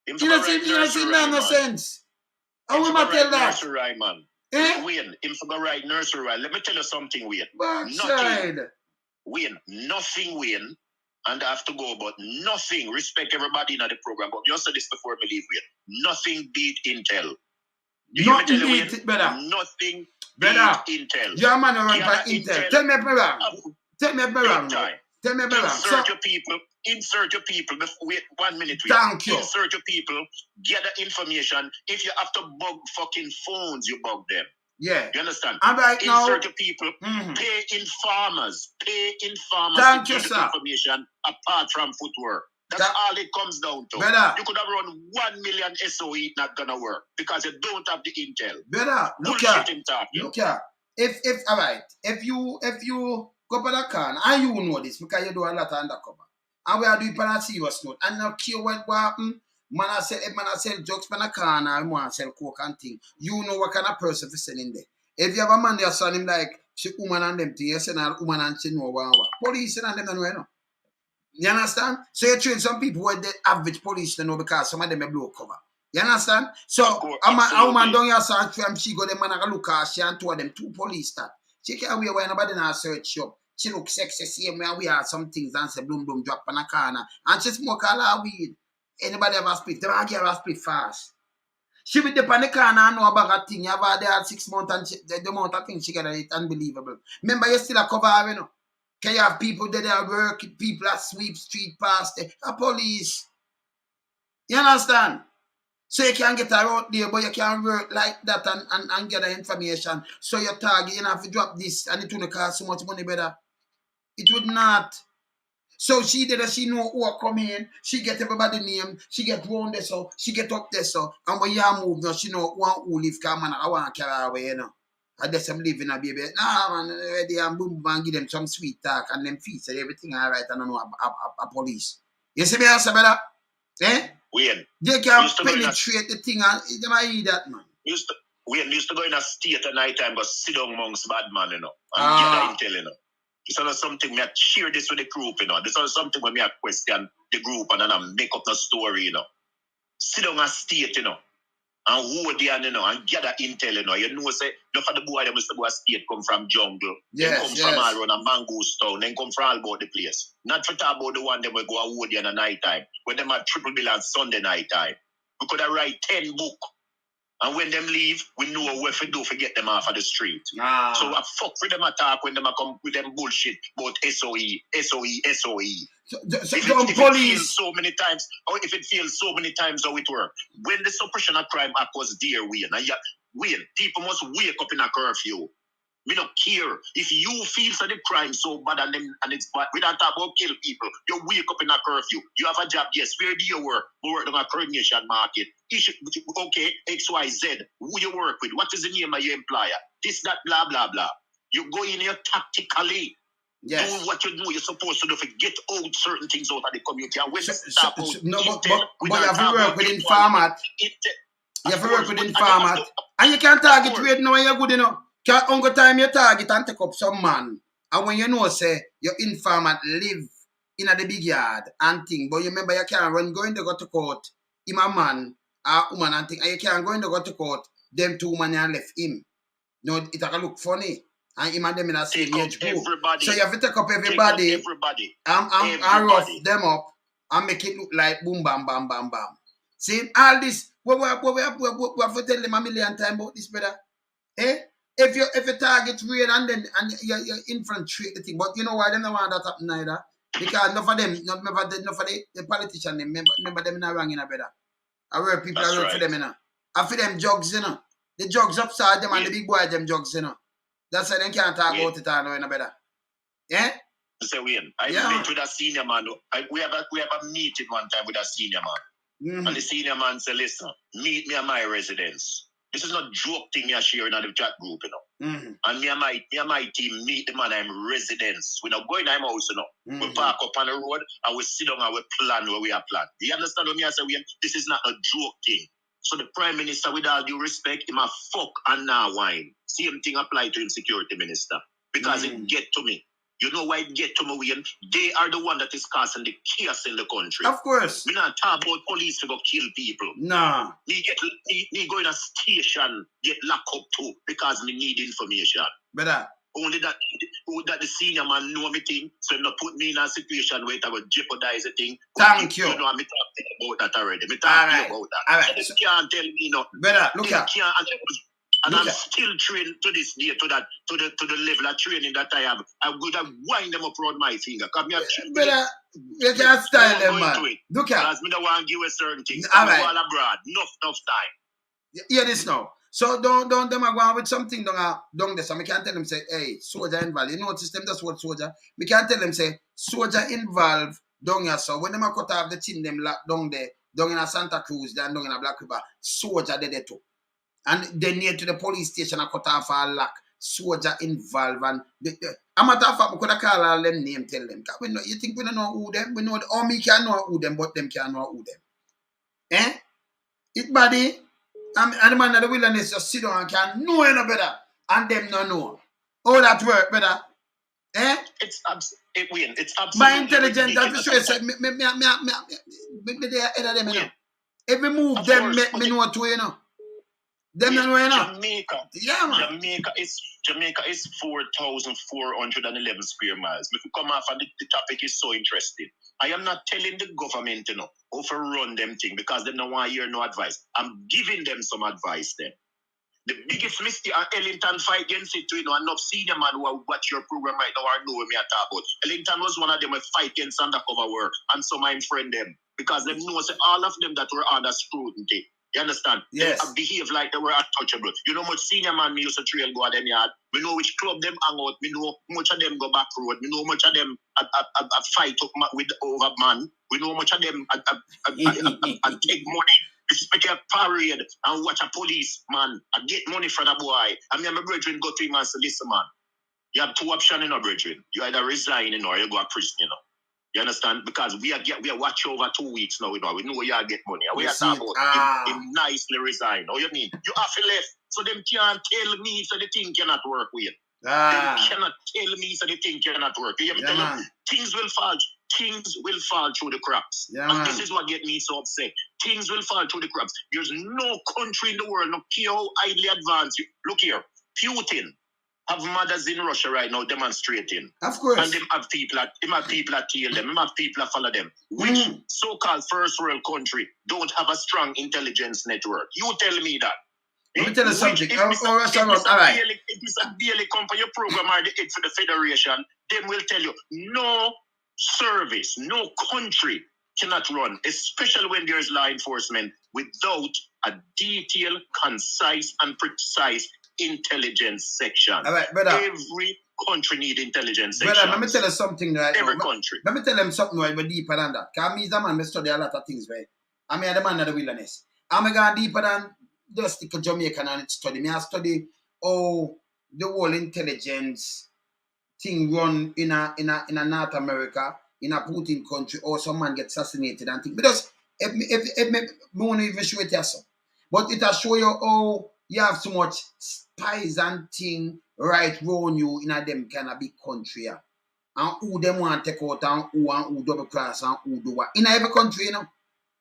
[SPEAKER 1] You know, see, no sense. How will I tell that?
[SPEAKER 2] Nursery, man. Wayne, him for the right nursery. Let me tell you something, Wayne. Nothing, Wayne. And I have to go, but nothing. Respect everybody in the program. But you said this before me leave, Wayne. Nothing beat Intel.
[SPEAKER 1] Nothing beat it, brother.
[SPEAKER 2] Nothing beat Intel.
[SPEAKER 1] Your man run by Intel. Tell me if I'm wrong. Tell me if I'm wrong. Tell me if I'm wrong.
[SPEAKER 2] Insert your people. Wait 1 minute.
[SPEAKER 1] Thank you.
[SPEAKER 2] Insert your people. Gather information. If you have to bug fucking phones, you bug them.
[SPEAKER 1] Yeah.
[SPEAKER 2] You understand?
[SPEAKER 1] And right now,
[SPEAKER 2] insert your people. Pay informers.
[SPEAKER 1] Thank
[SPEAKER 2] to
[SPEAKER 1] you,
[SPEAKER 2] get
[SPEAKER 1] sir.
[SPEAKER 2] Information apart from footwork. That's all it comes down to.
[SPEAKER 1] Brother.
[SPEAKER 2] You could have run 1 million SOE, not gonna work because you don't have the intel.
[SPEAKER 1] Brother, look here. If all right, if you go for the car, and you know this because you do a lot of undercover, and we are doing a serious note, and now care what happen. Man, I sell jokes for the car, and I want to sell coke and thing. You know what kind of person for selling there. If you have a man there, son him like she woman and them thing, you send a woman and she know what. Police and them don't know. You understand? So you train some people where the average police don't know because some of them are blow cover. You understand? So a woman down here search for him, she go them man and look at she and two of them 2 police that. She can't wear when nobody now search shop. She look sexy, same way we have some things and say bloom drop on a corner. And she smoke all her weed. Anybody ever split? They don't give her split fast. She be up on the corner and know about a thing. You have her there 6 months and the amount of things she get it's unbelievable. Remember you still a cover her, you know. Can you have people that are work, people that sweep street past the police? You understand? So you can get her out there, but you can work like that and get the information. So your target, you know, if you drop this and it wouldn't cost so much money better. It would not. So she did that, she know who are coming in, she get everybody name, she get round there so, she get up there so, and when you move now, she know who live, come man, I want to carry away, you know. I guess I'm living a baby. Nah, man, ready and boom, and give them some sweet talk and them feet and everything all right. I don't know a police. You see me, I say, brother? Eh?
[SPEAKER 2] Wayne.
[SPEAKER 1] They can penetrate the thing and they might eat that, man.
[SPEAKER 2] Wayne used to go in a state at night time, but sit down amongst bad man, you know, and get the intel, you know. This is something me I share this with the group, you know. This is something when me I question the group and then I make up the story, you know. Sit down and state, you know. And hold there, you know, and gather intel, you know. You know, say, look at the boy, they must go state come from jungle.
[SPEAKER 1] Yes,
[SPEAKER 2] come from all around a Mango's town. Then come from all about the place. Not for talk about the one that will go and hold there in the night time. When them are triple bill on Sunday night time. We could have write 10 books. And when them leave, we know what to do to get them off of the street. So I fuck with them attack when them come with them bullshit about SOE.
[SPEAKER 1] So
[SPEAKER 2] if police. It feels so many times, or if it feels so many times how it works. When the Suppression of Crime Act was there, Wayne, people must wake up in a curfew. We don't care. If you feel so the crime so bad and it's bad, we don't talk about kill people. You wake up in a curfew. You have a job, yes. Where do you work? We work on a coordination market. Okay, XYZ. Who you work with? What is the name of your employer? This, that, blah, blah, blah. You go in here tactically.
[SPEAKER 1] Yes.
[SPEAKER 2] Do what you do. You're supposed to do to get out certain things out of the community. And when
[SPEAKER 1] but you have to work within format. You have to work within format. And you can't target rate now when you're good enough. Can't only time you target and take up some man. And when you know, say, your informant live in the big yard and thing, but you remember you can't run going to go to court, him a man, a woman and thing, and you can't go to go to court, them 2 men and left him. No, it can look funny. And him and them in the same age group. So you have to take up everybody and rough them up and make it look like boom, bam, bam, bam, bam. See, all this, we have to tell them a million times about this, brother. Eh? If you target raid and then you infiltrate the thing, but you know why they don't want that happen either? Because enough of them, enough of the politicians, remember them in a wrong in a better. I work people I work for them, you know. I for them jugs, you know. The jugs upside them and the big boy them jugs, you know. That's why they can't talk about it all in a better. Yeah?
[SPEAKER 2] Say Wayne, I met with a senior man. We have a meeting one time with a senior man. And the senior man said, listen, meet me at my residence. This is not joke thing me sharing in the chat group, you know. And me and my team meet the man in residence. We not go in my house, you know. We park up on the road and we sit down and we plan where we are planned. You understand what me I say? This is not a joke thing. So the Prime Minister, with all due respect, him a fuck and now wine. Same thing apply to him, Security Minister. because it get to me. You know why it get to me, Wayne? They are the one that is causing the chaos in the country.
[SPEAKER 1] Of course.
[SPEAKER 2] We not talk about police to go kill people.
[SPEAKER 1] Nah.
[SPEAKER 2] Me go in a station, get locked up too, because me need information.
[SPEAKER 1] Brother.
[SPEAKER 2] Only that the senior man know me thing, so not put me in a situation where it will jeopardize the thing.
[SPEAKER 1] Thank you.
[SPEAKER 2] You know, I'm talking about that already. Me talking about that.
[SPEAKER 1] All right.
[SPEAKER 2] So you can't tell me nothing.
[SPEAKER 1] Brother, look here.
[SPEAKER 2] And I'm still trained to this day, to the level of training that I have. I would have wind them up around my finger.
[SPEAKER 1] Brother, you can't style them, man. Look here.
[SPEAKER 2] Because me don't want to give a certain things.
[SPEAKER 1] All right.
[SPEAKER 2] All abroad. Enough time.
[SPEAKER 1] Hear this now. So don't them go on with something down there. So I can't tell them say, hey, soldier involved. You notice them that's what soldier. We can't tell them say soldier involved down here. So when them a cut off the thing them lock down there, down in a Santa Cruz, down in a Black River, soldier there too. And then near to the police station, I cut off a lock. Soldier involved, and I'm a tough up. We could have called all them name, tell them. We know, you think we don't know who them? We know the army can know who them, but them can't know who them. Eh? It body, and the man of the wilderness just sit down and can know no better, and them no know. All that work, brother. Eh?
[SPEAKER 2] It's absolutely.
[SPEAKER 1] My intelligence, that's for sure. Say, me there ahead of them, you know. If we move them, me know too, you know. Them know, you know.
[SPEAKER 2] Jamaica.
[SPEAKER 1] Yeah, man.
[SPEAKER 2] Jamaica is 4,411 square miles. If you come off and the topic is so interesting. I am not telling the government, you know, how to run them thing because they don't want to hear no advice. I'm giving them some advice then. The biggest mistake Ellington fight against it, you know, and enough senior man who watch your program right now or know what me I talk about. Ellington was one of them who fight against undercover work and some my friend them because they know all of them that were under scrutiny. You understand?
[SPEAKER 1] Yes.
[SPEAKER 2] They behave like they were untouchable. You know much senior man me used to trail go at them yard. We know which club them hang out. We know much of them go back road. We know much of them fight up with over man. We know much of them take money. Respect a parade and watch a police man and get money from a boy. I mean, my brethren go to him and say, listen, man, you have two options in our brethren. You either resign or you go to prison, you know. You understand? Because we are watch over 2 weeks now, you know. We know you get money. We are talking about him nicely resign. Oh, you mean? You have to left. So them can't tell me so the thing cannot work with. They cannot tell me so the thing cannot work. You tell them things will fall. Things will fall through the cracks. And this is what gets me so upset. Things will fall through the cracks. There's no country in the world, no care how highly advanced. Look here, Putin have mothers in Russia right now demonstrating.
[SPEAKER 1] Of course.
[SPEAKER 2] And them have people that tail them. Them have people that follow them. Which so-called first world country don't have a strong intelligence network? You tell me that.
[SPEAKER 1] Let me tell you something.
[SPEAKER 2] If it's a daily company program or the head for the federation, them will tell you no service, no country cannot run, especially when there's law enforcement, without a detailed, concise, and precise intelligence section.
[SPEAKER 1] All right, brother.
[SPEAKER 2] Every country needs intelligence section.
[SPEAKER 1] Brother, let me tell you something right
[SPEAKER 2] Every
[SPEAKER 1] now.
[SPEAKER 2] country.
[SPEAKER 1] Let me tell them something right deeper than that. Because me, the man, I study a lot of things, right? I'm the man of the wilderness. I'm going deeper than just stick to Jamaica and study. I study how the whole intelligence thing run in a North America, in a Putin country, or some man gets assassinated and things. Because if me won't even show it yourself. But it will show you how you have so much spies and thing right round you in a them kind of big country. Yeah. And who them want to take out and who double class and who do what. In every country, you know.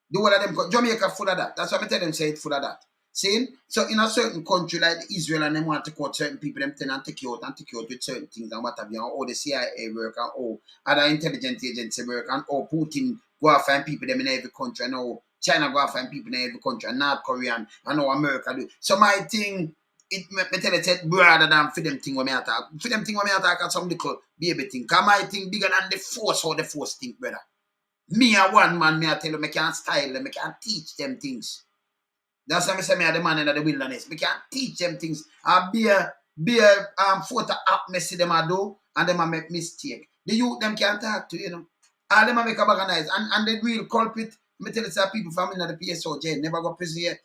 [SPEAKER 1] The whole of them, Jamaica full of that. That's why I tell them say it full of that. See? So in a certain country like Israel and them want to cut certain people, them tend and take you out with certain things and what have you, and all the CIA work and all other intelligence agency work and all Putin go out find people them in every country and all China go out find people in every country and North Korea and all America do. So my thing, it me tell it broader than for them thing when me attack. For them thing when me attack at some little baby thing. Cause my thing bigger than the force or the force thing, brother. Me a one man, me I tell you, me can't style them, me can't teach them things. That's why I say me are the man in the wilderness. Me can't teach them things. I be a photo app me see them I do, and them I make mistake. The youth them can't talk to, you know. All them I make a organize. And the real culprit, me tell you say people from in the PSOJ never go prison yet.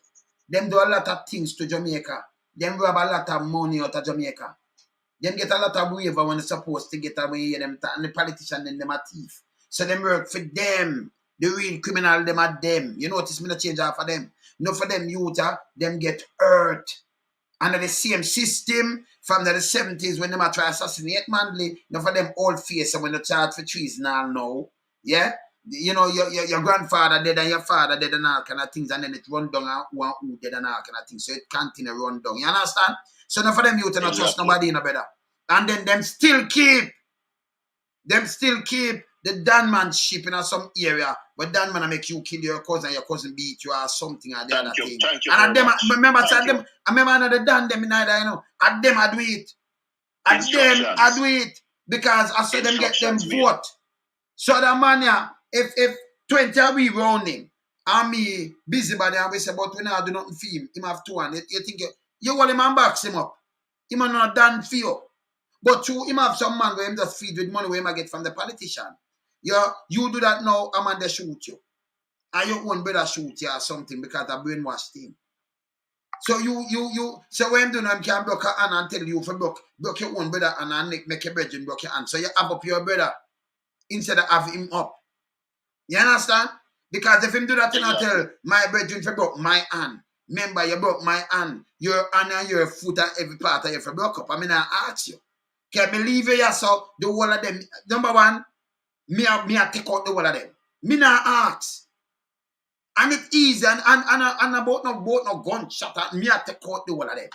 [SPEAKER 1] Them do a lot of things to Jamaica. Them rob a lot of money out of Jamaica. Them get a lot of waiver when they're supposed to get away, and the politician and them are thief. So them work for them. The real criminal, them are them. You notice me not change out for them. No for them youth, them get hurt. Under the same system, from the 70s when they might try assassinate Mandley, enough of them old face and when they charge for treason all now. Yeah? You know, your grandfather dead and your father dead and all kind of things, and then it run down and who dead and all kind of things. So it continue run down. You understand? So enough of them youth not trust nobody in a better. And then them still keep the Danmanship in some area, but Danman make you kill your cousin beat you or something or the other thing.
[SPEAKER 2] Thank you
[SPEAKER 1] And
[SPEAKER 2] very
[SPEAKER 1] at them,
[SPEAKER 2] much.
[SPEAKER 1] I remember another Dan them in either, you know. At them I do it. At them I do it. Because I saw them get them vote. So the man yeah, if 20 are we round him, and me busybody and we say, but we now do nothing for him. Him have 2 and you think you want him and box him up. Him are not done for you. But you him have some man where him just feed with money where him get from the politician. You do that now, a man they shoot you. And your own brother shoot you or something because I brainwashed him. So so when do him can block your hand and tell you for block your own brother and make your brethren block your hand. So you have up your brother instead of have him up. You understand? Because if him do that, I tell my brethren for block my hand. Remember, you broke my hand, your hand and your foot and every part of you for block up. I mean, I ask you. Can believe you yourself, the whole of them. Number one, me I take out the whole of them. Me not ask. And it's easy and about no gunshot and me I take out the whole of them.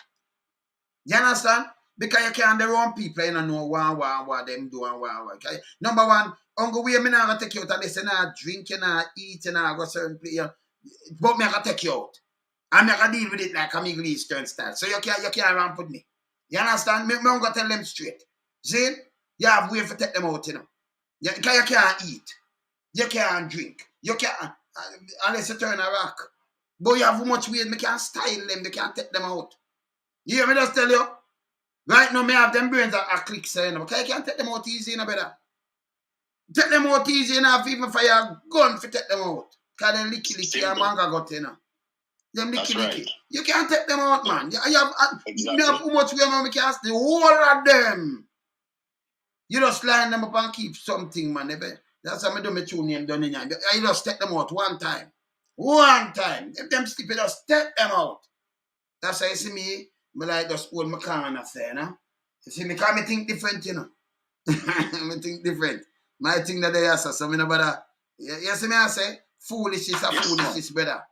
[SPEAKER 1] You understand? Because you can't the wrong people, you don't know what them do and what. Okay? Number one, Uncle we me not gonna take you out and they say nah drink, you nah eat, you nah go certain place. But me I gonna take you out. And me I gonna deal with it like a Middle Eastern style. So you can't ramp with me. You understand? Me I'm gonna tell them straight. See? You have way to take them out, you know. Because you can't eat. You can't drink. You can't, unless you turn a rock. But you have much weight, me can't style them, they can't take them out. You hear me just tell you? Right now, me have them brains that are click saying, okay, you can't take them out easy, you know, better. Take them out easy enough, even for your gun to take them out. Because they licky and manga got, you know. Them licky. Right. You can't take them out, man. You have how much weight, man, we can't the whole of them. You just line them up and keep something, man. That's how I do my 2 name done in here. You just take them out one time. One time. If them sleep, you just take them out. That's how you see me. I like just hold my car and say, you know. You see me, because I think different, you know. I think different. My thing that they are so I know, brother. You see me, I say, foolish is a foolishness, brother.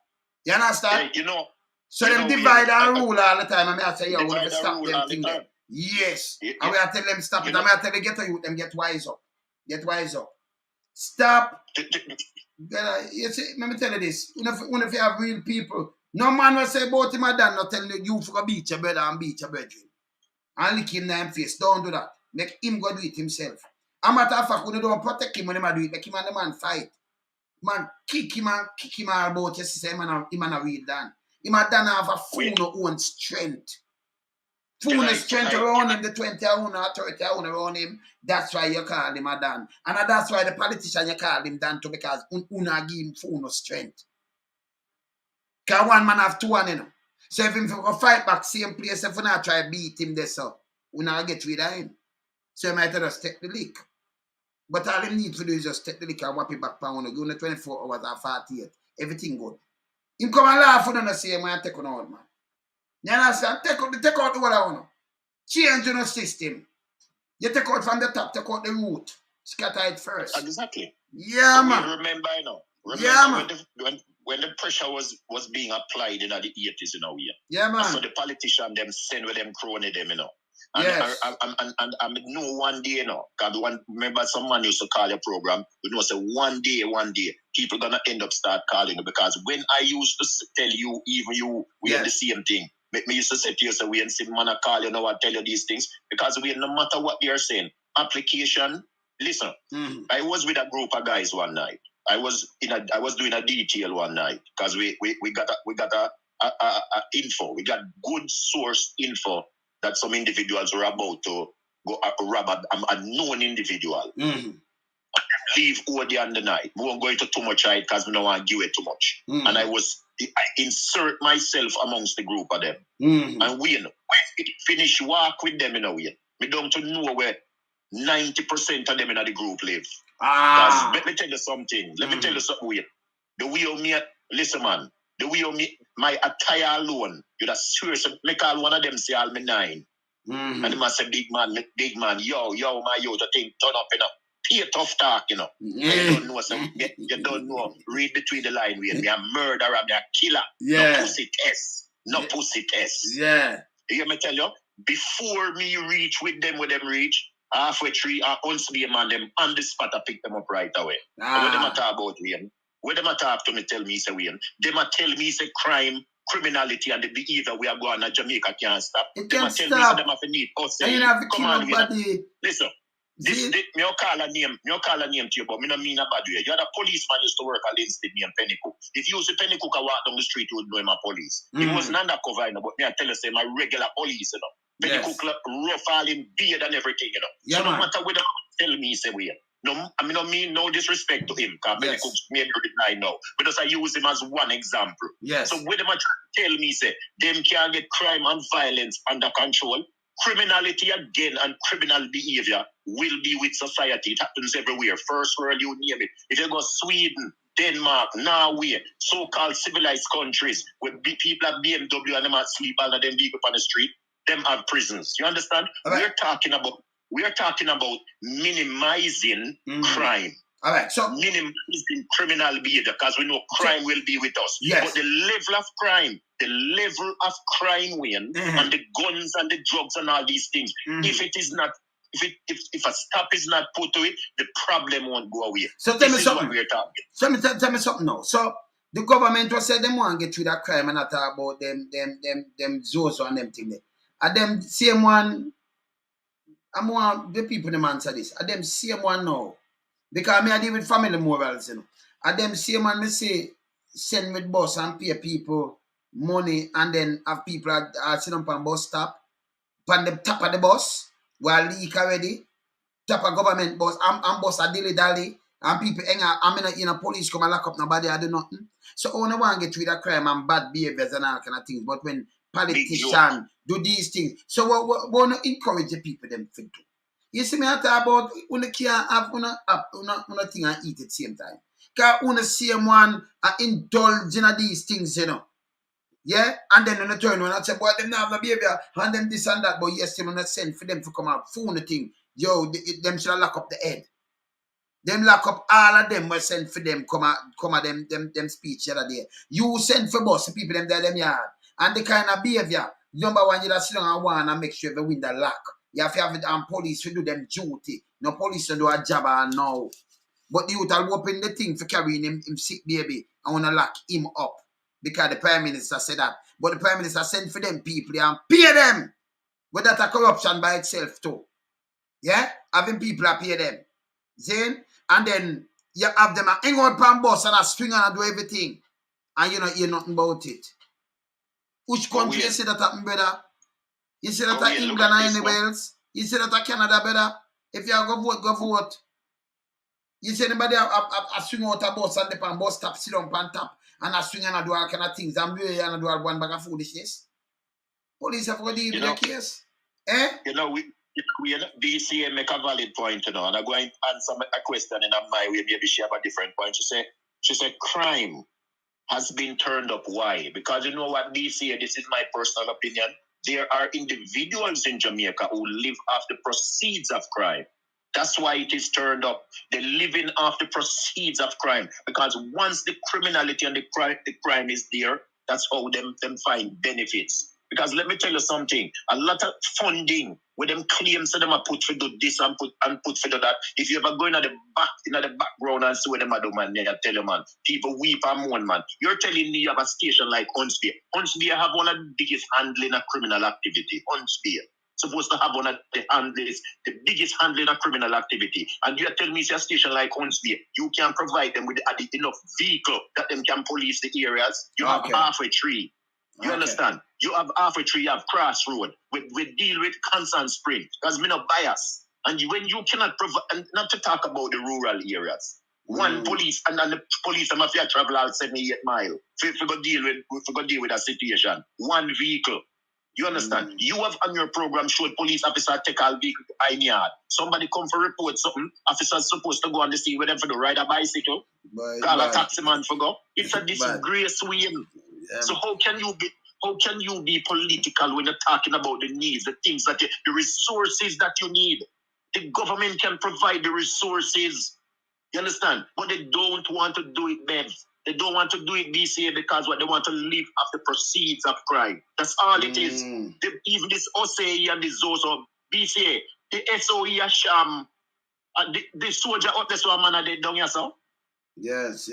[SPEAKER 1] You understand?
[SPEAKER 2] Yeah, you know.
[SPEAKER 1] So them divide and rule all the time. And I say, yo, we have to stop them thing there. Yes. And we have to tell them stop it. And we have to tell them get to youth, them get wise up. Get wise up. Stop. You see, let me tell you this. If you have real people, no man will say about him or dad not telling you for go beat your brother and beat your brethren. And lick him in the face. Don't do that. Make him go do it himself. A matter of fact, when you don't protect him when he do it, make him and the man fight. Man, kick him all about you see, him and a real Dan. Him and Dan have a full own strength. Full strength around him, the 20 or 30 around him. That's why you call him a Dan. And that's why the politician you call him Dan too, because una give him full strength. Because one man have 2 and you know. So if him go fight back same place, if we not try to beat him there, so we not get rid of him. So you might just take the lick. But all him need to do is just take the lick and whap it back pound. Give him 24 hours or 48. Everything good. Him come and laugh when you say him and take on out, man. You understand? Take out the whole I want. Change the system. You take out from the top, take out the root. Scatter it first.
[SPEAKER 2] Exactly.
[SPEAKER 1] Yeah, man.
[SPEAKER 2] Remember, you know. When the pressure was being applied in the 80s, you know,
[SPEAKER 1] yeah, man.
[SPEAKER 2] So the politician them send with them crony them, you know. And
[SPEAKER 1] yes.
[SPEAKER 2] I know one day, you know, because remember some man used to call your program, you know, say one day, people gonna end up start calling you, because when I used to tell you, even you, we had the same thing. Me used to say to you, so we ain't see man a call you know, I tell you these things, because we no matter what they are saying, application, listen, I was with a group of guys one night. I was doing a detail one night, because we got a info, we got good source info that some individuals were about to go rob a known individual. Leave over the end of the night. We won't go into too much height because we don't want to give it too much. And I insert myself amongst the group of them. And when it finish walk with them, you know, we don't know where 90% of them in the group live. Let me tell you something. The way of me, listen, man, the way of me, my attire alone, you'd have seriously make all one of them say all me 9. And he must say, big man, yo, my yo, the thing turn up, Pay tough talk, you don't know, so you don't know. Read between the line, me a murderer, me a killer. No pussy test. No pussy test.
[SPEAKER 1] Yeah.
[SPEAKER 2] You hear me tell you? Before me reach with them, reach, halfway tree, I also be a man, them on the spot, I pick them up right away. When them a talk about Wayne, when them a talk to me, tell me, say Wayne, them a tell me, say crime, criminality, and the behavior we are going to Jamaica can't stop.
[SPEAKER 1] It
[SPEAKER 2] them
[SPEAKER 1] can't
[SPEAKER 2] a tell
[SPEAKER 1] stop.
[SPEAKER 2] me, say them have to need us.
[SPEAKER 1] And you have to
[SPEAKER 2] come
[SPEAKER 1] kill
[SPEAKER 2] on,
[SPEAKER 1] nobody.
[SPEAKER 2] Listen. This me call a name to you, but me no mean a bad way. You had a policeman used to work against me in Pennycook. If you use a Pennycook and walk down the street, you would know him a police. He wasn't undercover, but me I tell you, say my regular police, Pennycook rough all in beard and everything,
[SPEAKER 1] Yeah,
[SPEAKER 2] so no matter what they tell me, say we. No, I mean no disrespect to him, because Pennycook made I know. But I use him as one example.
[SPEAKER 1] Yes.
[SPEAKER 2] So when them tell me, say, them can't get crime and violence under control. Criminality again and criminal behavior will be with society. It happens everywhere. First world, you name it. If you go Sweden, Denmark, Norway, so-called civilized countries where people have BMW and them at sleep all of them vehicle on the street, them have prisons. You understand? Right. We're talking about minimizing crime.
[SPEAKER 1] All right, so
[SPEAKER 2] minimizing criminal behavior, because we know crime will be with us.
[SPEAKER 1] Yes.
[SPEAKER 2] But the level of crime, Wayne, and the guns and the drugs and all these things, if it is not, if a stop is not put to it, the problem won't go away.
[SPEAKER 1] So tell me something.
[SPEAKER 2] What we're talking.
[SPEAKER 1] So tell me something now. So the government was said them want to get through that crime and not talk about them Zozo and them thing there. And them same one. I want the people them answer this. And them same one now. Because I deal with family morals, And them same man me say send with bus and pay people money and then have people sit up on bus stop, on the top of the bus, while leak already, top of government bus, and bus a dilly-dally, and people hang out, in a police come and lock up nobody, I do nothing. So I don't want to get rid of crime and bad behaviors and all kind of things. But when politicians do these things, so we want to encourage the people them to do. You see me I talk about when can't have una thing and eat at the same time. Because una same one indulge in these things, Yeah? And then when turn when I say, boy, them not have no behavior, and them this and that, but yes, them not send for them to come out. Phone the thing. Yo, them should lock up the head. Them lock up all of them will send for them come out them speech the other day. You send for boss people them there them yard. And the kind of behavior, number one, you just sit down and want and make sure the window lock. You have to have it and police to do them duty. No police to do a job and now. But the youth will open the thing for carrying him sick baby and want to lock him up. Because the Prime Minister said that. But the Prime Minister sent for them people and pay them. But that's a corruption by itself too. Yeah? Having people pay them. Then, and then you have them hang out on bus and a string and do everything. And you don't hear nothing about it. Which country you see that happen better? You see that England or anywhere else? You see that Canada better? If you go vote, go vote. You see anybody a swing out a bus and the bus stop, sit down on top and a swing and do all kind of things and do all one bag of foolishness? Police have got to deal with the case. Eh?
[SPEAKER 2] We DCA make a valid point, and I'm going to answer a question in my way. Maybe she have a different point. She said crime has been turned up. Why? Because you know what DCA, this is my personal opinion. There are individuals in Jamaica who live off the proceeds of crime. That's why it is turned up. They're living off the proceeds of crime. Because once the criminality and the crime is there, that's how them find benefits. Because let me tell you something, a lot of funding with them claims that them are put for do this and put for do that. If you ever go in the background and see what them are doing, man, I tell you, man, people weep and moan, man. You're telling me you have a station like Huntsville. Huntsville have one of the biggest handling of criminal activity. Huntsville supposed to have one of the biggest handling of criminal activity. And you're telling me it's a station like Huntsville, you can provide them with enough vehicle that them can police the areas. You have halfway tree. You understand? You have halfway tree, you have crossroad. We deal with Constant Spring. Because me no bias. And when you cannot provide, and not to talk about the rural areas. One police, and then the police have to travel out 78 miles. If we go deal with a situation. One vehicle. You understand? You have on your program showed police officer take all vehicle to Pine Yard. Somebody come for report something. Officer's supposed to go on the scene with them for the ride a bicycle. Call a taxi man for go. It's a disgrace, Wayne. So how can you be How can you be political when you're talking about the needs, the things that the resources that you need? The government can provide the resources. You understand? But they don't want to do it, Bev. They don't want to do it BCA because what they want to live off the proceeds of crime. That's all it is. Even this OSA and this ZOSO, BCA, the SOE a sham, the soldier up there, so a man they down here, so?
[SPEAKER 1] Yes.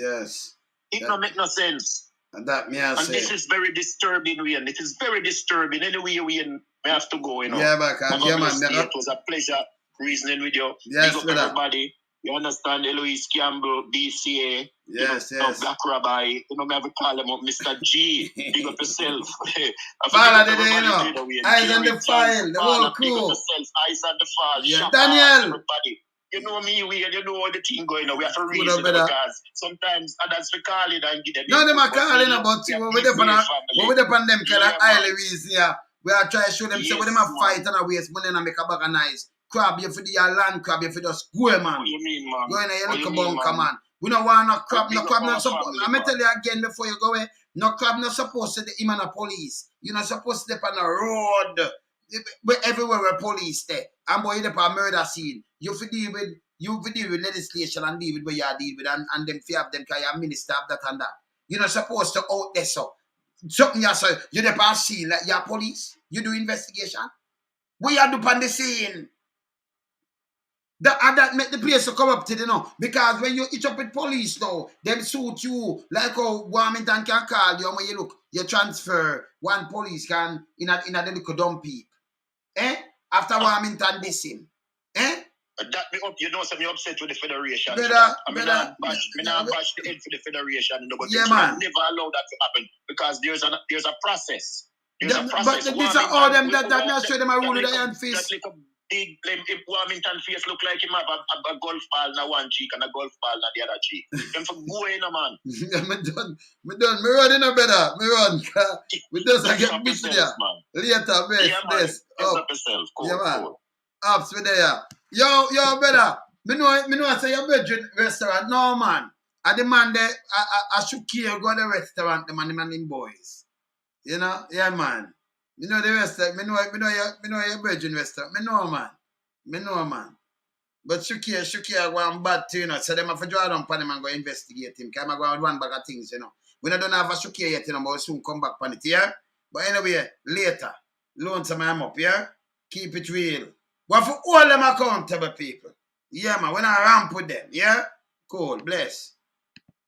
[SPEAKER 2] It don't make no sense.
[SPEAKER 1] And that me
[SPEAKER 2] and this is very disturbing, Wayne. It is very disturbing. Anyway, Wayne, we have to go, you know.
[SPEAKER 1] Yeah, man.
[SPEAKER 2] It was a pleasure reasoning with you.
[SPEAKER 1] Yes,
[SPEAKER 2] big up everybody. You understand, Eloise Campbell, BCA.
[SPEAKER 1] Yes.
[SPEAKER 2] Black Rabbi. You know, me have to call him up, Mr. G. Big up yourself.
[SPEAKER 1] Follow the day, you know. Eyes on the file, the whole crew.
[SPEAKER 2] Big up yourself. Eyes on the file.
[SPEAKER 1] Yeah, Daniel.
[SPEAKER 2] Everybody. You know me, you know all the thing going on. We have to reason because sometimes others we call it and give them.
[SPEAKER 1] No, them are calling about you. When we depend them kind of highly reason here. We are trying to show them, say, when them a fight and a waste money and make a bag of nice. Crab you for the land crab, you for just go, man.
[SPEAKER 2] What you mean, man?
[SPEAKER 1] Go in there, you look bunker, man. We don't want no crab, not supposed. I'm going to tell you again before you go away. No crab not supposed to him and the police. You're not supposed to step on the road. Everywhere where police there. And boy, you a murder scene. You deal with legislation and deal with what you deal with and them fear of them because you're minister of that and that. You're not supposed to out there so. Something you say, you the past scene like you're police. You do investigation. What you do on the scene? That make the place to come up to, you know. Because when you eat up with police now, them suit you like how Warmington can call you and when you look, you transfer one police can in a little dump heap. After Warmington this him.
[SPEAKER 2] That me up, you know, so me upset with the federation.
[SPEAKER 1] I
[SPEAKER 2] mean, I bash the head for the federation, but
[SPEAKER 1] yeah, man.
[SPEAKER 2] Never allow that to happen because there's a process. There's a process.
[SPEAKER 1] But these are all them that not show them a rule of the hand face.
[SPEAKER 2] That's like a big, if Warmington face look like him have a golf ball in one cheek and a golf ball in the other cheek. Them for go in, man.
[SPEAKER 1] Me done. Me run in a better. Me run. We just get busy there. Later, best.
[SPEAKER 2] Up yourself.
[SPEAKER 1] Yeah, man. Ups with there. Yo, brother. Me know I say your bedroom restaurant. No, man. I demand that I Shoucair go to the restaurant, the man in boys. You know? Yeah, man. Me know the restaurant. Me know your bedroom restaurant. Me know, man. But Shoucair go on bad too, you know. So them have to draw down upon him and go investigate him. Because I'm going to one bag of things, you know. We don't have a Shoucair yet, you know, but we'll soon come back on it, yeah? But anyway, later. Loan some I'm up, yeah? Keep it real. But for all them accountable people. Yeah, man. When I ramp with them, yeah? Cool. Bless.